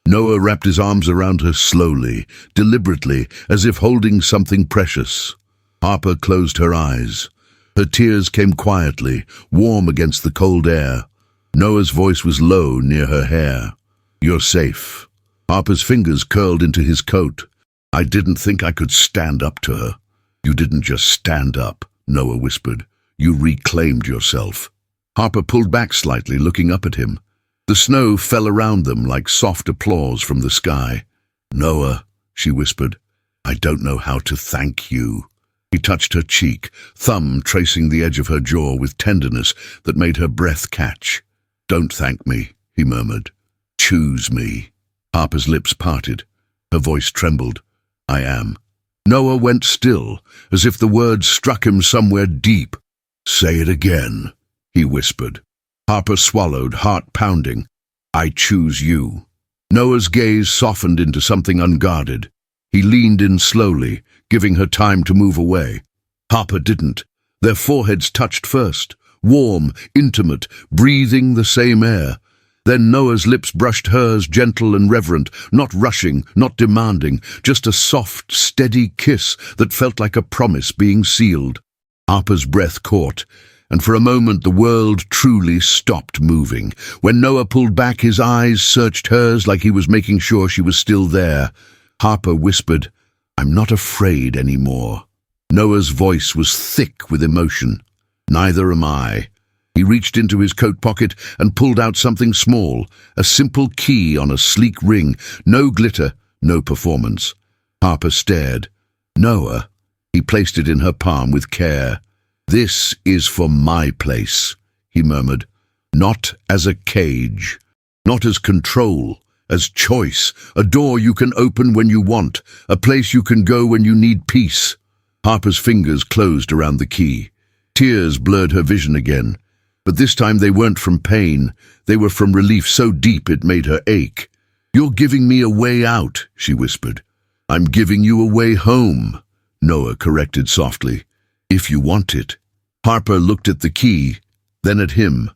Noah wrapped his arms around her slowly, deliberately, as if holding something precious. Harper closed her eyes. Her tears came quietly, warm against the cold air. Noah's voice was low near her hair. You're safe. Harper's fingers curled into his coat. I didn't think I could stand up to her. You didn't just stand up, Noah whispered. You reclaimed yourself. Harper pulled back slightly, looking up at him. The snow fell around them like soft applause from the sky. Noah, she whispered, I don't know how to thank you. He touched her cheek, thumb tracing the edge of her jaw with tenderness that made her breath catch. Don't thank me, he murmured. Choose me. Harper's lips parted. Her voice trembled. I am. Noah went still, as if the words struck him somewhere deep. Say it again, he whispered. Harper swallowed, heart pounding. I choose you. Noah's gaze softened into something unguarded. He leaned in slowly, giving her time to move away. Harper didn't. Their foreheads touched first, warm, intimate, breathing the same air. Then Noah's lips brushed hers, gentle and reverent, not rushing, not demanding, just a soft, steady kiss that felt like a promise being sealed. Harper's breath caught, and for a moment the world truly stopped moving. When Noah pulled back, his eyes searched hers like he was making sure she was still there. Harper whispered, "I'm not afraid anymore." Noah's voice was thick with emotion. "Neither am I." He reached into his coat pocket and pulled out something small, a simple key on a sleek ring. No glitter, no performance. Harper stared. "Noah." He placed it in her palm with care. "This is for my place," he murmured. "Not as a cage, not as control, as choice, a door you can open when you want, a place you can go when you need peace." Harper's fingers closed around the key. Tears blurred her vision again, but this time they weren't from pain. They were from relief so deep it made her ache. "You're giving me a way out," she whispered. "I'm giving you a way home," Noah corrected softly. "If you want it." Harper looked at the key, then at him.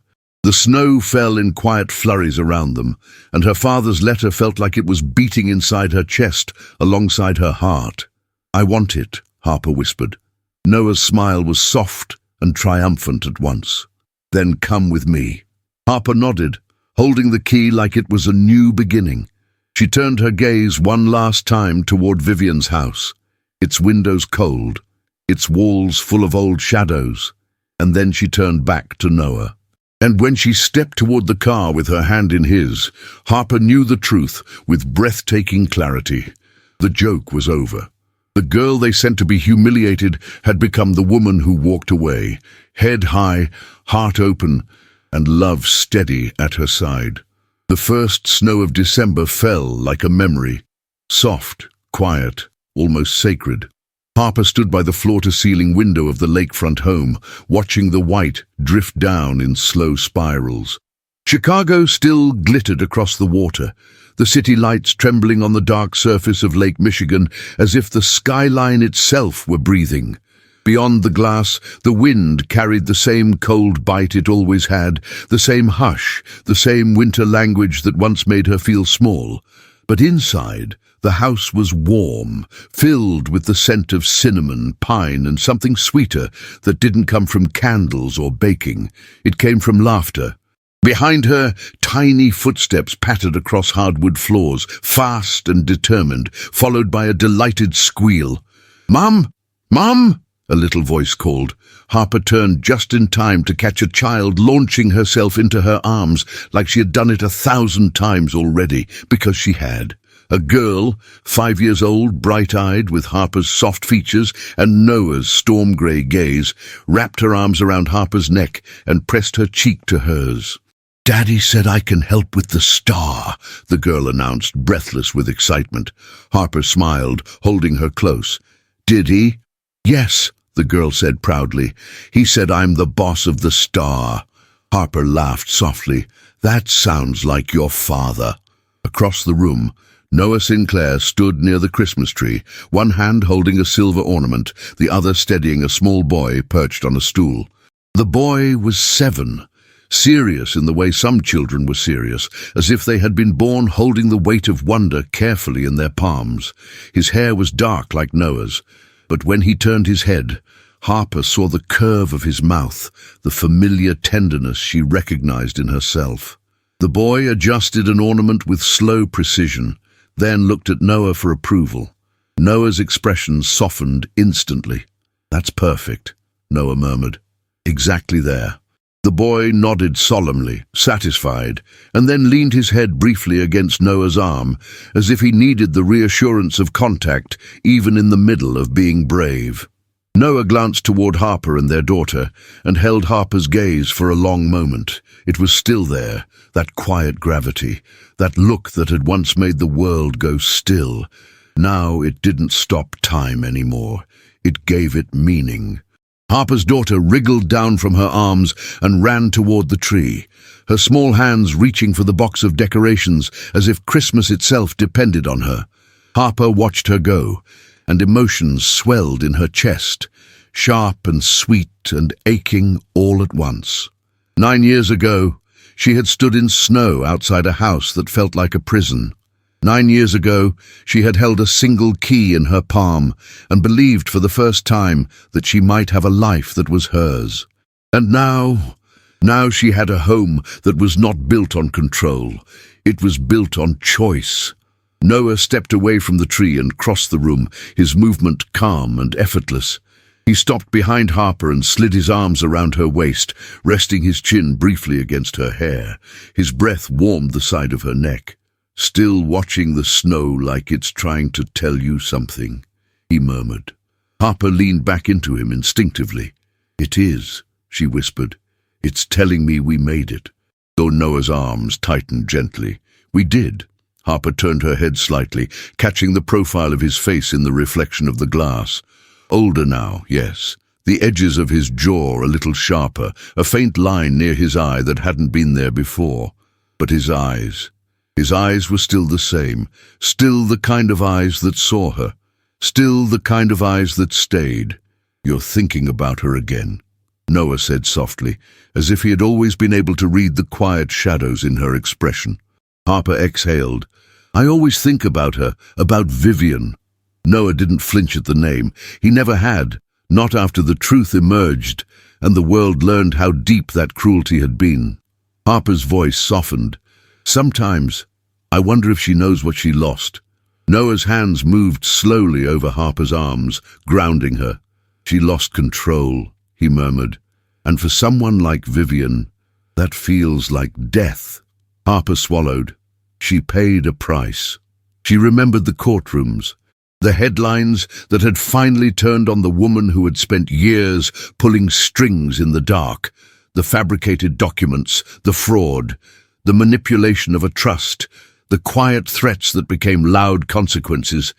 The snow fell in quiet flurries around them, and her father's letter felt like it was beating inside her chest, alongside her heart. "I want it," Harper whispered. Noah's smile was soft and triumphant at once. "Then come with me." Harper nodded, holding the key like it was a new beginning. She turned her gaze one last time toward Vivian's house, its windows cold, its walls full of old shadows, and then she turned back to Noah. And when she stepped toward the car with her hand in his, Harper knew the truth with breathtaking clarity. The joke was over. The girl they sent to be humiliated had become the woman who walked away, head high, heart open, and love steady at her side. The first snow of December fell like a memory, soft, quiet, almost sacred. Harper stood by the floor-to-ceiling window of the lakefront home, watching the white drift down in slow spirals. Chicago still glittered across the water, the city lights trembling on the dark surface of Lake Michigan as if the skyline itself were breathing. Beyond the glass, the wind carried the same cold bite it always had, the same hush, the same winter language that once made her feel small. But inside, the house was warm, filled with the scent of cinnamon, pine, and something sweeter that didn't come from candles or baking. It came from laughter. Behind her, tiny footsteps pattered across hardwood floors, fast and determined, followed by a delighted squeal. "Mom! Mom!" a little voice called. Harper turned just in time to catch a child launching herself into her arms like she had done it 1,000 times already, because she had. A girl, 5 years old, bright-eyed, with Harper's soft features and Noah's storm-grey gaze, wrapped her arms around Harper's neck and pressed her cheek to hers. "Daddy said I can help with the star," the girl announced, breathless with excitement. Harper smiled, holding her close. "Did he?" "Yes," the girl said proudly. "He said I'm the boss of the star." Harper laughed softly. "That sounds like your father." Across the room, Noah Sinclair stood near the Christmas tree, one hand holding a silver ornament, the other steadying a small boy perched on a stool. The boy was 7, serious in the way some children were serious, as if they had been born holding the weight of wonder carefully in their palms. His hair was dark like Noah's, but when he turned his head, Harper saw the curve of his mouth, the familiar tenderness she recognized in herself. The boy adjusted an ornament with slow precision, then looked at Noah for approval. Noah's expression softened instantly. "That's perfect," Noah murmured. "Exactly there." The boy nodded solemnly, satisfied, and then leaned his head briefly against Noah's arm, as if he needed the reassurance of contact, even in the middle of being brave. Noah glanced toward Harper and their daughter, and held Harper's gaze for a long moment. It was still there, that quiet gravity, that look that had once made the world go still. Now it didn't stop time anymore. It gave it meaning. Harper's daughter wriggled down from her arms and ran toward the tree, her small hands reaching for the box of decorations as if Christmas itself depended on her. Harper watched her go, and emotions swelled in her chest, sharp and sweet and aching all at once. 9 years ago, she had stood in snow outside a house that felt like a prison. 9 years ago, she had held a single key in her palm and believed for the first time that she might have a life that was hers. And now she had a home that was not built on control. It was built on choice. Noah stepped away from the tree and crossed the room, his movement calm and effortless. He stopped behind Harper and slid his arms around her waist, resting his chin briefly against her hair. His breath warmed the side of her neck. "Still watching the snow like it's trying to tell you something," he murmured. Harper leaned back into him instinctively. "It is," she whispered. "It's telling me we made it." Though Noah's arms tightened gently. "We did." Harper turned her head slightly, catching the profile of his face in the reflection of the glass. Older now, yes. The edges of his jaw a little sharper, a faint line near his eye that hadn't been there before. But his eyes were still the same, still the kind of eyes that saw her, still the kind of eyes that stayed. "You're thinking about her again," Noah said softly, as if he had always been able to read the quiet shadows in her expression. Harper exhaled. "I always think about her, about Vivian." Noah didn't flinch at the name. He never had, not after the truth emerged, and the world learned how deep that cruelty had been. Harper's voice softened. "Sometimes, I wonder if she knows what she lost." Noah's hands moved slowly over Harper's arms, grounding her. "She lost control," he murmured. "And for someone like Vivian, that feels like death." Harper swallowed. She paid a price. She remembered the courtrooms, the headlines that had finally turned on the woman who had spent years pulling strings in the dark, the fabricated documents, the fraud, the manipulation of a trust, the quiet threats that became loud consequences.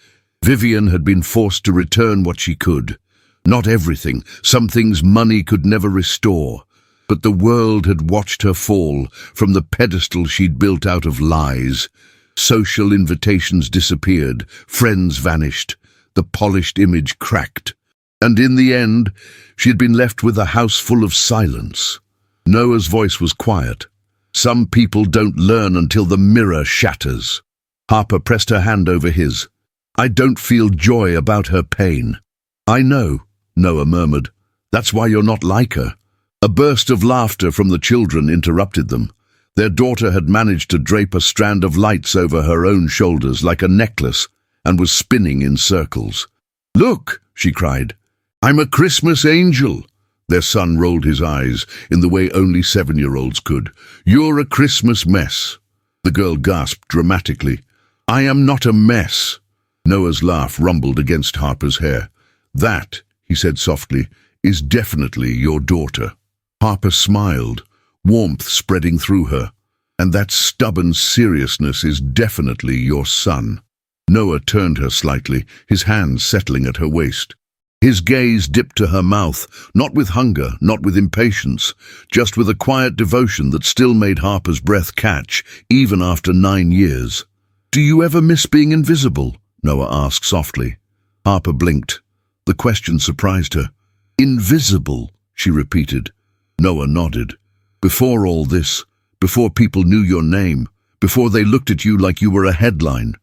Vivian had been forced to return what she could. Not everything, some things money could never restore. But the world had watched her fall from the pedestal she'd built out of lies. Social invitations disappeared, friends vanished, the polished image cracked. And in the end, she had been left with a house full of silence. Noah's voice was quiet. "Some people don't learn until the mirror shatters." Harper pressed her hand over his. "I don't feel joy about her pain." "I know," Noah murmured. "That's why you're not like her." A burst of laughter from the children interrupted them. Their daughter had managed to drape a strand of lights over her own shoulders like a necklace and was spinning in circles. "Look," she cried. "I'm a Christmas angel." Their son rolled his eyes in the way only 7-year-olds could. "You're a Christmas mess." The girl gasped dramatically. "I am not a mess." Noah's laugh rumbled against Harper's hair. "That," he said softly, "is definitely your daughter." Harper smiled, warmth spreading through her. "And that stubborn seriousness is definitely your son." Noah turned her slightly, his hands settling at her waist. His gaze dipped to her mouth, not with hunger, not with impatience, just with a quiet devotion that still made Harper's breath catch, even after 9 years. "Do you ever miss being invisible?" Noah asked softly. Harper blinked. The question surprised her. "Invisible," she repeated. Noah nodded. "Before all this, before people knew your name, before they looked at you like you were a headline."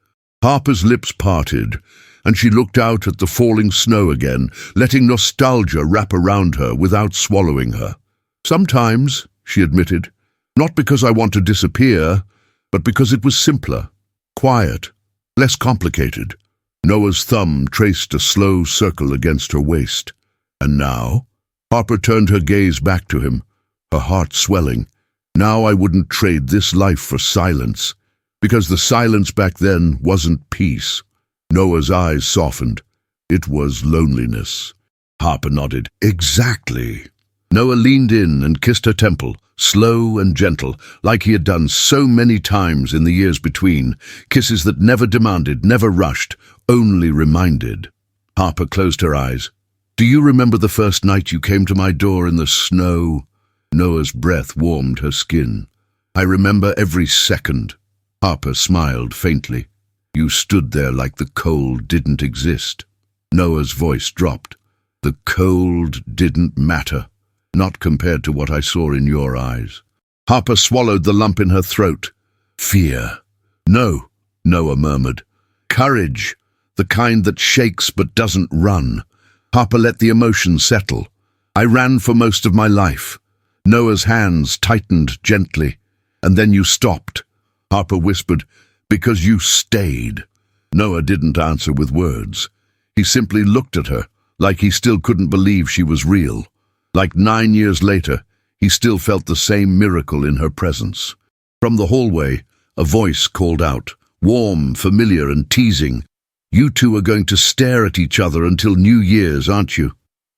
Harper's lips parted, and she looked out at the falling snow again, letting nostalgia wrap around her without swallowing her. "Sometimes," she admitted, "not because I want to disappear, but because it was simpler, quiet, less complicated." Noah's thumb traced a slow circle against her waist. "And now?" Harper turned her gaze back to him, her heart swelling. "Now I wouldn't trade this life for silence, because the silence back then wasn't peace." Noah's eyes softened. "It was loneliness." Harper nodded. "Exactly." Noah leaned in and kissed her temple, slow and gentle, like he had done so many times in the years between, kisses that never demanded, never rushed, only reminded. Harper closed her eyes. "Do you remember the first night you came to my door in the snow?" Noah's breath warmed her skin. "I remember every second." Harper smiled faintly. "You stood there like the cold didn't exist." Noah's voice dropped. "The cold didn't matter, not compared to what I saw in your eyes." Harper swallowed the lump in her throat. "Fear." "No," Noah murmured. "Courage, the kind that shakes but doesn't run." Harper let the emotion settle. I ran for most of my life. Noah's hands tightened gently. And then you stopped. Harper whispered, because you stayed. Noah didn't answer with words. He simply looked at her, like he still couldn't believe she was real. Like 9 years later, he still felt the same miracle in her presence. From the hallway, a voice called out, warm, familiar, and teasing. You two are going to stare at each other until New Year's, aren't you?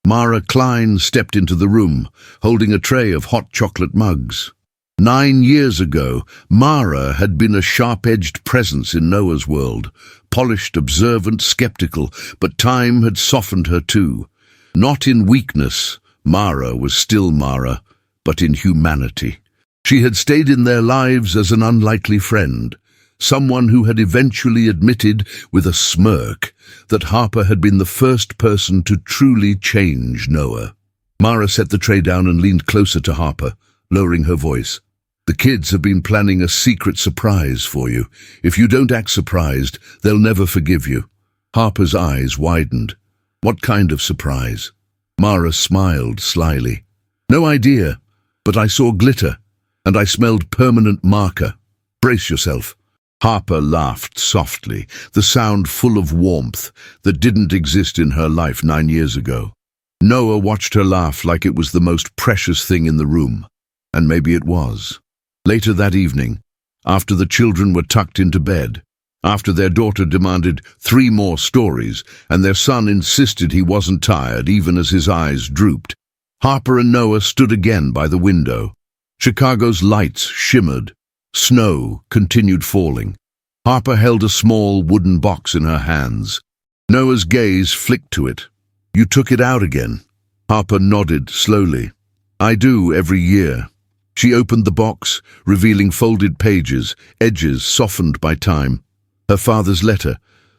Mara Klein stepped into the room, holding a tray of hot chocolate mugs. 9 years ago, Mara had been a sharp-edged presence in Noah's world, polished, observant, skeptical, but time had softened her too. Not in weakness, Mara was still Mara, but in humanity. She had stayed in their lives as an unlikely friend, someone who had eventually admitted, with a smirk, that Harper had been the first person to truly change Noah. Mara set the tray down and leaned closer to Harper, lowering her voice. The kids have been planning a secret surprise for you. If you don't act surprised, they'll never forgive you. Harper's eyes widened. What kind of surprise? Mara smiled slyly. No idea, but I saw glitter, and I smelled permanent marker. Brace yourself. Harper laughed softly, the sound full of warmth that didn't exist in her life 9 years ago. Noah watched her laugh like it was the most precious thing in the room, and maybe it was. Later that evening, after the children were tucked into bed, after their daughter demanded 3 more stories and their son insisted he wasn't tired even as his eyes drooped, Harper and Noah stood again by the window. Chicago's lights shimmered. Snow continued falling. Harper held a small wooden box in her hands. Noah's gaze flicked to it. You took it out again. Harper nodded slowly. I do every year. She opened the box, revealing folded pages, edges softened by time. Her father's letter,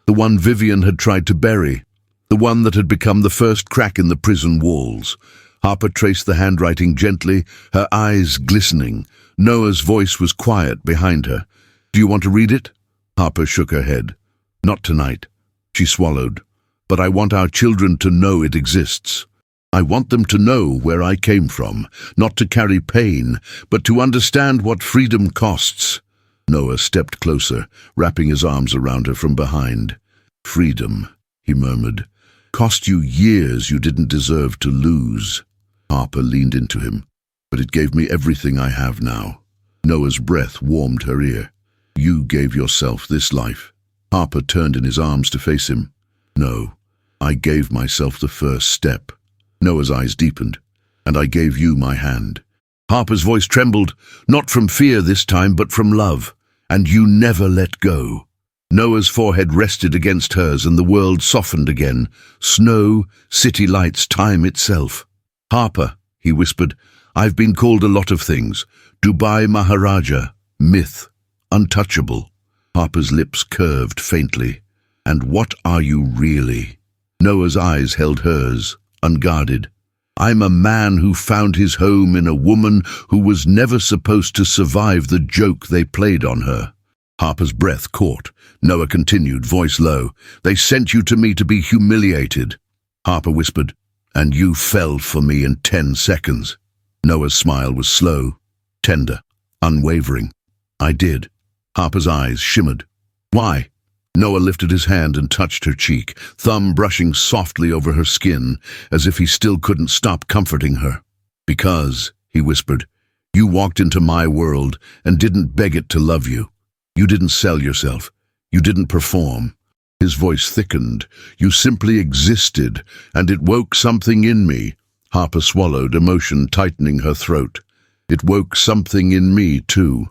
the one Vivian had tried to bury, the one that had become the first crack in the prison walls. Harper traced the handwriting gently, her eyes glistening. Noah's voice was quiet behind her. Do you want to read it? Harper shook her head. Not tonight. She swallowed. But I want our children to know it exists. I want them to know where I came from, not to carry pain, but to understand what freedom costs. Noah stepped closer, wrapping his arms around her from behind. Freedom, he murmured, cost you years you didn't deserve to lose. Harper leaned into him. But it gave me everything I have now. Noah's breath warmed her ear. You gave yourself this life. Harper turned in his arms to face him. No, I gave myself the first step. Noah's eyes deepened. And I gave you my hand. Harper's voice trembled, not from fear this time, but from love. And you never let go. Noah's forehead rested against hers and the world softened again. Snow, city lights, time itself. Harper, he whispered, I've been called a lot of things. Dubai Maharaja, myth, untouchable. Harper's lips curved faintly. And what are you really? Noah's eyes held hers, unguarded. I'm a man who found his home in a woman who was never supposed to survive the joke they played on her. Harper's breath caught. Noah continued, voice low. They sent you to me to be humiliated. Harper whispered, and you fell for me in 10 seconds. Noah's smile was slow, tender, unwavering. I did. Harper's eyes shimmered. Why? Noah lifted his hand and touched her cheek, thumb brushing softly over her skin, as if he still couldn't stop comforting her. Because, he whispered, you walked into my world and didn't beg it to love you. You didn't sell yourself. You didn't perform. His voice thickened. You simply existed, and it woke something in me. Harper swallowed, emotion tightening her throat. It woke something in me, too.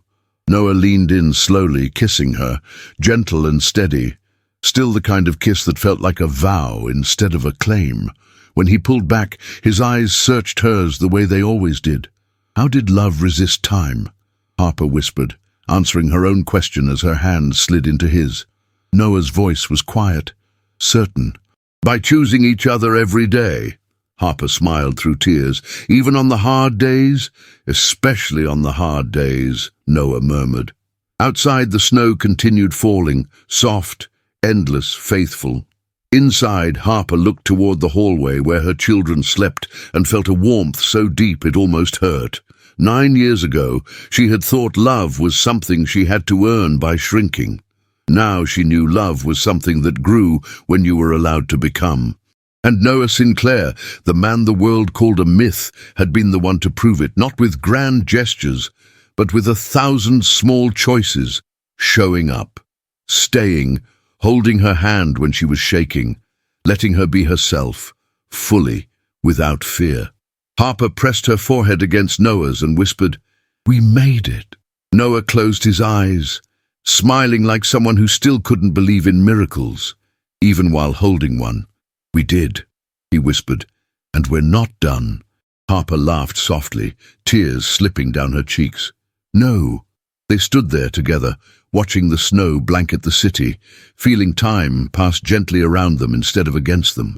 Noah leaned in slowly, kissing her, gentle and steady, still the kind of kiss that felt like a vow instead of a claim. When he pulled back, his eyes searched hers the way they always did. How did love resist time? Harper whispered, answering her own question as her hand slid into his. Noah's voice was quiet, certain. By choosing each other every day. Harper smiled through tears. Even on the hard days? Especially on the hard days, Noah murmured. Outside, the snow continued falling, soft, endless, faithful. Inside, Harper looked toward the hallway where her children slept and felt a warmth so deep it almost hurt. 9 years ago, she had thought love was something she had to earn by shrinking. Now she knew love was something that grew when you were allowed to become. And Noah Sinclair, the man the world called a myth, had been the one to prove it, not with grand gestures, but with 1,000 small choices, showing up, staying, holding her hand when she was shaking, letting her be herself, fully, without fear. Harper pressed her forehead against Noah's and whispered, "We made it." Noah closed his eyes, smiling like someone who still couldn't believe in miracles, even while holding one. "We did," he whispered, "and we're not done." Harper laughed softly, tears slipping down her cheeks. "No." They stood there together, watching the snow blanket the city, feeling time pass gently around them instead of against them.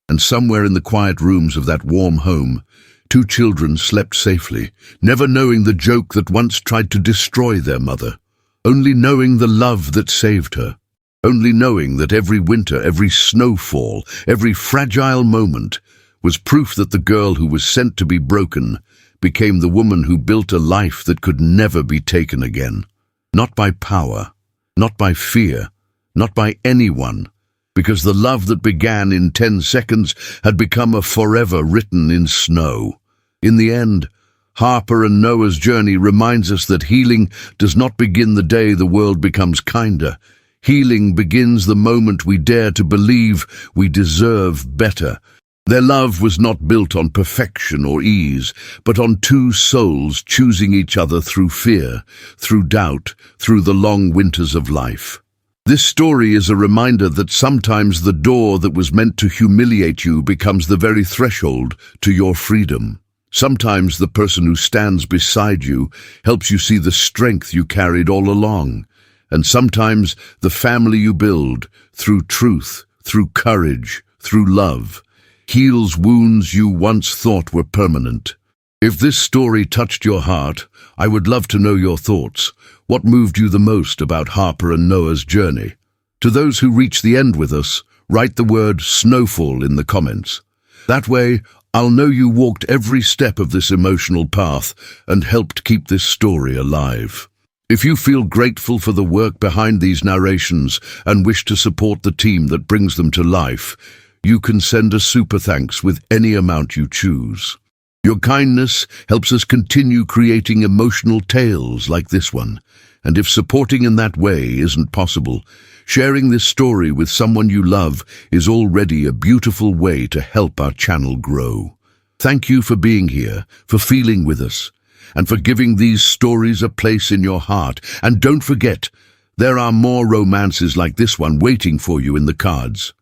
And somewhere in the quiet rooms of that warm home, 2 children slept safely, never knowing the joke that once tried to destroy their mother, only knowing the love that saved her, only knowing that every winter, every snowfall, every fragile moment was proof that the girl who was sent to be broken became the woman who built a life that could never be taken again. Not by power, not by fear, not by anyone, because the love that began in 10 seconds had become a forever written in snow. In the end, Harper and Noah's journey reminds us that healing does not begin the day the world becomes kinder. Healing begins the moment we dare to believe we deserve better. Their love was not built on perfection or ease, but on 2 souls choosing each other through fear, through doubt, through the long winters of life. This story is a reminder that sometimes the door that was meant to humiliate you becomes the very threshold to your freedom. Sometimes the person who stands beside you helps you see the strength you carried all along. And sometimes the family you build, through truth, through courage, through love, heals wounds you once thought were permanent. If this story touched your heart, I would love to know your thoughts. What moved you the most about Harper and Noah's journey? To those who reach the end with us, write the word snowfall in the comments. That way, I'll know you walked every step of this emotional path and helped keep this story alive. If you feel grateful for the work behind these narrations and wish to support the team that brings them to life, you can send a super thanks with any amount you choose. Your kindness helps us continue creating emotional tales like this one. And if supporting in that way isn't possible, sharing this story with someone you love is already a beautiful way to help our channel grow. Thank you for being here, for feeling with us, and for giving these stories a place in your heart. And don't forget, there are more romances like this one waiting for you in the cards.